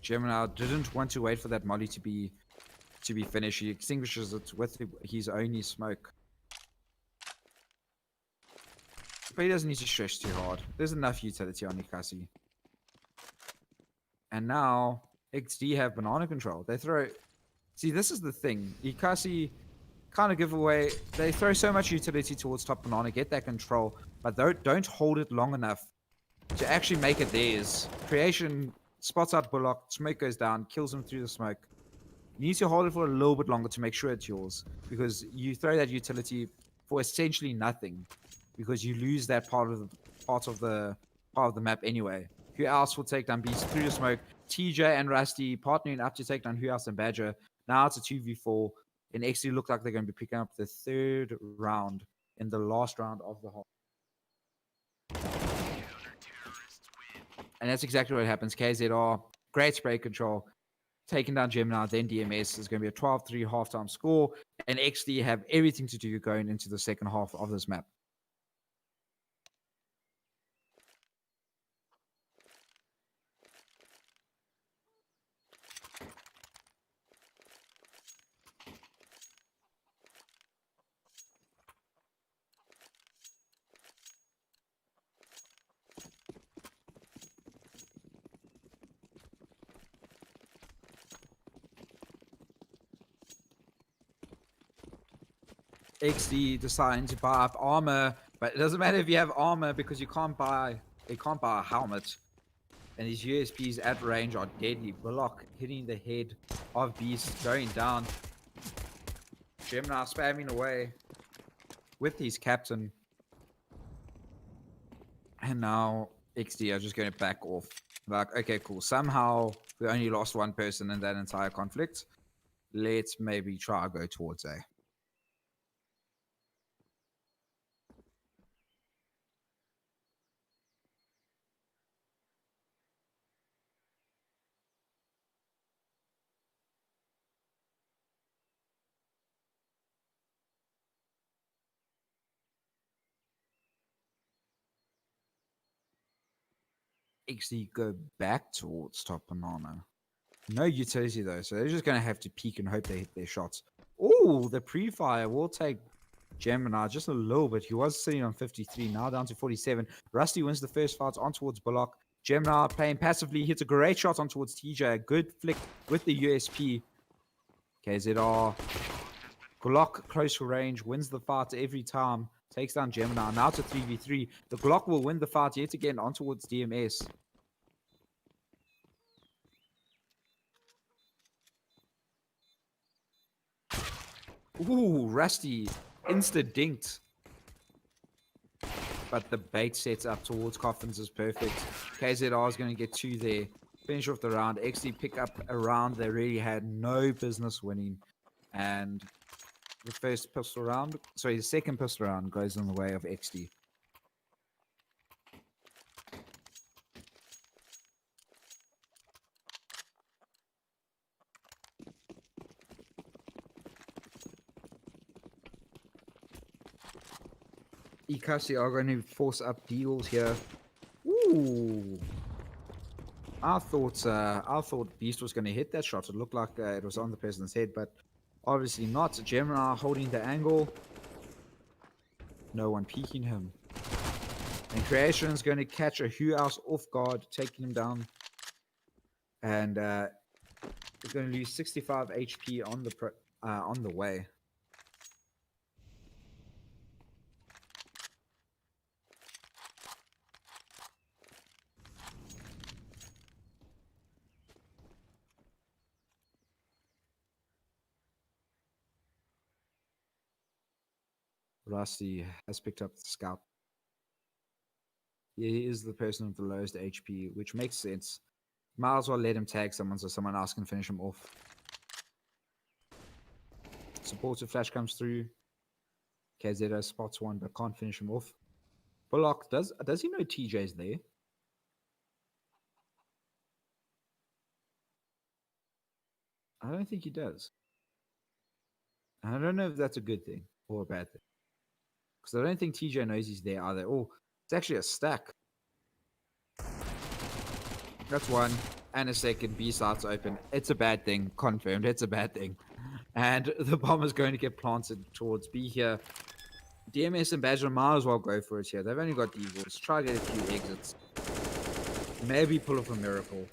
Gemini didn't want to wait for that molly to be finished. He extinguishes it with his only smoke. But he doesn't need to stress too hard. There's enough utility on Ekasi. And now EXDEE have banana control. They throw... See, this is the thing. Ekasi kind of give away... They throw so much utility towards top banana, get that control, but don't hold it long enough to actually make it theirs. Creation spots out Bullock, smoke goes down, kills him through the smoke. You need to hold it for a little bit longer to make sure it's yours, because you throw that utility for essentially nothing, because you lose that part of the map anyway. Who else will take down Beast through the smoke? TJ and Rusty partnering up to take down Who else and Badger. Now it's a 2v4, and EXDEE look like they're going to be picking up the third round in the last round of the whole. And that's exactly what happens. KZR, great spray control, taking down Gemini, then DMS. Is going to be a 12-3 halftime score, and EXDEE have everything to do going into the second half of this map. EXDEE deciding to buy up armor, but it doesn't matter if you have armor because you can't buy a helmet. And these USPs at range are deadly. Bullock hitting the head of Beast, going down. Gemini spamming away with his captain. And now EXDEE are just going to back off. Like, okay, cool. Somehow we only lost one person in that entire conflict. Let's maybe try to go towards A. EXDEE go back towards top banana. No utility though, so they're just going to have to peek and hope they hit their shots. Oh, the pre-fire will take Gemini just a little bit. He was sitting on 53, now down to 47. Rusty wins the first fight on towards Bullock. Gemini playing passively, hits a great shot on towards TJ. A good flick with the USP. KZR. Glock close range, wins the fight every time. Takes down Gemini. Now to 3v3. The Glock will win the fight yet again on towards DMS. Ooh, Rusty. Insta-dinked. But the bait sets up towards Coffins is perfect. KZR is going to get 2 there. Finish off the round. XD pick up a round they really had no business winning. And the second pistol round goes in the way of XD. Ekasi are going to force up deals here. Ooh. I thought Beast was going to hit that shot. It looked like it was on the person's head, but obviously not. Gemini holding the angle. No one peeking him. And Creation is going to catch a Who Else off guard, taking him down. And they're going to lose 65 HP on the way. Rusty has picked up the scout. He is the person with the lowest HP, which makes sense. Might as well let him tag someone so someone else can finish him off. Supportive flash comes through. KZO spots one but can't finish him off. Bullock, does he know TJ's there? I don't think he does. And I don't know if that's a good thing or a bad thing. Because I don't think TJ knows he's there either. Oh, it's actually a stack. That's one. And a second. B starts open. It's a bad thing. Confirmed. It's a bad thing. And the bomb is going to get planted towards B here. DMS and Badger might as well go for it here. They've only got Eagles. Try to get a few exits. Maybe pull off a miracle.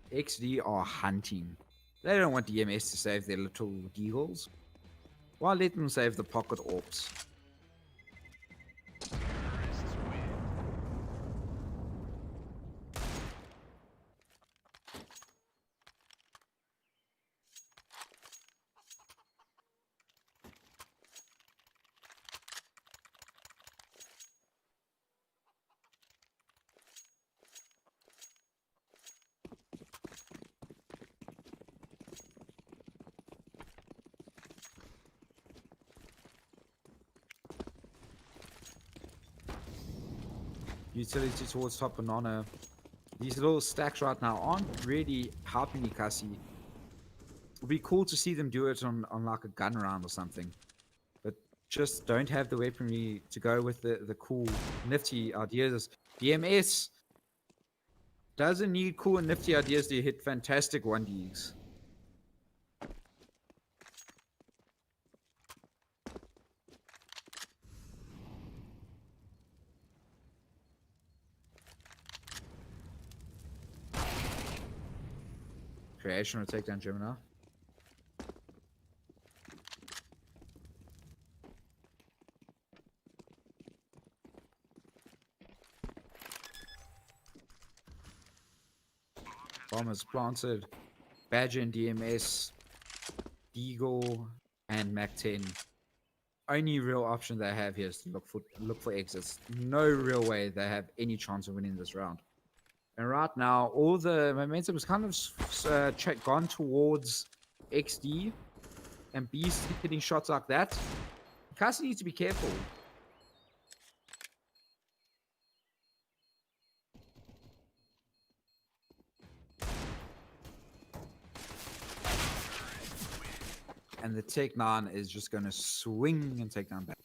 XD are hunting. They don't want DMS to save their little deagles. Why let them save the pocket orbs? Utility towards top banana. These little stacks right now aren't really helping Ekasi. It'd be cool to see them do it on like a gun round or something. But just don't have the weaponry to go with the cool, nifty ideas. DMS doesn't need cool and nifty ideas to hit fantastic 1Ds. Creation will take down Gemini. Bomb is planted. Badger and DMS, Deagle, and Mac 10. Only real option they have here is to look for exits. No real way they have any chance of winning this round. And right now, all the momentum is kind of gone towards XD and Beast hitting shots like that. Ekasi needs to be careful. And the Tech 9 is just going to swing and take down back.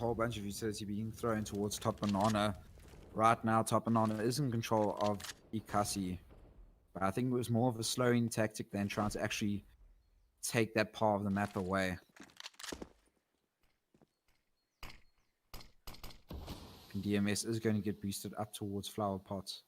whole bunch of utility being thrown towards Top Banana. Right now, Top Banana is in control of Ekasi. But I think it was more of a slowing tactic than trying to actually take that part of the map away. And DMS is going to get boosted up towards Flower Pots.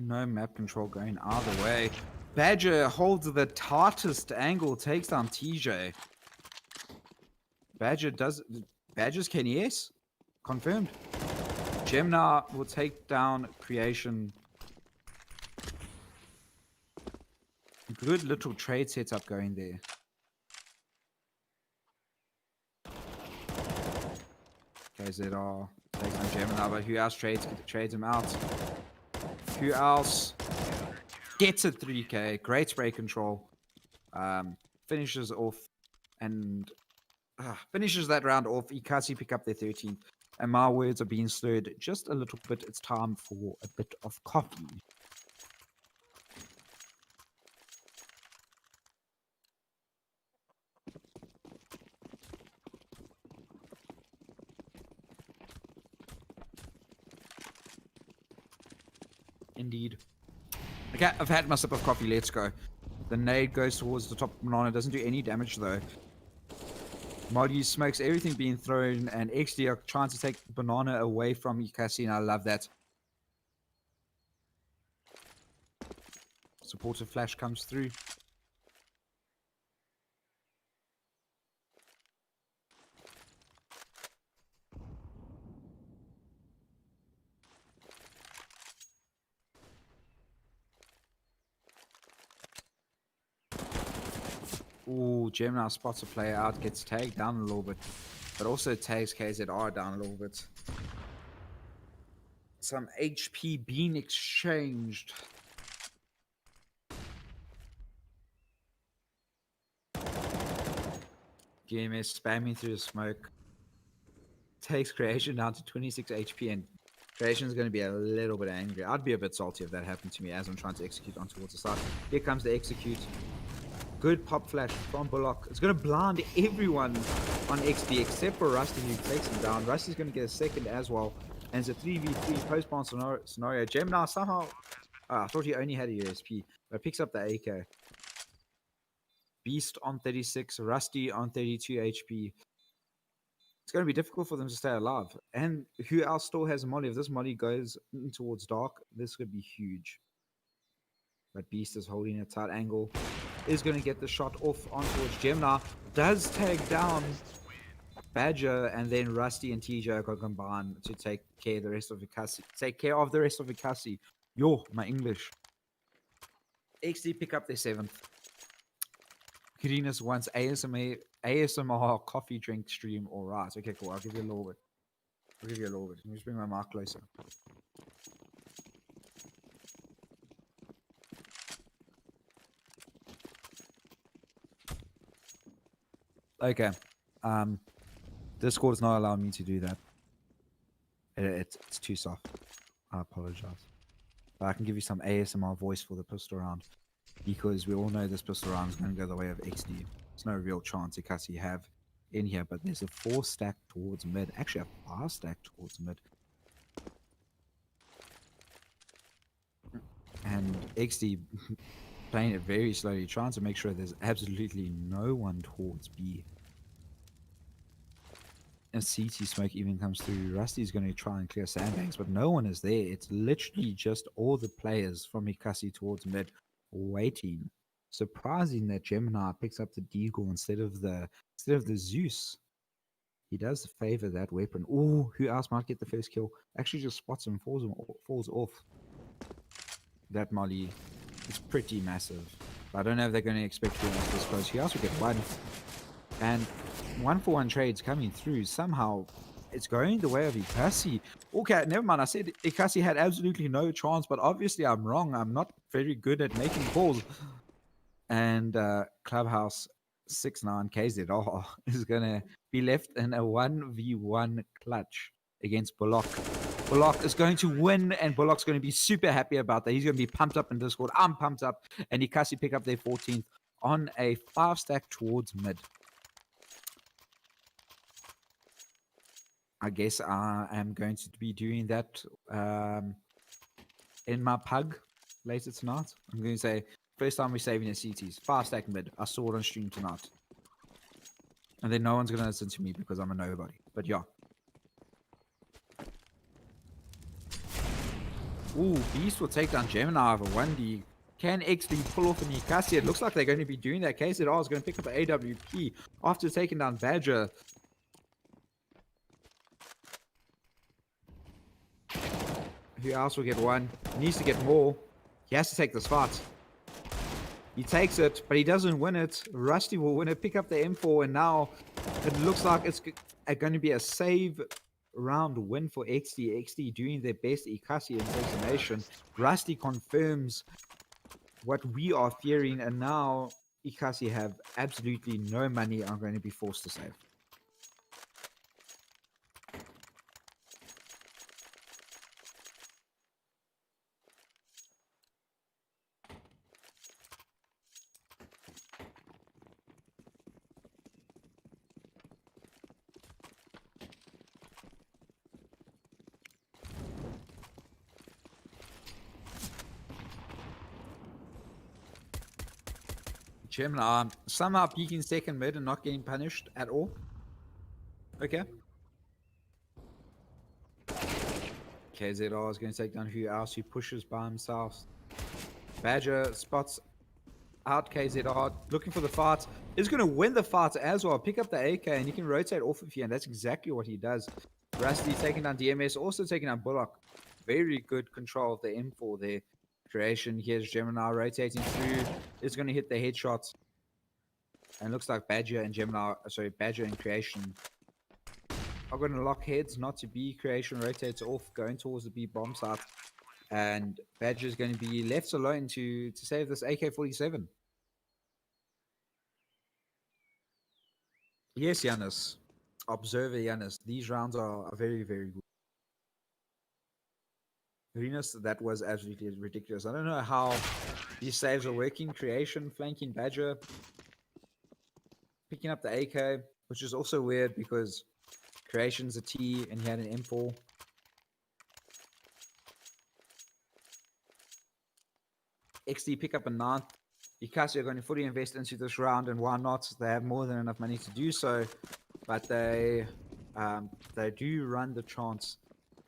No map control going either way. Badger holds the tightest angle, takes down TJ. Badger's KNES? Confirmed. Gemini will take down Creation. Good little trade setup going there. KZR takes on Gemini, but who else trades him out? Who else gets a 3k? Great spray control. Finishes off and finishes that round off. Ekasi pick up their 13th. And my words are being slurred just a little bit. It's time for a bit of coffee. Indeed. Okay, I've had my sip of coffee. Let's go. The nade goes towards the top banana. Doesn't do any damage though. Molly smokes everything being thrown, and EXDEE are trying to take the banana away from Ekasi, and I love that. Supportive flash comes through. Ooh, Gemini spots a player out, gets tagged down a little bit, but also tags KZR down a little bit. Some HP being exchanged. GMS spamming through the smoke. Takes Creation down to 26 HP, and Creation's going to be a little bit angry. I'd be a bit salty if that happened to me as I'm trying to execute on towards the side. Here comes the execute. Good pop flash from Bullock. It's going to blind everyone on EXDEE except for Rusty, who takes him down. Rusty's going to get a second as well. And it's a 3v3 post-bomb scenario. Gemini somehow... I thought he only had a USP, but picks up the AK. Beast on 36, Rusty on 32 HP. It's going to be difficult for them to stay alive. And who else still has a molly? If this molly goes in towards dark, this could be huge. But Beast is holding a tight angle. Is going to get the shot off on towards Gemini. Does tag down Badger, and then Rusty and TJ are going to combine to take care of the rest of Ekasi. Yo, my English. EXDEE pick up their 7th. Kirinas wants ASMR coffee drink stream. All right. Okay, cool. I'll give you a little bit. Let me just bring my mic closer. Okay. Discord is not allowing me to do that. It's too soft. I apologize. But I can give you some ASMR voice for the pistol round, because we all know this pistol round is going to go the way of EXDEE. There's no real chance Ekasi have in here, but there's a 4 stack towards mid. Actually, a 5 stack towards mid. And EXDEE playing it very slowly, trying to make sure there's absolutely no one towards B. And CT smoke even comes through. Rusty's going to try and clear sandbags, but no one is there. It's literally just all the players from Ekasi towards mid waiting. Surprising that Gemini picks up the Deagle instead of the Zeus. He does favor that weapon. Oh, who else might get the first kill? Actually just spots him, falls off. That molly is pretty massive. I don't know if they're going to expect to this close. He also get one. And 1-for-1 trades coming through. Somehow it's going the way of Ekasi. Okay, never mind. I said Ekasi had absolutely no chance, but obviously I'm wrong. I'm not very good at making calls. And Clubhouse 69 KZR is going to be left in a 1v1 clutch against Bullock. Bullock is going to win, and Bullock's going to be super happy about that. He's going to be pumped up in Discord. I'm pumped up. And Ekasi pick up their 14th on a 5-stack towards mid. I guess I am going to be doing that in my pug later tonight. I'm going to say, first time we're saving the CTs. 5-stack mid. I saw it on stream tonight. And then no one's going to listen to me because I'm a nobody. But yeah. Ooh, Beast will take down Gemini over 1D. Can EXDEE pull off an Ekasi? It looks like they're going to be doing that. KZR is going to pick up an AWP after taking down Badger. Who else will get one? He needs to get more. He has to take this fight. He takes it, but he doesn't win it. Rusty will win it, pick up the M4, and now it looks like it's going to be a save round win for EXDEE. EXDEE doing their best Ekasi impersonation. Rusty confirms what we are fearing, and now Ekasi have absolutely no money. I'm going to be forced to save. Gemini somehow peeking second mid and not getting punished at all. Okay. KZR is going to take down who else? Who pushes by himself. Badger spots out KZR, looking for the fight. Is going to win the fight as well. Pick up the AK and he can rotate off of you, and that's exactly what he does. Rusty taking down DMS, also taking down Bullock. Very good control of the M4 there. Creation, here's Gemini rotating through. Is going to hit the headshots. And looks like Badger and Gemini, sorry, Badger and Creation are going to lock heads, not to be. Creation rotates off, going towards the B bomb site. And Badger is going to be left alone to save this AK-47. Yes, Giannis. Observer Giannis. These rounds are very, very good. Venus, that was absolutely ridiculous. I don't know how these saves are working. Creation, flanking Badger, picking up the AK, which is also weird because Creation's a T and he had an M4. EXDEE pick up a 9th. Ekasi are going to fully invest into this round, and why not? They have more than enough money to do so, but they do run the chance,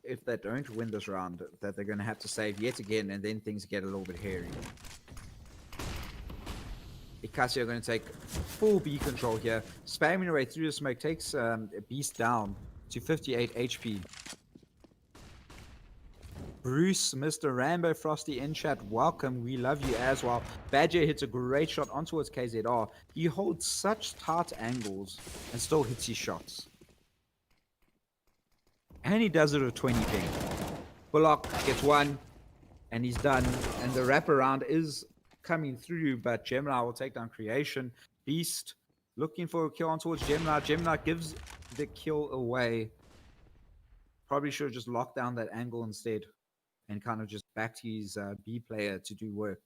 if they don't win this round, that they're going to have to save yet again, and then things get a little bit hairy. Ekasi are going to take full B control here. Spamming away through the smoke takes Beast down to 58 HP. Bruce, Mr. Rambo Frosty in chat, welcome. We love you as well. Badger hits a great shot on towards KZR. He holds such tight angles and still hits his shots. And he does it with 20 ping. Bullock gets one, and he's done. And the wraparound is coming through, but Gemini will take down Creation. Beast looking for a kill on towards Gemini. Gemini gives the kill away. Probably should have just locked down that angle instead and kind of just backed his B player to do work.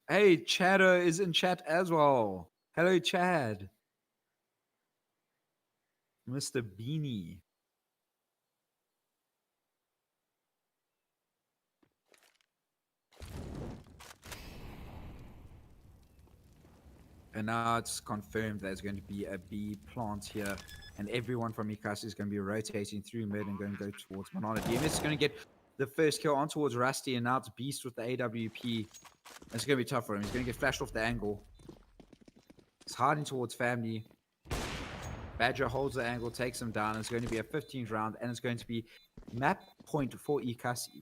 Hey, Chadder is in chat as well. Hello, Chad. Mr. Beanie. And now it's confirmed there's going to be a B plant here. And everyone from Ekasi is going to be rotating through mid and going to go towards Banana. DMS is going to get the first kill on towards Rusty, and now it's Beast with the AWP. It's going to be tough for him. He's going to get flashed off the angle. He's hiding towards Family. Badger holds the angle, takes him down. It's going to be a 15th round, and it's going to be map point for Ekasi.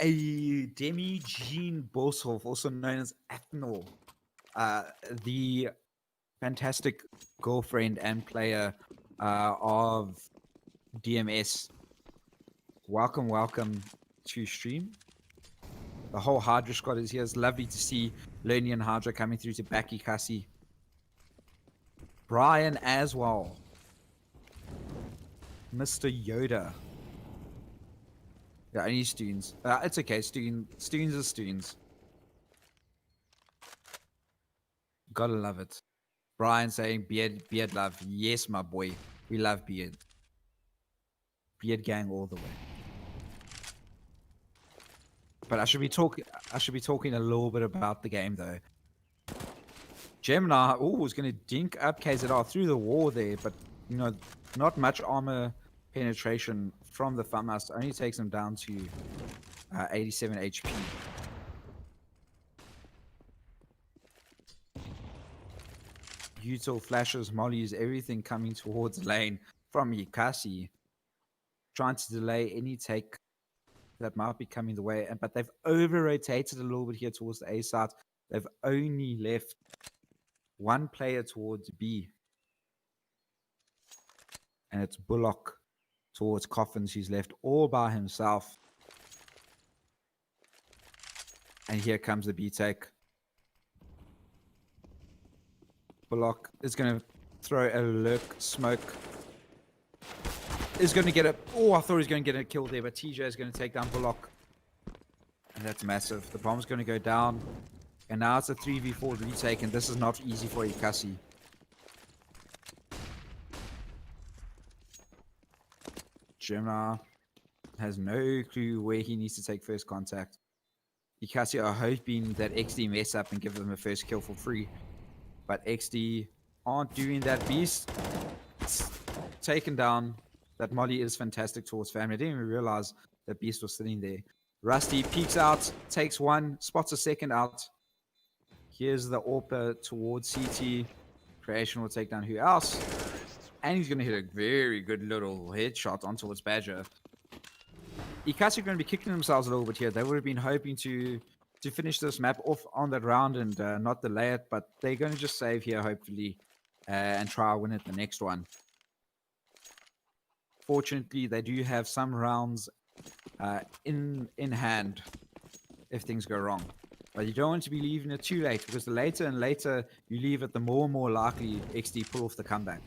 a Demi Jean Boshoff, also known as Athnor, the fantastic girlfriend and player of DMS. Welcome to stream. The whole Hydra squad is here. It's lovely to see Lenny and Hydra coming through to back Ekasi. Brian as well. Mr. Yoda. Yeah, only Stoons. It's okay, Stoons are Stoons. Gotta love it. Brian saying beard love. Yes, my boy. We love beard. Beard gang all the way. But I should be talking a little bit about the game though. Gemini, is going to dink up KZR through the wall there, but you know, not much armor penetration from the FAMAS. Only takes him down to 87 HP. Util flashes, mollies, everything coming towards lane from Ekasi, trying to delay any take that might be coming the way. But they've over-rotated a little bit here towards the A side. They've only left one player towards B. And it's Bullock towards Coffins. He's left all by himself. And here comes the B take. Bullock is going to throw a lurk smoke. Is going to get a... Oh, I thought he was going to get a kill there, but TJ is going to take down Bullock. And that's massive. The bomb's going to go down. And now it's a 3v4 retake, and this is not easy for Ekasi. Gemini has no clue where he needs to take first contact. Ekasi are hoping that XD mess up and give them a first kill for free. But XD aren't doing that. Beast taken down. That molly is fantastic towards family. I didn't even realize that Beast was sitting there. Rusty peeks out, takes one, spots a second out. Here's the AWP towards CT. Creation will take down who else? And he's going to hit a very good little headshot on towards Badger. Ekasi are going to be kicking themselves a little bit here. They would have been hoping to finish this map off on that round and not delay it. But they're going to just save here, hopefully, and try to win it the next one. Fortunately, they do have some rounds in hand if things go wrong. But you don't want to be leaving it too late, because the later and later you leave it, the more and more likely XD pull off the comeback.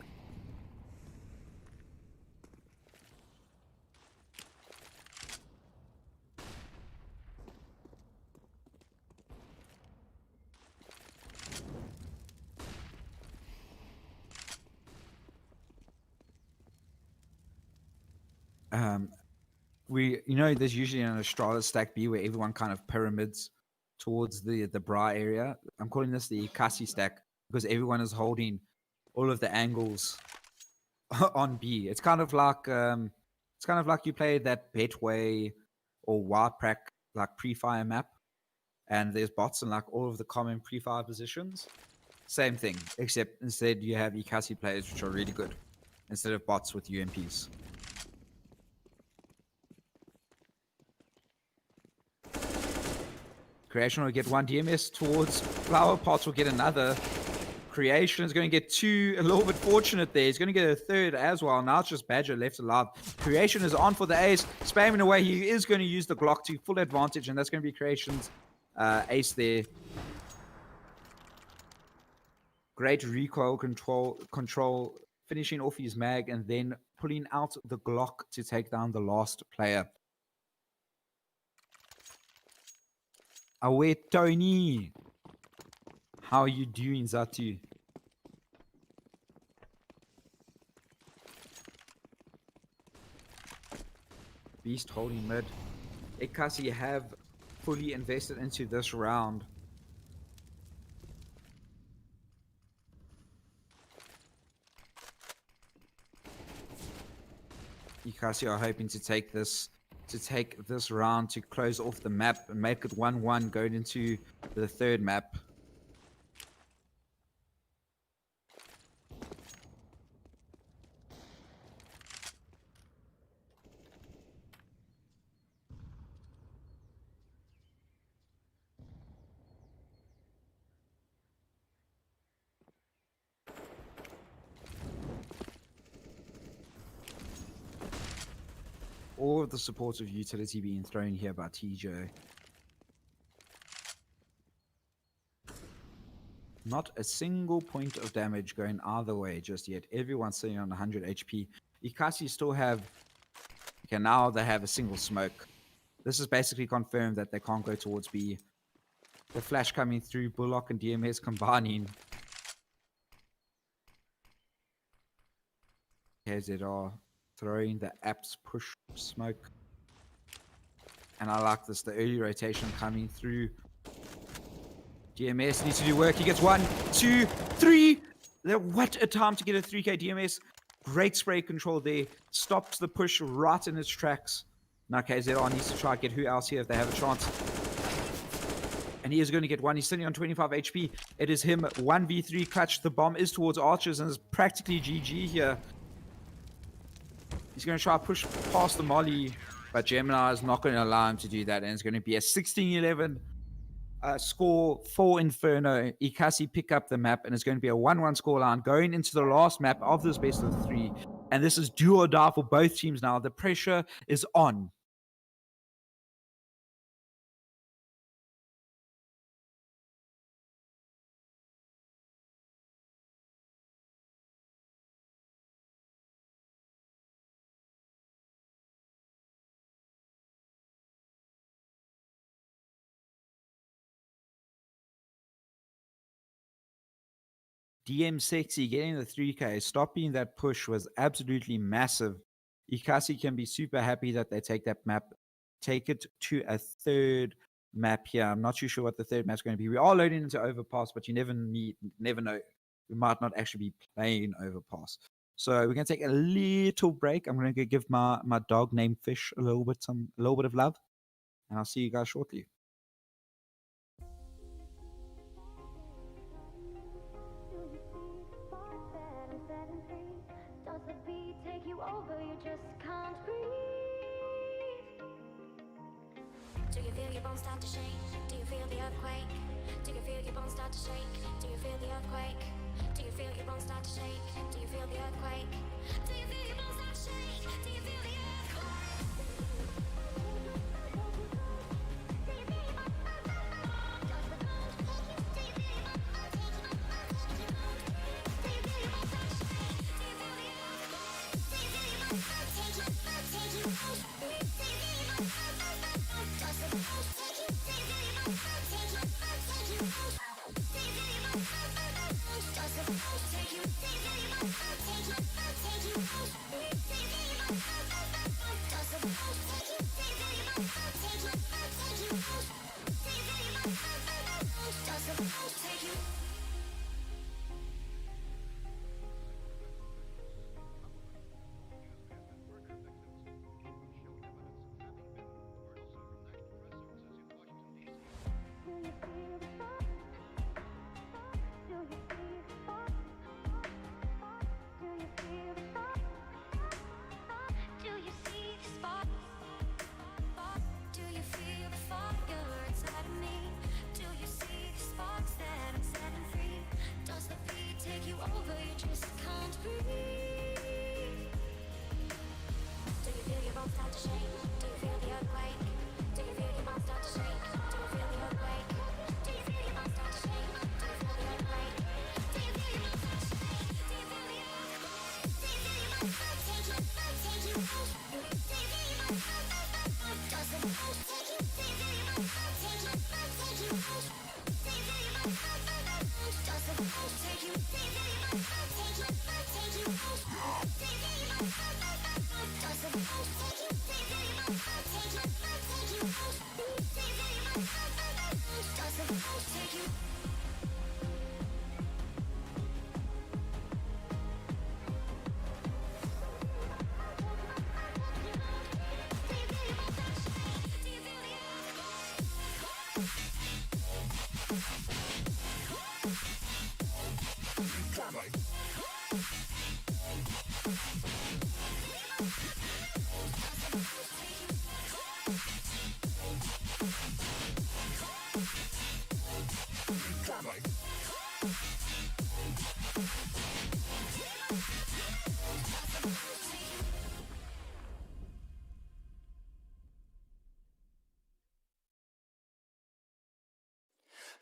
There's usually an Astrada stack B where everyone kind of pyramids towards the bra area. I'm calling this the Ekasi stack because everyone is holding all of the angles on B. It's kind of like you play that Betway or Wildprac like pre-fire map, and there's bots in like all of the common pre-fire positions. Same thing, except instead you have Ekasi players which are really good instead of bots with UMPs. Creation will get one DMS towards Flower Pots, will get another. Creation is going to get two, a little bit fortunate there. He's going to get a third as well. Now it's just Badger left alive. Creation is on for the ace, spamming away. He is going to use the Glock to full advantage, and that's going to be Creation's ace there. Great recoil control, finishing off his mag, and then pulling out the Glock to take down the last player. Away, Tony. How are you doing, Zatu? Beast holding mid. Ekasi have fully invested into this round. Ekasi are hoping to take this round to close off the map and make it 1-1 going into the third map. all of the supportive utility being thrown here by TJ. Not a single point of damage going either way just yet. Everyone's sitting on 100 HP. Ekasi still have... Okay, now they have a single smoke. This is basically confirmed that they can't go towards B. The flash coming through, Bullock and DMS combining. KZR throwing the apps push smoke. And I like this, the early rotation coming through. DMS needs to do work. He gets 1, 2, 3. What a time to get a 3K DMS. Great spray control there. Stops the push right in its tracks. Now KZR needs to try and get who else here if they have a chance. And he is going to get 1. He's sitting on 25 HP. It is him. 1v3 clutch. The bomb is towards Archers and is practically GG here. He's going to try to push past the molly. But Gemini is not going to allow him to do that. And it's going to be a 16-11 score for Inferno. Ekasi pick up the map. And it's going to be a 1-1 scoreline going into the last map of this best of 3. And this is do or die for both teams now. The pressure is on. DM Sexy getting the 3K, stopping that push was absolutely massive. Ekasi can be super happy that they take that map, take it to a third map here. I'm not too sure what the third map's going to be. We are loading into Overpass, but you never know. We might not actually be playing Overpass. So we're going to take a little break. I'm going to go give my dog named Fish a little bit of love. And I'll see you guys shortly. Over, you just can't breathe. Do you feel your bones start to shake? Do you feel the earthquake? Do you feel your bones start to shake? Do you feel the earthquake? Do you feel your bones start to shake? Do you feel the earthquake? Do you feel your bones start to shake? Do you feel the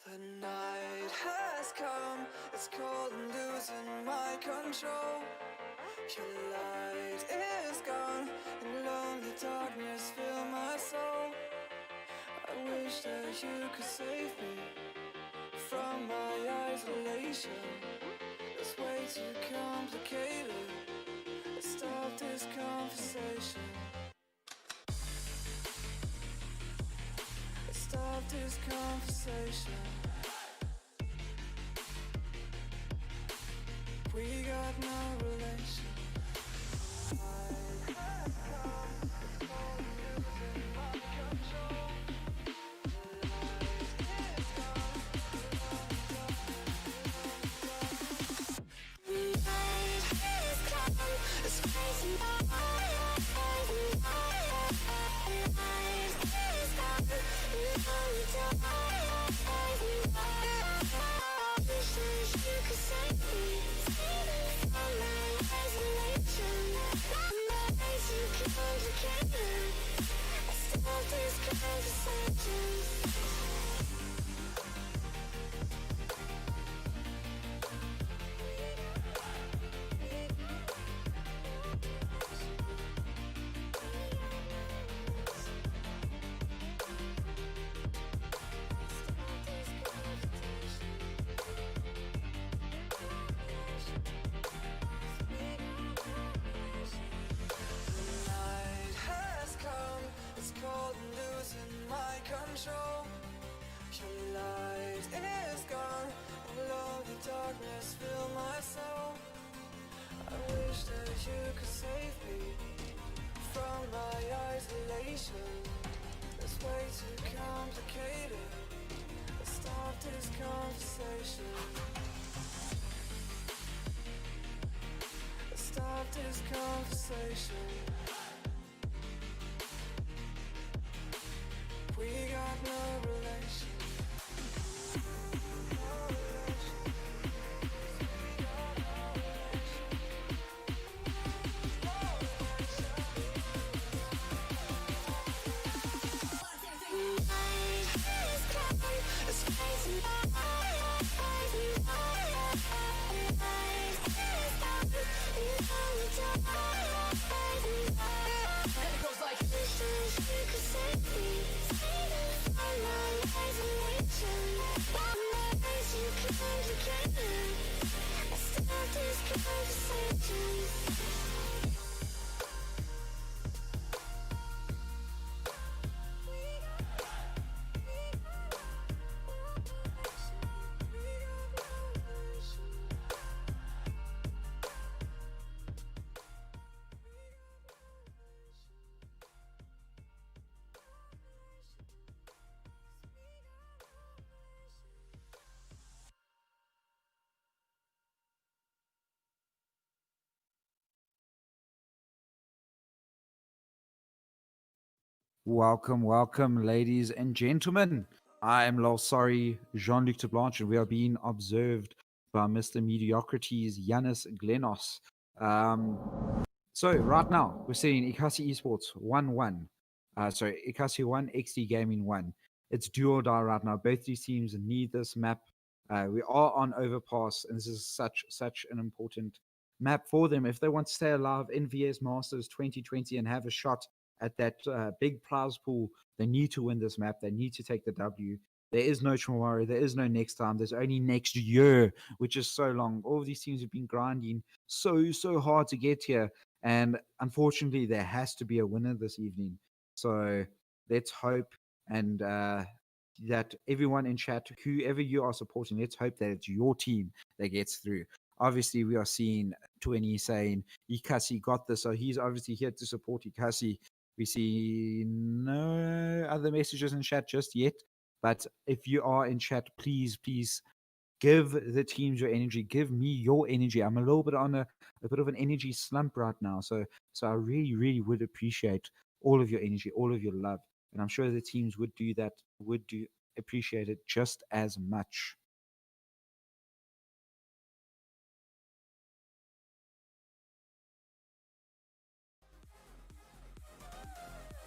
The night has come, it's cold and losing my control. Your light is gone, and lonely darkness fill my soul. I wish that you could save me from my isolation. It's way too complicated. Let's stop this conversation. Let's stop this conversation. We got no relation. Control. Your light is gone, and lonely darkness fill my soul. I wish that you could save me from my isolation. It's way too complicated. Let's stop this conversation. Let's stop this conversation. We got no relation. Welcome, ladies and gentlemen. I am Sorry, Jean-Luc de Blanche, and we are being observed by Mr. Mediocrity's Yanis Glenos. So right now, we're seeing Ekasi Esports 1-1. Ekasi 1, EXDEE Gaming 1. It's do or die right now. Both these teams need this map. We are on Overpass, and this is such an important map for them if they want to stay alive in VS Masters 2020 and have a shot at that big prize pool. They need to win this map. They need to take the W. There is no tomorrow. There is no next time. There's only next year, which is so long. All of these teams have been grinding so hard to get here. And unfortunately, there has to be a winner this evening. So let's hope and that everyone in chat, whoever you are supporting, let's hope that it's your team that gets through. Obviously, we are seeing 20 saying Ekasi got this. So he's obviously here to support Ekasi. We see no other messages in chat just yet. But if you are in chat, please give the teams your energy. Give me your energy. I'm a little bit on a bit of an energy slump right now. So I really would appreciate all of your energy, all of your love. And I'm sure the teams would do that, appreciate it just as much.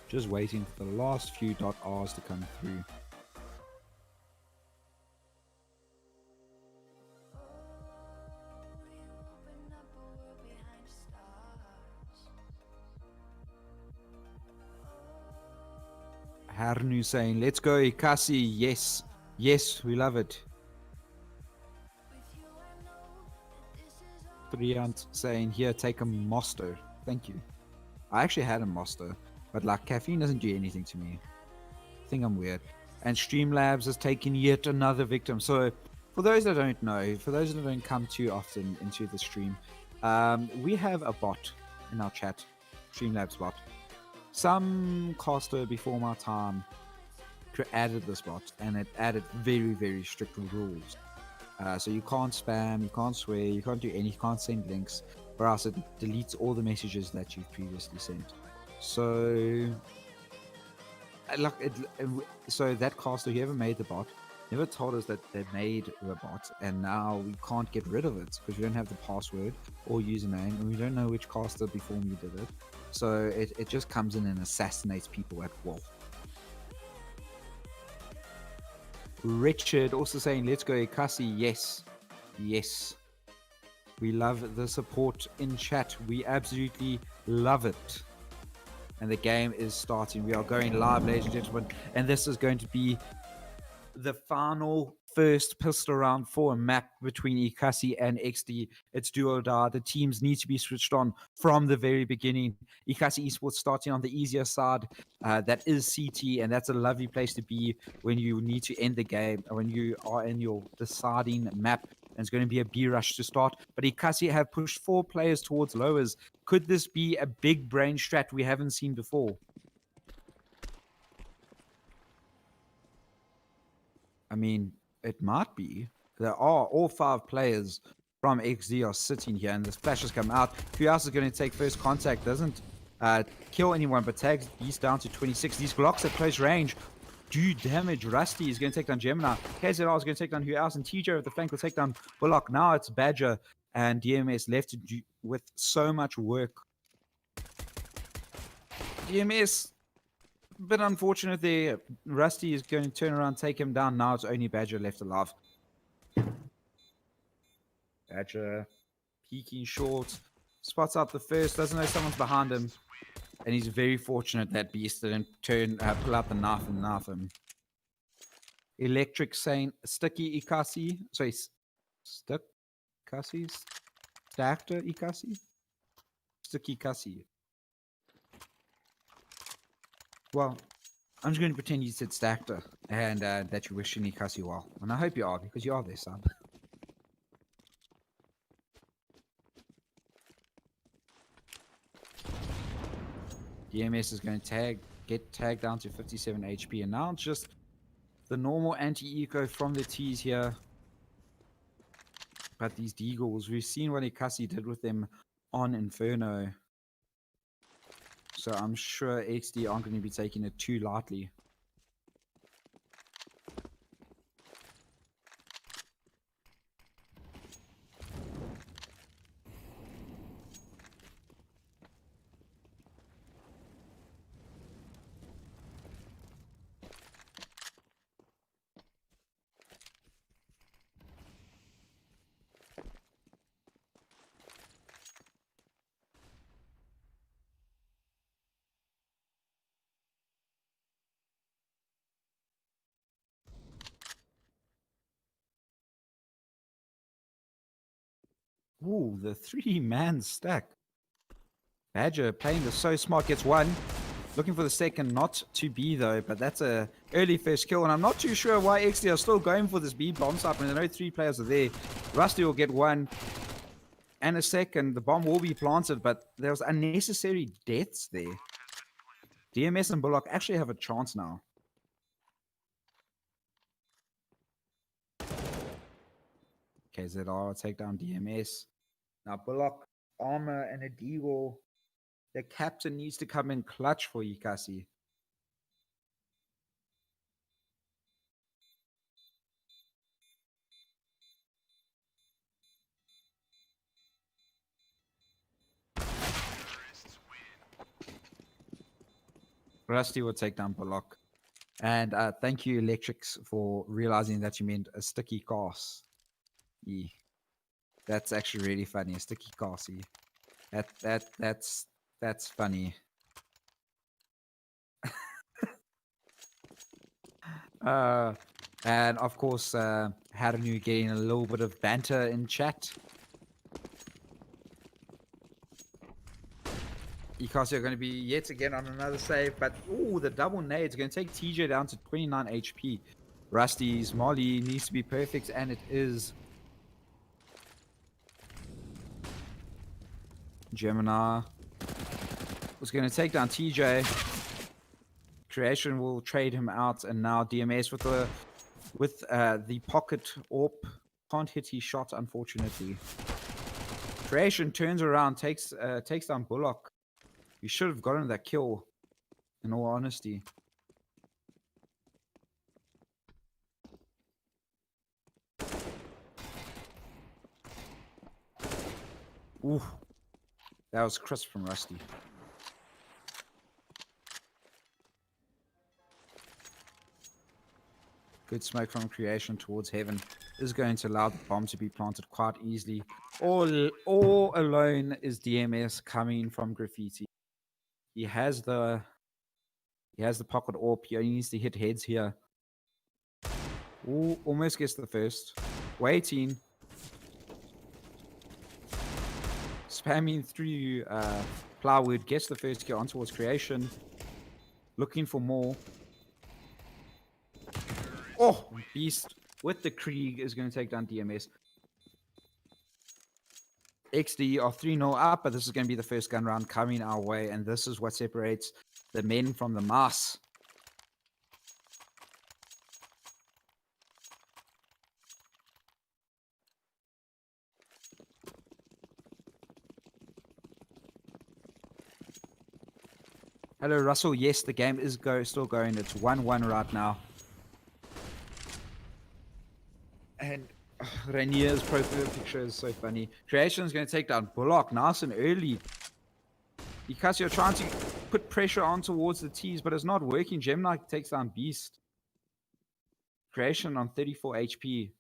Just waiting for the last few .Rs to come through. Harnu saying, let's go, Ekasi. Yes. Yes, we love it. Triant saying, here, take a Monster. Thank you. I actually had a Monster, but like caffeine doesn't do anything to me. I think I'm weird. And Streamlabs has taken yet another victim. So, for those that don't know, for those that don't come too often into the stream, we have a bot in our chat, Streamlabs bot. Some caster before my time added this bot, and it added very, very strict rules. So you can't spam, you can't swear, you can't do any, you can't send links, or else it deletes all the messages that you've previously sent. So, so that caster, whoever made the bot, never told us that they made the bot, and now we can't get rid of it because we don't have the password or username, and we don't know which caster before me did it. So it just comes in and assassinates people at will. Richard also saying, let's go, Ekasi. Yes. Yes. We love the support in chat. We absolutely love it. And the game is starting. We are going live, ladies and gentlemen. And this is going to be the final first pistol round for a map between Ekasi and EXDEE. It's do or die. The teams need to be switched on from the very beginning. Ekasi Esports starting on the easier side. That is CT, and that's a lovely place to be when you need to end the game, or when you are in your deciding map. And it's going to be a B rush to start. But Ekasi have pushed 4 players towards lowers. Could this be a big brain strat we haven't seen before? I mean, it might be. There are all 5 players from EXDEE are sitting here, and the splash has come out. Who else is going to take first contact? Doesn't kill anyone, but tags Beast down to 26. These Glocks at close range do damage. Rusty is going to take down Gemini. KZR is going to take down who else? And TJ at the flank will take down Bullock. Now it's Badger and DMS left to do with so much work. DMS, bit unfortunate there. Rusty is going to turn around, take him down. Now it's only Badger left alive. Badger peeking short. Spots out the first. Doesn't know someone's behind him. And he's very fortunate that Beast didn't pull out the knife and knife him. Electric saying, sticky Ekasi. Sorry, stuck Ekasi? Stacked Ekasi? Sticky Ekasi. Well, I'm just going to pretend you said stacked and that you're wishing Ekasi well. And I hope you are, because you are their son. DMS is going to get tagged down to 57 HP, and now it's just the normal anti-eco from the T's here. But these Deagles, we've seen what Ekasi did with them on Inferno. So I'm sure EXDEE aren't going to be taking it too lightly. Ooh, the 3-man stack. Badger playing this so smart, gets one. Looking for the second, not to be though, but that's a early first kill. And I'm not too sure why EXDEE are still going for this B bomb site when I know 3 players are there. Rusty will get one and a second. The bomb will be planted, but there was unnecessary deaths there. DMS and Bullock actually have a chance now. KZR will take down DMS. Now Bullock, armor, and a deagle. The captain needs to come in clutch for Ekasi. Rusty will take down Bullock. And thank you, Electrics, for realizing that you meant a sticky cast. Yeah. That's actually really funny. A sticky cast. That's funny. And of course, Haranu getting a little bit of banter in chat. Ekasi are going to be yet again on another save, but ooh, the double nades going to take TJ down to 29 HP. Rusty's molly needs to be perfect, and it is. Gemini was going to take down TJ. Creation will trade him out, and now DMS with the pocket AWP can't hit his shot, unfortunately. Creation turns around, takes down Bullock. You should have gotten that kill, in all honesty. Ooh, that was crisp from Rusty. Good smoke from Creation towards Heaven is going to allow the bomb to be planted quite easily. All alone is DMS coming from Graffiti. He has the pocket AWP. He only needs to hit heads here. Ooh, almost gets the first. Waiting. Spamming through plywood, gets the first kill on towards Creation. Looking for more. Oh, Beast with the Krieg is going to take down DMS. EXDEE are 3-0 up, but this is going to be the first gun round coming our way, and this is what separates the men from the mouse. Hello, Russell. Yes, the game is still going. It's 1-1 right now. And Rainier's profile picture is so funny. Creation is going to take down Bullock nice and early. Ekasi are trying to put pressure on towards the T's, but it's not working. Gemini takes down Beast. Creation on 34 HP.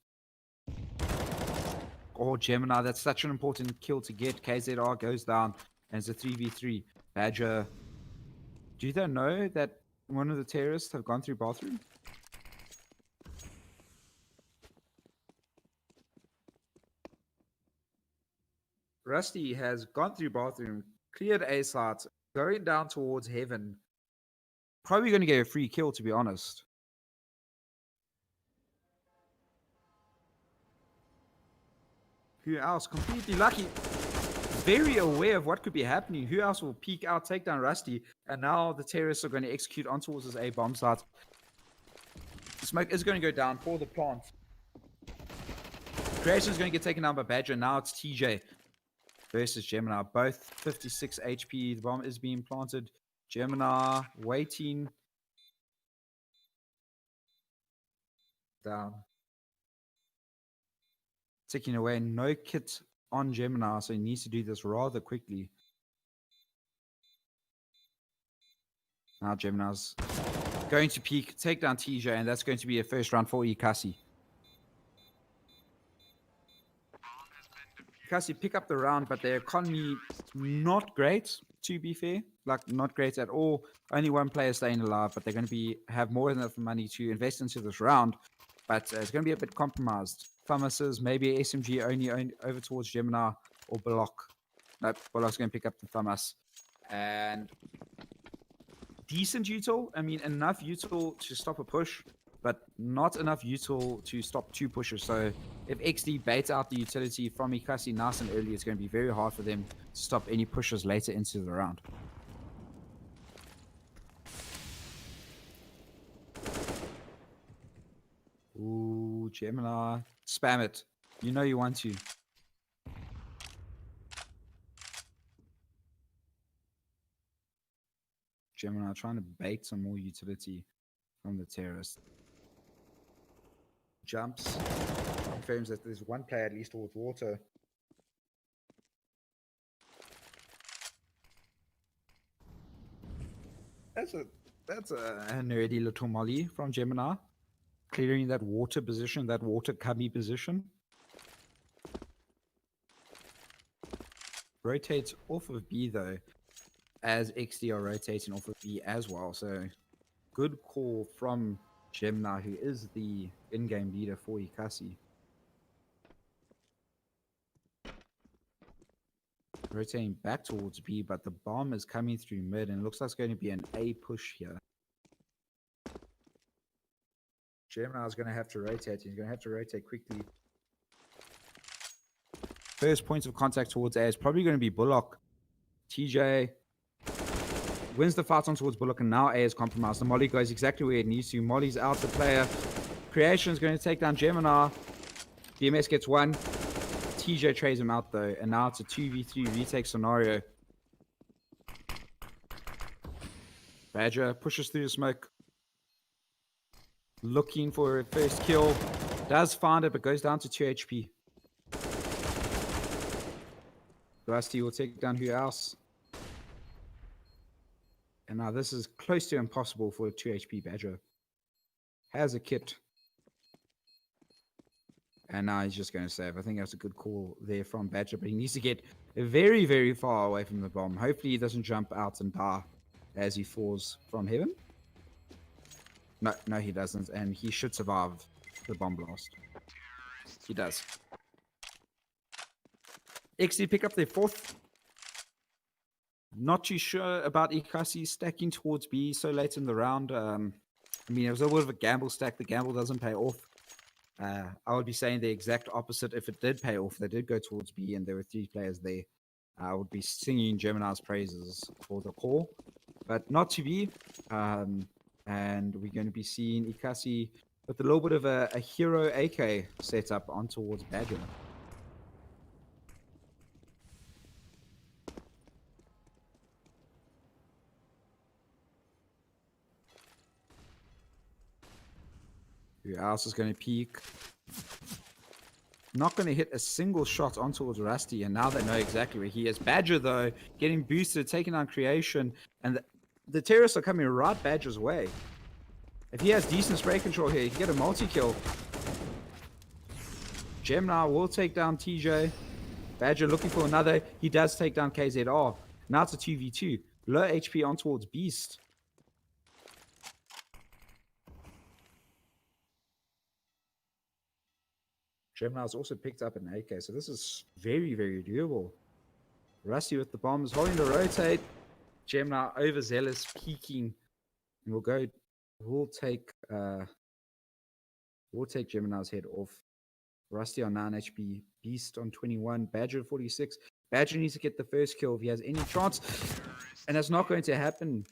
Oh, Gemini, that's such an important kill to get. KZR goes down, and it's a 3v3. Badger. Do they know that one of the terrorists have gone through bathroom? Rusty has gone through bathroom, cleared A sites, going down towards Heaven. Probably going to get a free kill, to be honest. Who else? Completely lucky. Very aware of what could be happening. Who else will peek out, take down Rusty? And now the terrorists are going to execute on towards this A bomb site. Smoke is going to go down for the plant. Creation is going to get taken down by Badger. Now it's TJ versus Gemini. Both 56 HP. The bomb is being planted. Gemini waiting. Down. Ticking away. No kit on Gemini, so he needs to do this rather quickly. Now Gemini's going to peek, take down TJ, and that's going to be a first round for Ekasi. Ekasi pick up the round, but their economy not great, to be fair. Like, not great at all. Only one player staying alive, but they're going to have more than enough money to invest into this round. But it's going to be a bit compromised. Thomas's, maybe SMG only over towards Gemini or Bullock. Nope, Bullock's going to pick up the Thomas. And decent util. I mean, enough util to stop a push, but not enough util to stop two pushes. So if EXDEE baits out the utility from Ekasi nice and early, it's going to be very hard for them to stop any pushes later into the round. Ooh, Gemini. Spam it. You know you want to. Gemini trying to bait some more utility from the terrorist. Jumps. Confirms that there's one player at least towards water. That's a nerdy little molly from Gemini. Clearing that water position, that water cubby position. Rotates off of B though, as EXDEE are rotating off of B as well. So good call from Gemini, who is the in-game leader for Ekasi. Rotating back towards B, but the bomb is coming through mid, and it looks like it's going to be an A push here. Gemini is going to have to rotate. He's going to have to rotate quickly. First point of contact towards A is probably going to be Bullock. TJ wins the fight on towards Bullock, and now A is compromised. The Molly goes exactly where it needs to. Molly's out the player. Creation is going to take down Gemini. BMS gets one. TJ trays him out though, and now it's a 2v3 retake scenario. Badger pushes through the smoke, looking for a first kill. Does find it, but goes down to 2 HP. Rusty will take down who else? And now this is close to impossible for a 2 HP Badger. Has a kit. And now he's just going to save. I think that's a good call there from Badger, but he needs to get very, very far away from the bomb. Hopefully he doesn't jump out and die as he falls from heaven. No, he doesn't. And he should survive the bomb blast. He does. EXDEE pick up their 4th. Not too sure about Ekasi stacking towards B so late in the round. I mean, it was a bit of a gamble stack. The gamble doesn't pay off. I would be saying the exact opposite. If it did pay off, they did go towards B and there were 3 players there. I would be singing Gemini's praises for the call, but not to be. And we're going to be seeing Ekasi with a little bit of a hero AK setup on towards Badger. Who else is going to peek? Not going to hit a single shot on towards Rusty, and now they know exactly where he is. Badger, though, getting boosted, taking on Creation, and the terrorists are coming right Badger's way. If he has decent spray control here, he can get a multi-kill. Gemini will take down TJ. Badger looking for another. He does take down KZR. Now it's a 2v2. Low HP on towards Beast. Gemini's also picked up an AK, so this is very, very doable. Rusty with the bombs, holding to rotate. Gemini overzealous, peeking, and we'll take Gemini's head off. Rusty on 9 HP, Beast on 21, Badger 46. Badger needs to get the first kill if he has any chance, and that's not going to happen.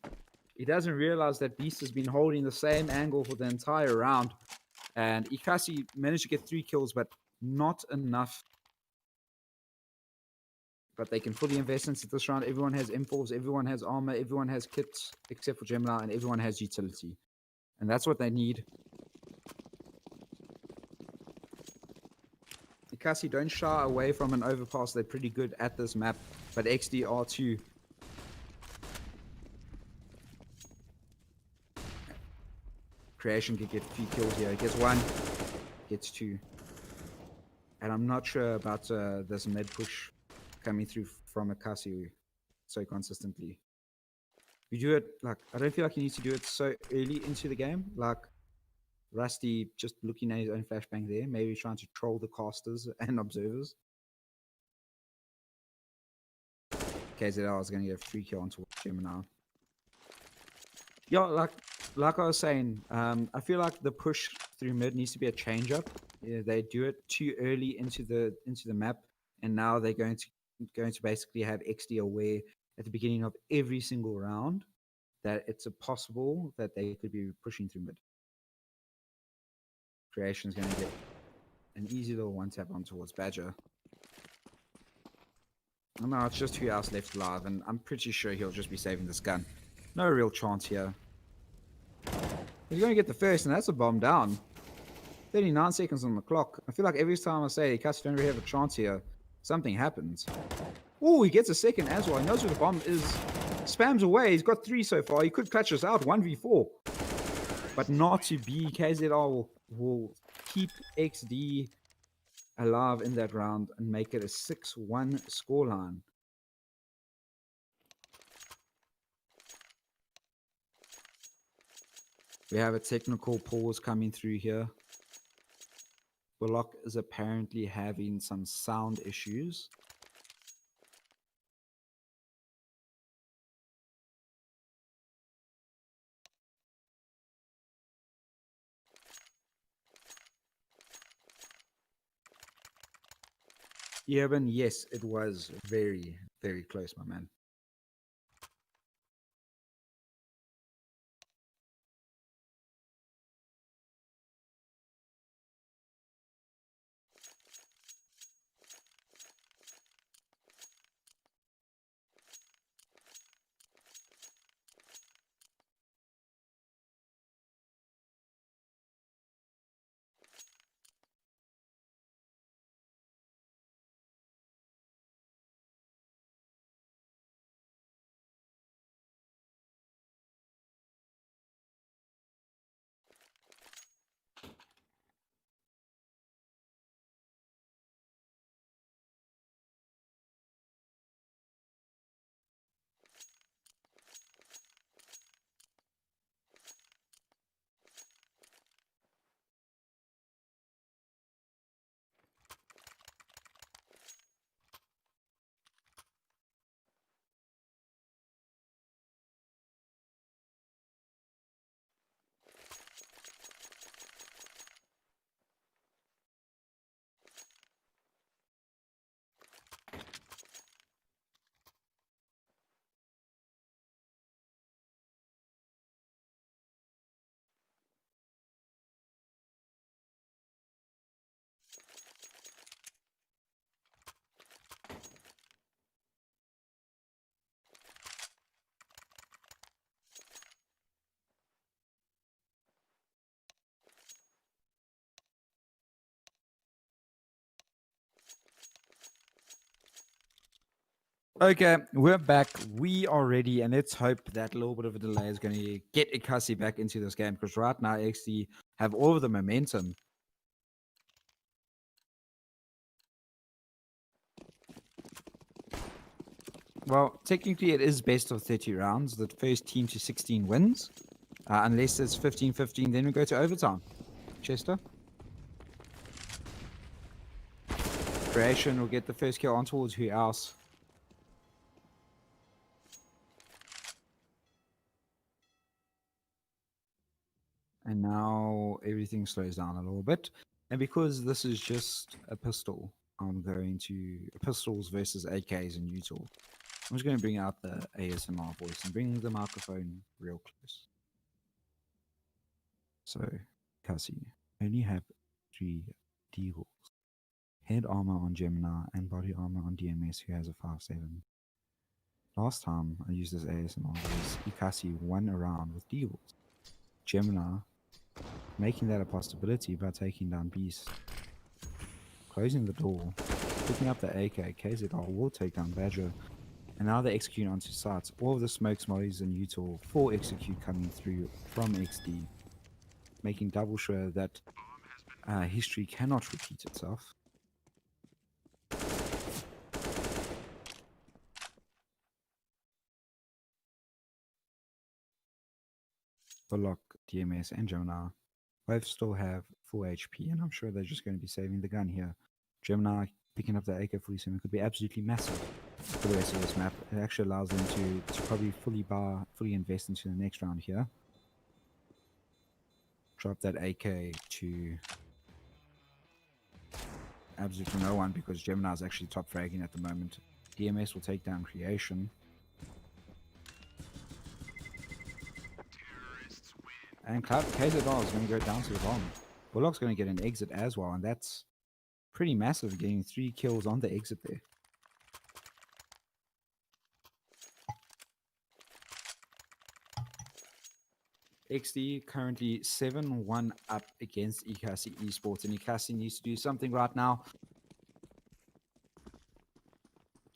He doesn't realize that Beast has been holding the same angle for the entire round. And Ekasi managed to get 3 kills, but not enough. But they can fully invest into this round. Everyone has M4s, everyone has armor, everyone has kits, except for Gemini, and everyone has utility. And that's what they need. Ekasi don't shy away from an overpass. They're pretty good at this map, but EXDEE are too. Creation could get a few kills here. Gets 1, gets 2. And I'm not sure about this mid push coming through from Ekasi so consistently. You do it, like, I don't feel like you need to do it so early into the game. Like, Rusty just looking at his own flashbang there, maybe trying to troll the casters and observers. KZL is going to get a 3 kill onto Gemini. Yeah, like I was saying, I feel like the push through mid needs to be a change up. Yeah, they do it too early into the map, and now they're going to basically have EXDEE aware at the beginning of every single round that it's possible that they could be pushing through mid. Creation's going to get an easy little 1-tap on towards Badger. And now it's just who else left alive, and I'm pretty sure he'll just be saving this gun. No real chance here. He's going to get the first, and that's a bomb down. 39 seconds on the clock. I feel like every time I say Ekasi don't really have a chance here, something happens. Oh, he gets a second as well. He knows where the bomb is. Spams away. He's got 3 so far. He could clutch us out. 1v4. But not to be. KZR will keep EXDEE alive in that round and make it a 6-1 scoreline. We have a technical pause coming through here. Bullock is apparently having some sound issues. Urban, yes, it was very, very close, my man. Okay, we're back. We are ready, and let's hope that little bit of a delay is going to get Ekasi back into this game, because right now XD have all of the momentum. Well, technically it is best of 30 rounds. The first team to 16 wins. Unless it's 15-15, then we go to overtime. Chester? Creation will get the first kill on towards who else? And now everything slows down a little bit. And because this is just a pistol, I'm going to pistols versus AKs and UTOL. I'm just going to bring out the ASMR voice and bring the microphone real close. So, Kasi, only have 3 deagles. Head armor on Gemini and body armor on DMS, who has a 5-7. Last time I used this ASMR was Ekasi won a round with deagles. Gemini making that a possibility by taking down Beast. Closing the door, picking up the AK, KZR will take down Badger, and now they execute onto sites. All of the smokes, mollies, and UTOL for execute coming through from EXDEE, making double sure that history cannot repeat itself. Bullock, DMS, and Gemini both still have full HP, and I'm sure they're just going to be saving the gun here. Gemini picking up the AK-47 could be absolutely massive for the rest of this map. It actually allows them to probably fully invest into the next round here. Drop that AK to absolutely no one, because Gemini is actually top fragging at the moment. DMS will take down Creation. And KZR is going to go down to the bottom. Bullock's going to get an exit as well, and that's pretty massive, getting 3 kills on the exit there. EXDEE currently 7-1 up against Ekasi Esports, and Ekasi needs to do something right now.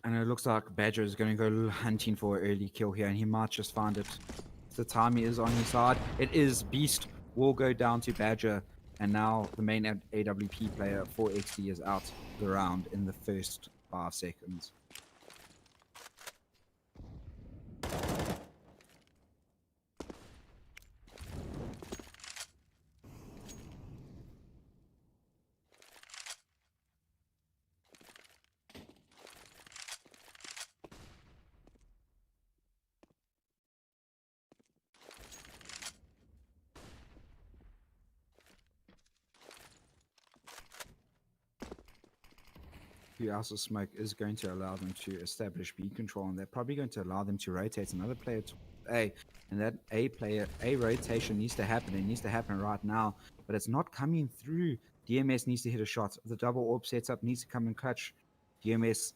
And it looks like Badger is going to go hunting for an early kill here, and he might just find it. The timing is on his side. It is. Beast will go down to Badger, and now the main AWP player for EXDEE is out the round in the first 5 seconds. who else's smoke is going to allow them to establish B control, and they're probably going to allow them to rotate another player to A. And that A rotation needs to happen. It needs to happen right now, but it's not coming through. DMS needs to hit a shot. The double orb setup needs to come in clutch. DMS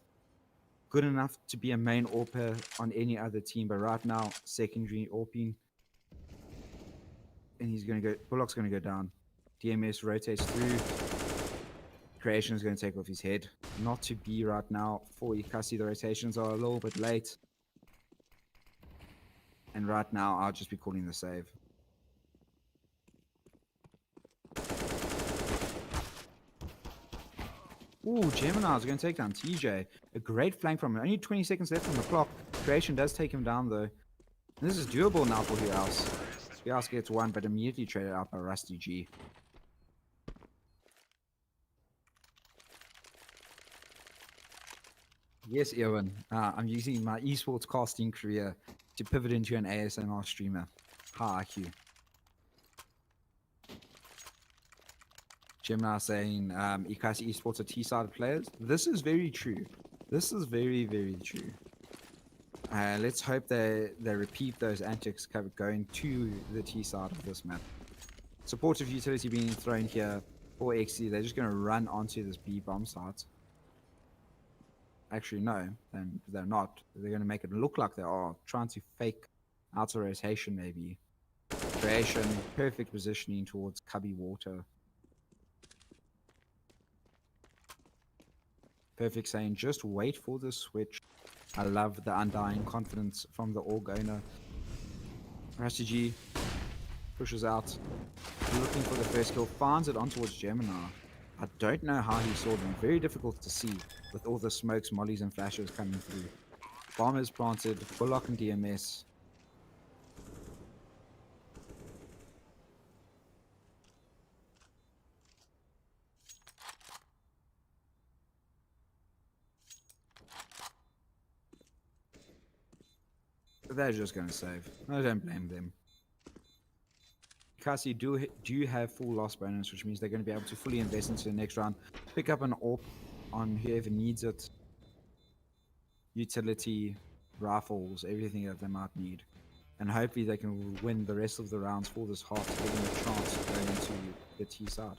good enough to be a main AWPer on any other team, but right now secondary AWPing, and he's going to go. Bullock's going to go down. DMS rotates through. Creation is going to take off his head. Not to be right now for Ekasi. The rotations are a little bit late. And right now, I'll just be calling the save. Ooh, Gemini is going to take down TJ. A great flank from him. Only 20 seconds left on the clock. Creation does take him down, though. And this is doable now for Who Else. Who Else gets one, but immediately traded out by Rusty G. Yes, Ewan. I'm using my esports casting career to pivot into an ASMR streamer. High IQ. Gemini saying Ekasi Esports are T-sided players. This is very true. This is very, very true. Let's hope they repeat those antics going to the T side of this map. Supportive utility being thrown here for EXDEE. They're just going to run onto this B bomb site. Actually, no, they're not. They're going to make it look like they are trying to fake outer rotation, maybe. Creation, perfect positioning towards Cubby Water. Perfect saying, just wait for the switch. I love the undying confidence from the org owner. Rusty G pushes out, looking for the first kill, finds it on towards Gemini. I don't know how he saw them. Very difficult to see with all the smokes, mollies, and flashes coming through. Bomb is planted, Bullock and DMS. They're just going to save. I don't blame them. Ekasi do have full loss bonus, which means they're going to be able to fully invest into the next round. Pick up an AWP on whoever needs it. Utility, rifles, everything that they might need. And hopefully they can win the rest of the rounds for this half to give them a chance to go into the T side.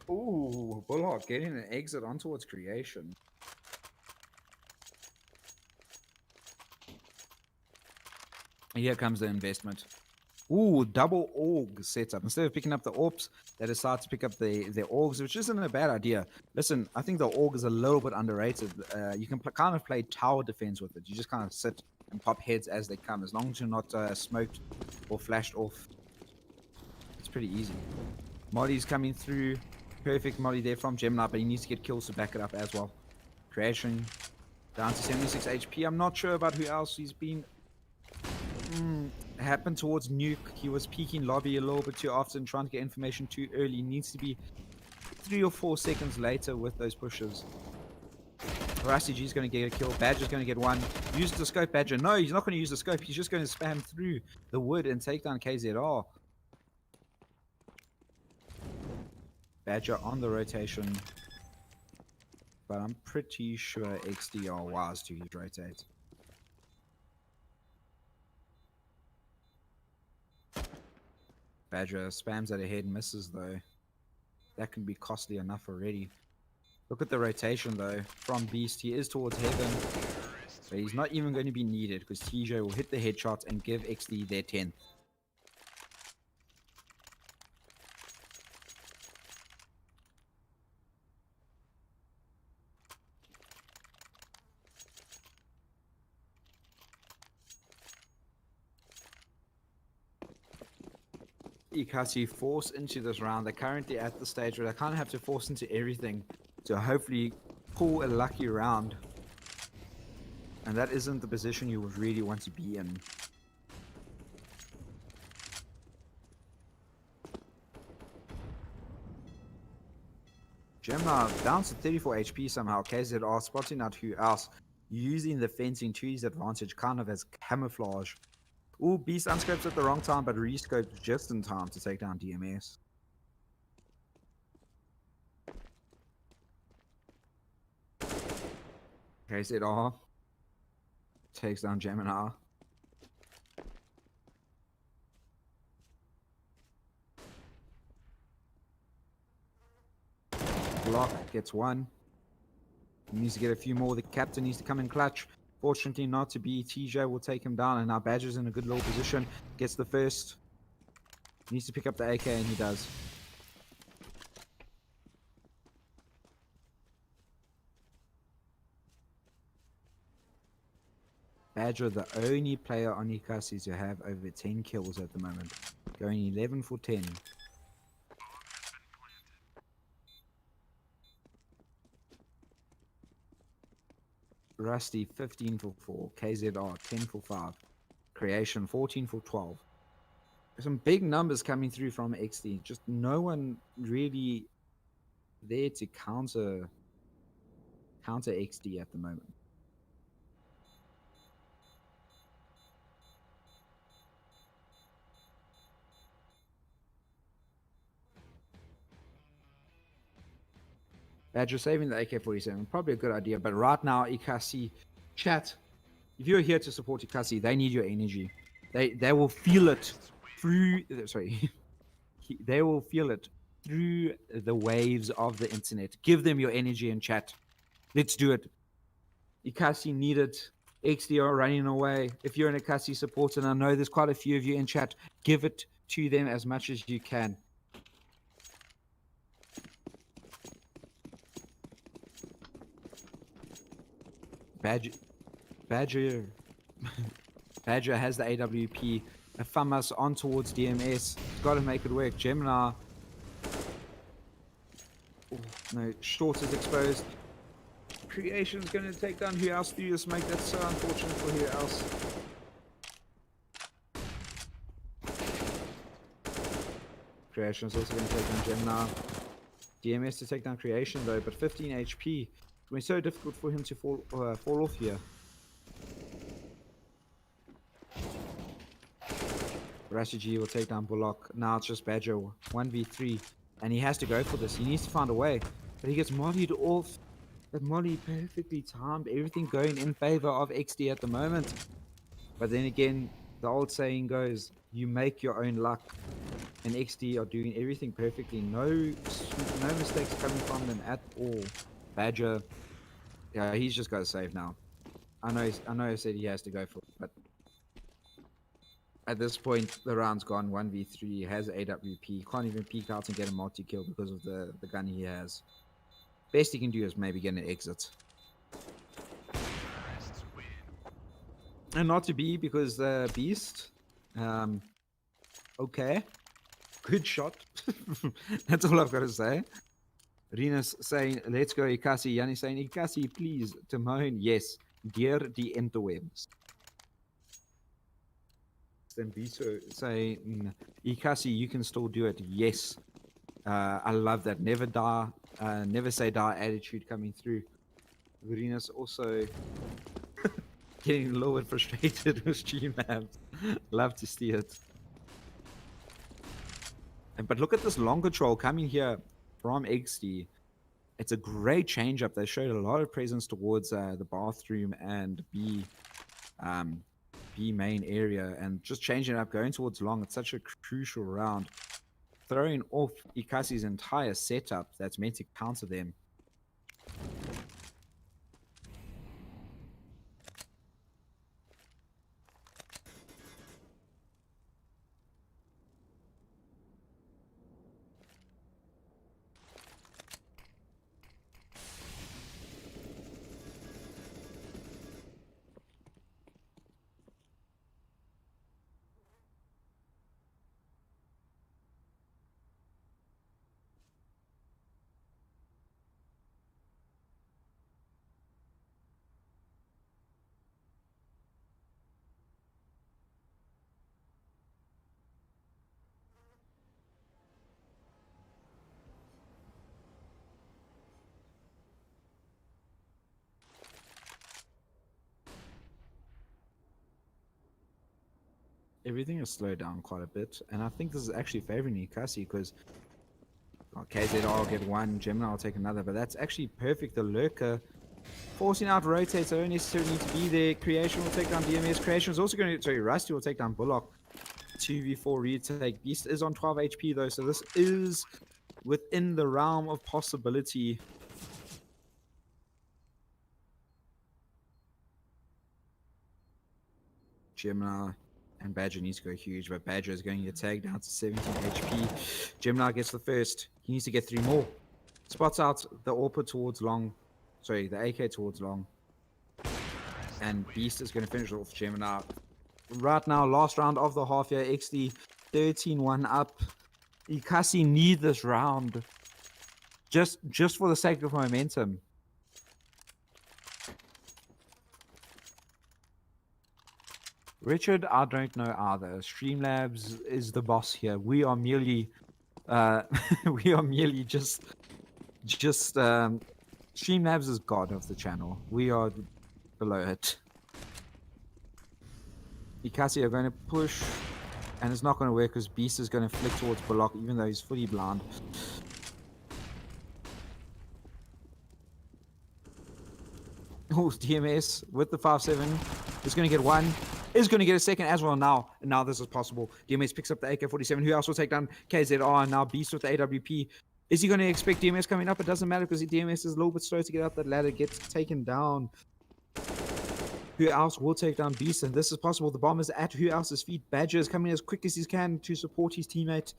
Ooh, Bullock getting an exit on towards creation. Here comes the investment. Ooh, double AUG setup. Instead of picking up the AWPs, they decide to pick up the AUGs, which isn't a bad idea. Listen, I think the AUG is a little bit underrated. You can kind of play tower defense with it. You just kind of sit and pop heads as they come. As long as you're not smoked or flashed off, it's pretty easy. Molly's coming through. Perfect molly there from Gemini, but he needs to get kills to back it up as well. Creation down to 76 HP. I'm not sure about who else he's been. Happened towards Nuke. He was peeking lobby a little bit too often, trying to get information too early. He needs to be 3 or 4 seconds later with those pushes. Rusty G's going to get a kill. Badger's going to get one. Use the scope, Badger. No, he's not going to use the scope. He's just going to spam through the wood and take down KZR. Badger on the rotation. But I'm pretty sure EXDEE are wise to rotate. Badger spams at ahead, misses though. That can be costly enough already. Look at the rotation though. From Beast, he is towards Heaven. But he's not even going to be needed because TJ will hit the headshot and give EXDEE their 10th. Ekasi force into this round. They're currently at the stage where they kind of have to force into everything to hopefully pull a lucky round. And that isn't the position you would really want to be in. Gemini down to 34 HP somehow. KZR spotting out who else, using the fencing to his advantage kind of as camouflage Ooh, Beast unscopes at the wrong time, but rescopes just in time to take down DMS. KZR takes down Gemini. Block gets one. He needs to get a few more. The captain needs to come in clutch. Fortunately not to be. TJ will take him down, and now Badger's in a good little position. Gets the first. Needs to pick up the AK, and he does. Badger, the only player on Ekasi to have over 10 kills at the moment. Going 11 for 10. Rusty 15 for 4. KZR 10 for 5. Creation 14 for 12. Some big numbers coming through from EXDEE. Just no one really there to counter EXDEE at the moment. Badger saving the AK-47, probably a good idea. But right now, Ekasi, chat, if you're here to support Ekasi, they need your energy. They will feel it through. Sorry, they will feel it through the waves of the internet. Give them your energy in chat. Let's do it. Ekasi need it. XDE are running away. If you're an Ekasi supporter, and I know there's quite a few of you in chat, give it to them as much as you can. Badger Badger has the AWP. Famas on towards DMS. Got to make it work. Gemini. Oh, no, Short is exposed. Creation's going to take down who else through this, make that so unfortunate for who else. Creation's also going to take down Gemini. DMS to take down Creation though, but 15 HP. It's going to be so difficult for him to fall off here. Rasiji will take down Bullock. Now it's just Badger 1v3. And he has to go for this. He needs to find a way. But he gets mollied off. That molly perfectly timed. Everything going in favor of XD at the moment. But then again, the old saying goes, you make your own luck. And XD are doing everything perfectly. No mistakes coming from them at all. Badger, yeah, he's just got to save now. I know I said he has to go for it, but at this point, the round's gone 1v3, has AWP, can't even peek out and get a multi-kill because of the gun he has. Best he can do is maybe get an exit. And not to be because the Beast, okay, good shot. That's all I've got to say. Rena's saying, let's go Ekasi. Yanni saying, Ekasi, please. Timon, yes. Dear the interwebs. Then Vito saying, Ekasi, you can still do it. Yes. I love that. Never die. Never say die attitude coming through. Rena's also getting a little bit frustrated with stream maps. Love to see it. But look at this long control coming here from XD. It's a great change up. They showed a lot of presence towards the bathroom and B main area, and just changing it up, going towards long. It's such a crucial round. Throwing off Ekasi's entire setup that's meant to counter them. everything has slowed down quite a bit, and I think this is actually favoring Ekasi because KZR will get one, Gemini will take another, but that's actually perfect. The Lurker forcing out rotates, so don't necessarily need to be there. Creation will take down DMS. Creation is also going to, sorry, Rusty will take down Bullock. 2v4 retake. Beast is on 12 HP though, so this is within the realm of possibility. Gemini and Badger needs to go huge, but Badger is going to get tagged down to 17 HP. Gemini gets the first. He needs to get 3 more. Spots out the AWP towards long. Sorry, the AK towards long. And Beast is going to finish off Gemini. Right now, last round of the half year. EXDEE 13-1 up. Ekasi need this round. Just for the sake of momentum. Richard, I don't know either. Streamlabs is the boss here. We are merely just Streamlabs is god of the channel. We are below it. Ekasi are going to push, and it's not going to work because Beast is going to flick towards Bullock even though he's fully blind. Oh, DMS with the 5-7 is going to get one. Is going to get a second as well now. And now this is possible. DMS picks up the AK-47. Who else will take down KZR? And now Beast with the AWP. Is he going to expect DMS coming up? It doesn't matter because DMS is a little bit slow to get up that ladder. Gets taken down. Who else will take down Beast? And this is possible. The bomb is at who else's feet. Badger is coming as quick as he can to support his teammate.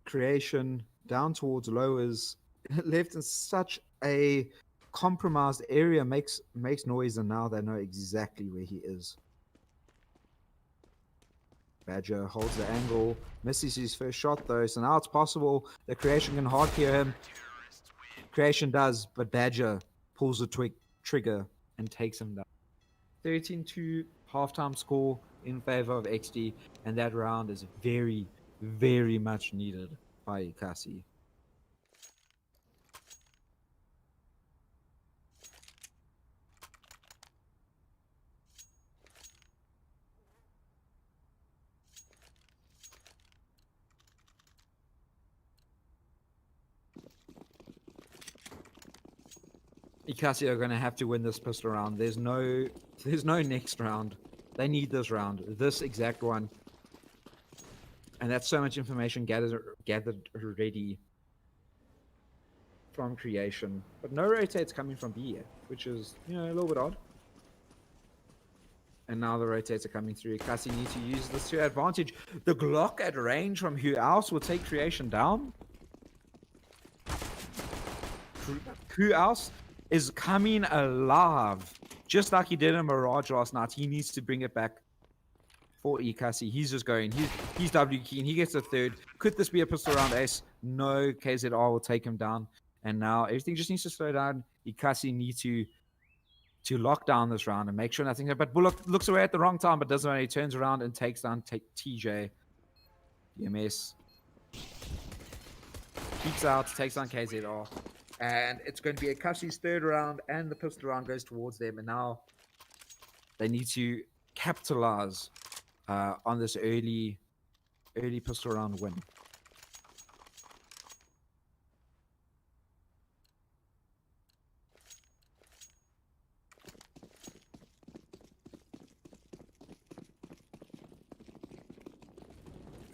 Creation down towards low is left in such a compromised area, makes noise, and now they know exactly where he is. Badger holds the angle, misses his first shot though, so now it's possible that Creation can hard clear him. Creation does, but Badger pulls the trigger and takes him down. 13-2 halftime score in favor of EXDEE, and that round is very, very much needed by Ekasi. Ekasi are going to have to win this pistol round. There's no next round. They need this round, this exact one. And that's so much information gathered already from Creation. But no rotates coming from B yet, which is, a little bit odd. And now the rotates are coming through. Ekasi need to use this to advantage. The Glock at range from who else will take Creation down? Who else is coming alive, just like he did in Mirage last night. He needs to bring it back for Ekasi. He's just going. He's W keen. He gets a third. Could this be a pistol round ace? No. KZR will take him down. And now everything just needs to slow down. Ekasi need to lock down this round and make sure nothing. But Bullock looks away at the wrong time, but doesn't matter. He turns around and takes down TJ. DMS peeks out, takes down KZR. And it's going to be Ekasi's third round, and the pistol round goes towards them. And now they need to capitalize on this early pistol round win.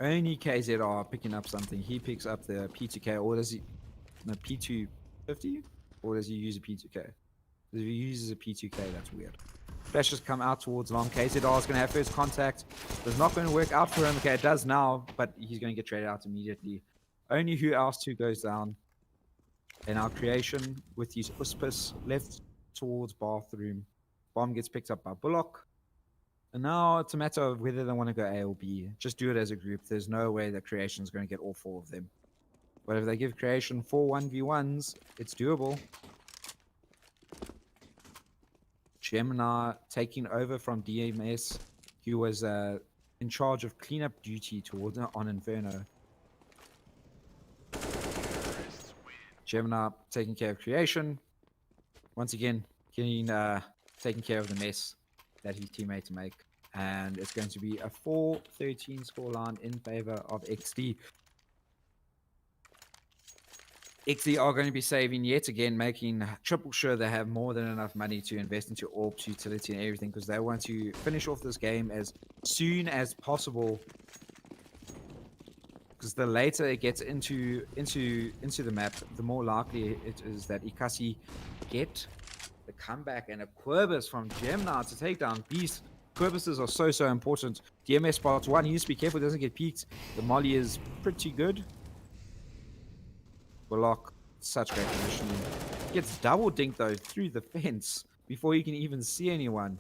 Only KZR picking up something. He picks up the P2K, or does he? No, P250? Or does he use a P2K? If he uses a P2K, that's weird. Flashes come out towards long. KZR is going to have first contact. It's not going to work out for him. Okay, it does now, but he's going to get traded out immediately. Only who else 2 goes down. And our Creation with his Uspis left towards bathroom. Bomb gets picked up by Bullock. And now it's a matter of whether they want to go A or B. Just do it as a group. There's no way that Creation is going to get all 4 of them. But if they give Creation 4 1v1s, it's doable. Gemini taking over from DMS, who was in charge of cleanup duty towards on Inferno. Gemini taking care of Creation. Once again, getting taking care of the mess. that his teammates make. And it's going to be a 4-13 scoreline in favor of XD. XD are going to be saving yet again, making triple sure they have more than enough money to invest into orbs, utility, and everything, because they want to finish off this game as soon as possible. Because the later it gets into the map, the more likely it is that Ekasi get the comeback and a Querbus from Gemini to take down Beast. Querbuses are so important. DMS spots one. He needs to be careful, doesn't get peeked. The molly is pretty good. Block, such great positioning. Gets double dinked though through the fence before he can even see anyone.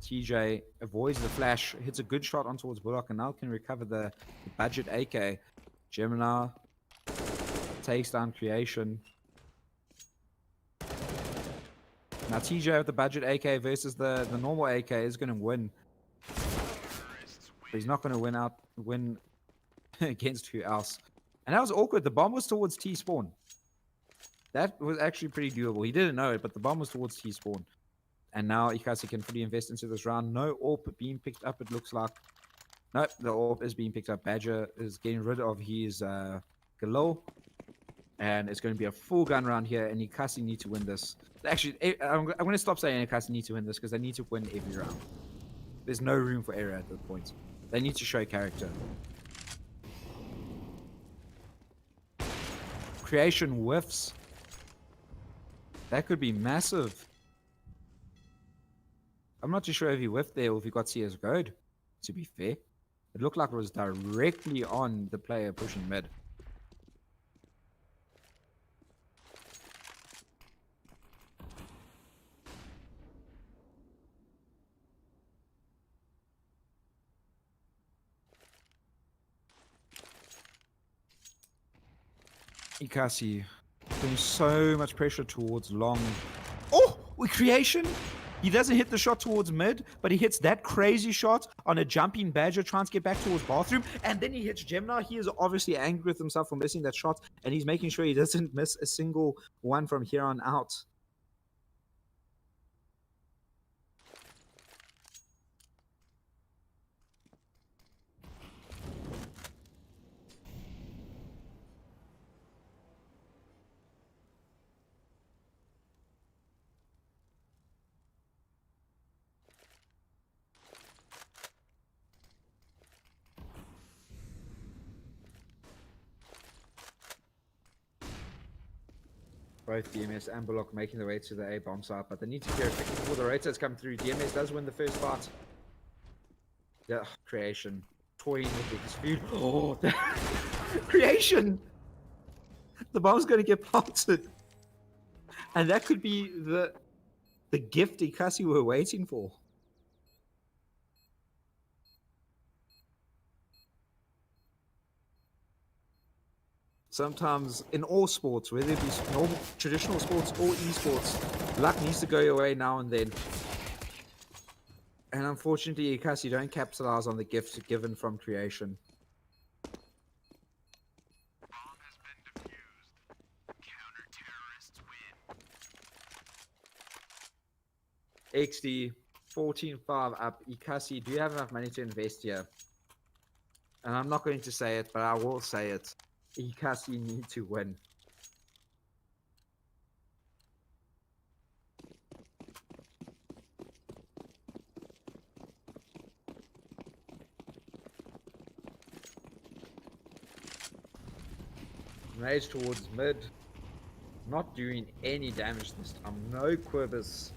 TJ avoids the flash, hits a good shot on towards Bullock, and now can recover the budget AK. Gemini takes down Creation. Now TJ with the budget AK versus the normal AK is going to win. But he's not going to win against who else. And that was awkward. The bomb was towards T-spawn. That was actually pretty doable. He didn't know it, but the bomb was towards T-spawn. And now Ekasi can fully invest into this round. No AWP being picked up, it looks like. Nope, the AWP is being picked up. Badger is getting rid of his Galo. And it's going to be a full gun round here, and Ekasi need to win this. Actually, I'm going to stop saying Ekasi need to win this, because they need to win every round. There's no room for error at this point. They need to show character. Creation whiffs. That could be massive. I'm not too sure if he whiffed there or if he got CS goad, to be fair. It looked like it was directly on the player pushing mid. Ekasi putting so much pressure towards long. Oh, with Creation. He doesn't hit the shot towards mid, but he hits that crazy shot on a jumping Badger trying to get back towards bathroom, and then he hits Gemini. He is obviously angry with himself for missing that shot, and he's making sure he doesn't miss a single one from here on out. Both DMS and Bullock making their way to the A bomb site, but they need to clear it quickly before the Raiders come through. DMS does win the first fight. Yeah, Creation toying with his food. Oh, Creation! The bomb's going to get planted, and that could be the gift Ekasi were waiting for. Sometimes in all sports, whether it be normal, traditional sports or esports, luck needs to go your way now and then. And unfortunately, Ekasi don't capitalize on the gifts given from Creation. XD 14-5 up. Ekasi, do you have enough money to invest here? And I'm not going to say it, but I will say it. Ekasi need to win. Rage towards mid. Not doing any damage this time. No quivers.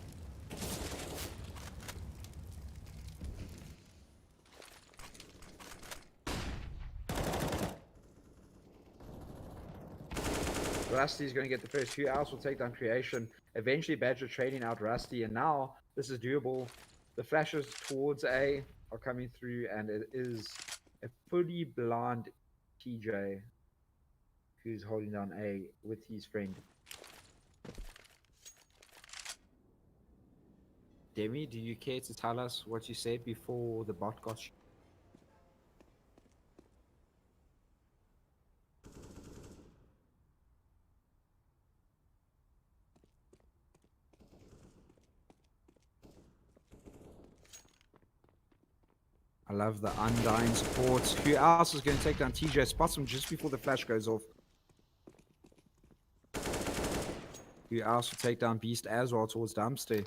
Rusty's going to get the first few outs, will take down Creation. Eventually Badger trading out Rusty, and now this is doable. The flashes towards A are coming through, and it is a fully blind TJ who's holding down A with his friend. Demi, do you care to tell us what you said before the bot got you? love the undying support. Who else is going to take down TJ? Spots him just before the flash goes off. Who else will take down Beast as well towards Dumpster?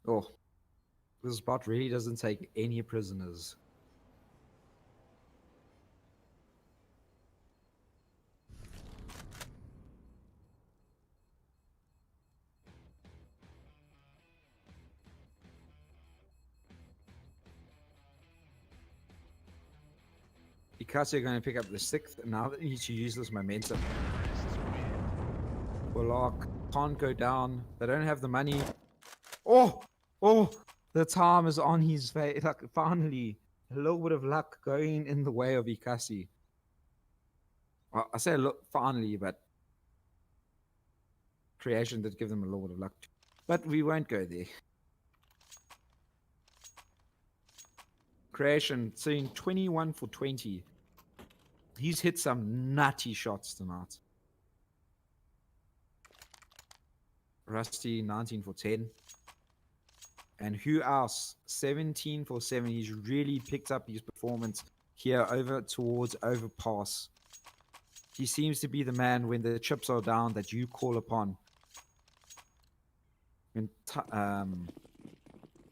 Oh, this spot really doesn't take any prisoners. Ekasi are going to pick up the 6th. Now they need to use this momentum. Bullock can't go down. They don't have the money. Oh, the time is on his face. Like, finally, a little bit of luck going in the way of Ekasi. Well, I say look, finally, but Creation did give them a little bit of luck. But we won't go there. Creation seeing 21 for 20. He's hit some nutty shots tonight. Rusty 19 for 10. And who else? 17 for 7. He's really picked up his performance here over towards Overpass. He seems to be the man when the chips are down that you call upon. When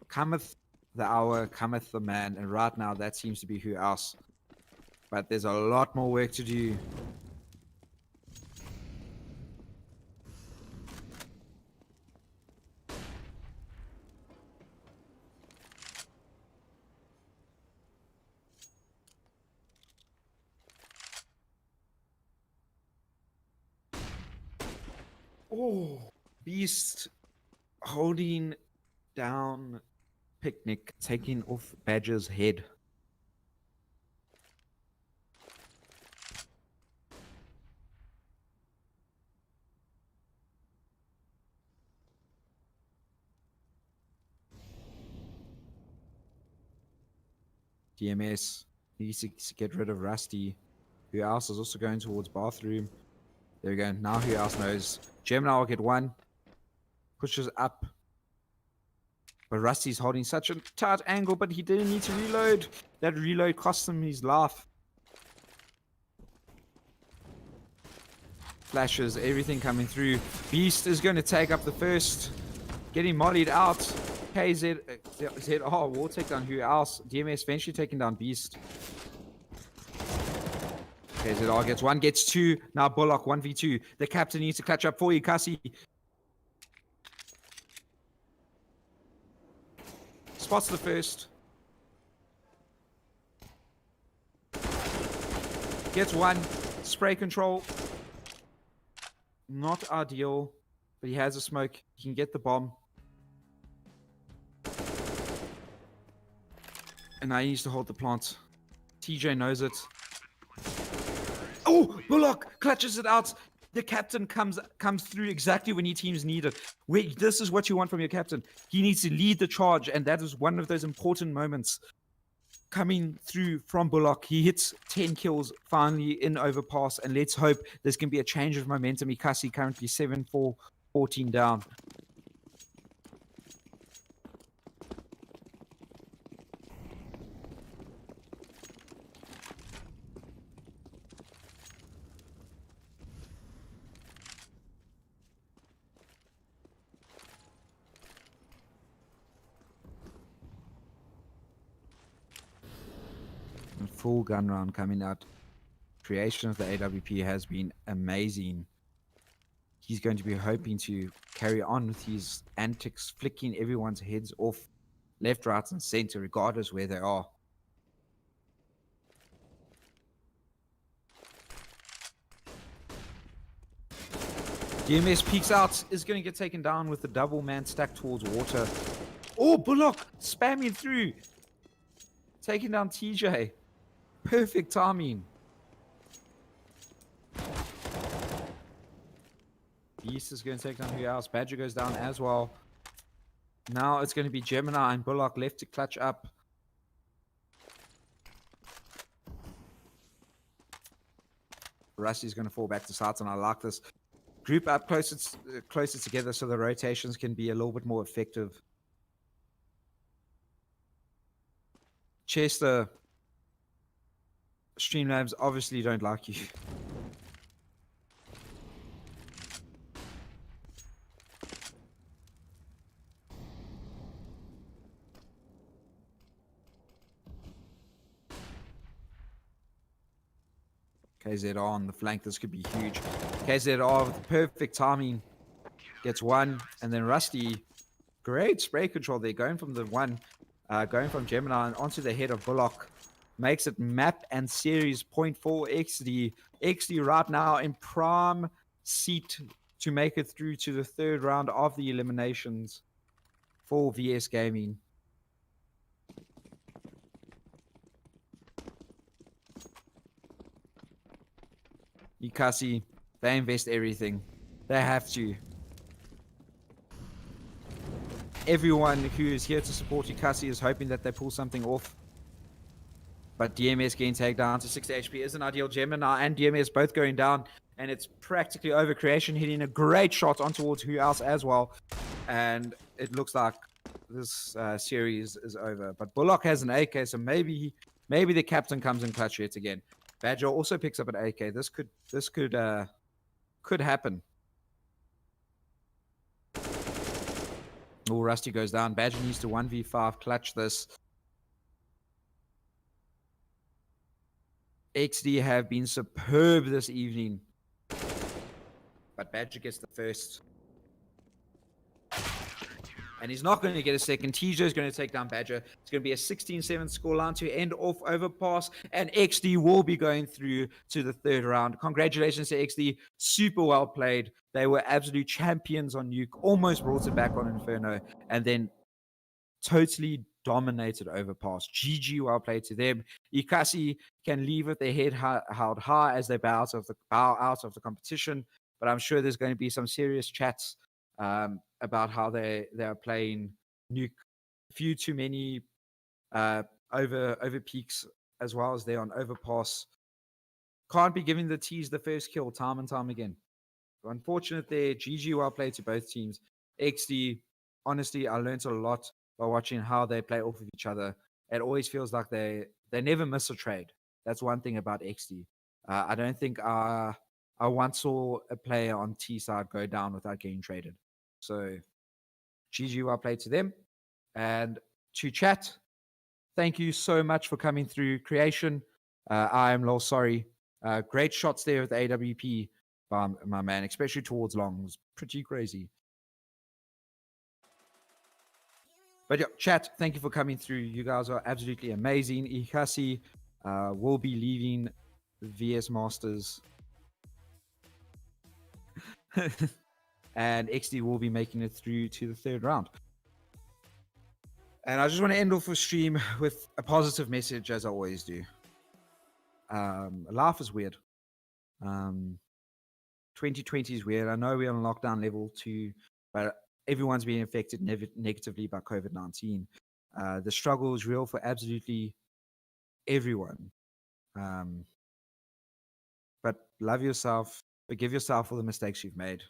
cometh the hour, cometh the man. And right now that seems to be who else. But there's a lot more work to do. Oh, Beast holding down Picnic, taking off Badger's head. DMS needs to get rid of Rusty. Who else is also going towards bathroom? There we go. Now who else knows? Gemini will get one. Pushes up. But Rusty's holding such a tight angle, but he didn't need to reload. That reload cost him his life. Flashes, everything coming through. Beast is going to take up the first. Getting mollied out. KZ, ZR will take down who else? DMS eventually taking down Beast. KZR gets one, gets two. Now Bullock 1v2. The captain needs to catch up for Ekasi. Spots the first. Gets one. Spray control. Not ideal, but he has a smoke. He can get the bomb. And now he needs to hold the plant. TJ knows it. Oh, Bullock clutches it out. The captain comes through exactly when your teams need it. This is what you want from your captain. He needs to lead the charge, and that is one of those important moments coming through from Bullock. He hits 10 kills finally in Overpass, and let's hope there's going to be a change of momentum. Ekasi currently 7-4, 14 down. Full gun round coming out. Creation of the AWP has been amazing. He's going to be hoping to carry on with his antics, flicking everyone's heads off left, right, and center, regardless where they are. DMS peeks out, is going to get taken down with the double man stack towards water. Oh, Bullock spamming through, taking down TJ. Perfect timing. Beast is going to take down who else? Badger goes down as well. Now it's going to be Gemini and Bullock left to clutch up. Rusty's going to fall back to sides, and I like this. Group up closer together so the rotations can be a little bit more effective. Chester, Streamlabs obviously don't like you. KZR on the flank, this could be huge. KZR with the perfect timing gets one, and then Rusty, great spray control there, going from the one, going from Gemini and onto the head of Bullock. Makes it map and series point for EXDEE. EXDEE right now in prime seat to make it through to the third round of the eliminations for VS Gaming. Ekasi, they invest everything. They have to. Everyone who is here to support Ekasi is hoping that they pull something off. But DMS getting tagged down to 60 HP isn't ideal. Gemini and DMS both going down, and it's practically over. Creation hitting a great shot on towards who else as well. And it looks like this series is over. But Bullock has an AK, so maybe the captain comes in clutch hits again. Badger also picks up an AK. This could happen. Oh, Rusty goes down. Badger needs to 1v5 clutch this. EXDEE have been superb this evening. But Badger gets the first. And he's not going to get a second. TJ is going to take down Badger. It's going to be a 16-7 scoreline to end off Overpass. And EXDEE will be going through to the third round. Congratulations to EXDEE. Super well played. They were absolute champions on Nuke. Almost brought it back on Inferno. And then totally dominated Overpass. GG, well played to them. Ekasi can leave with their head held high as they bow out of the competition. But I'm sure there's going to be some serious chats about how they are playing Nuke. A few too many over peaks as well as they're on Overpass. Can't be giving the T's the first kill time and time again. Unfortunate there. GG, well played to both teams. EXDEE, honestly, I learned a lot by watching how they play off of each other. It always feels like they never miss a trade. That's one thing about EXDEE. I don't think I once saw a player on T side go down without getting traded. So GG, well played to them. And to chat, thank you so much for coming through. Creation, I am Lol sorry. Great shots there with the AWP by my man, especially towards long. It was pretty crazy. But yeah, chat, thank you for coming through. You guys are absolutely amazing. Ekasi will be leaving VS Masters. And EXDEE will be making it through to the third round. And I just want to end off the stream with a positive message, as I always do. Life is weird. 2020 is weird. I know we're on lockdown level 2, but everyone's being affected negatively by COVID-19. The struggle is real for absolutely everyone. But love yourself. Forgive yourself for the mistakes you've made.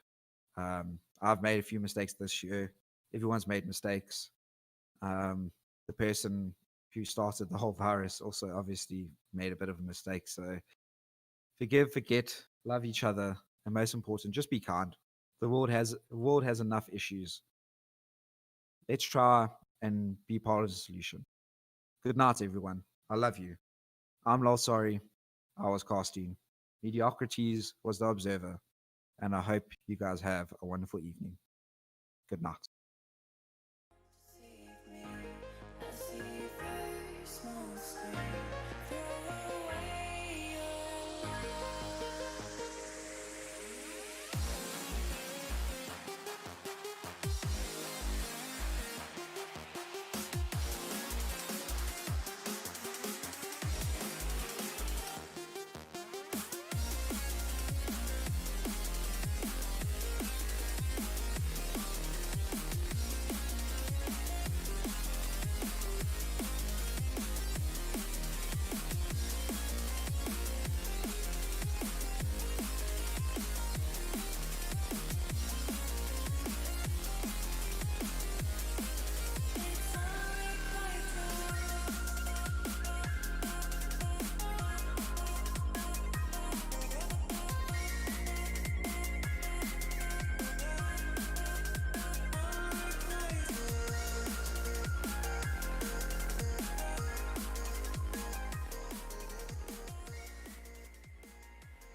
I've made a few mistakes this year. Everyone's made mistakes. The person who started the whole virus also obviously made a bit of a mistake. So forgive, forget, love each other, and most important, just be kind. The world has enough issues. Let's try and be part of the solution. Good night, everyone. I love you. I'm Lol sorry. I was casting. Mediocrities was the observer. And I hope you guys have a wonderful evening. Good night.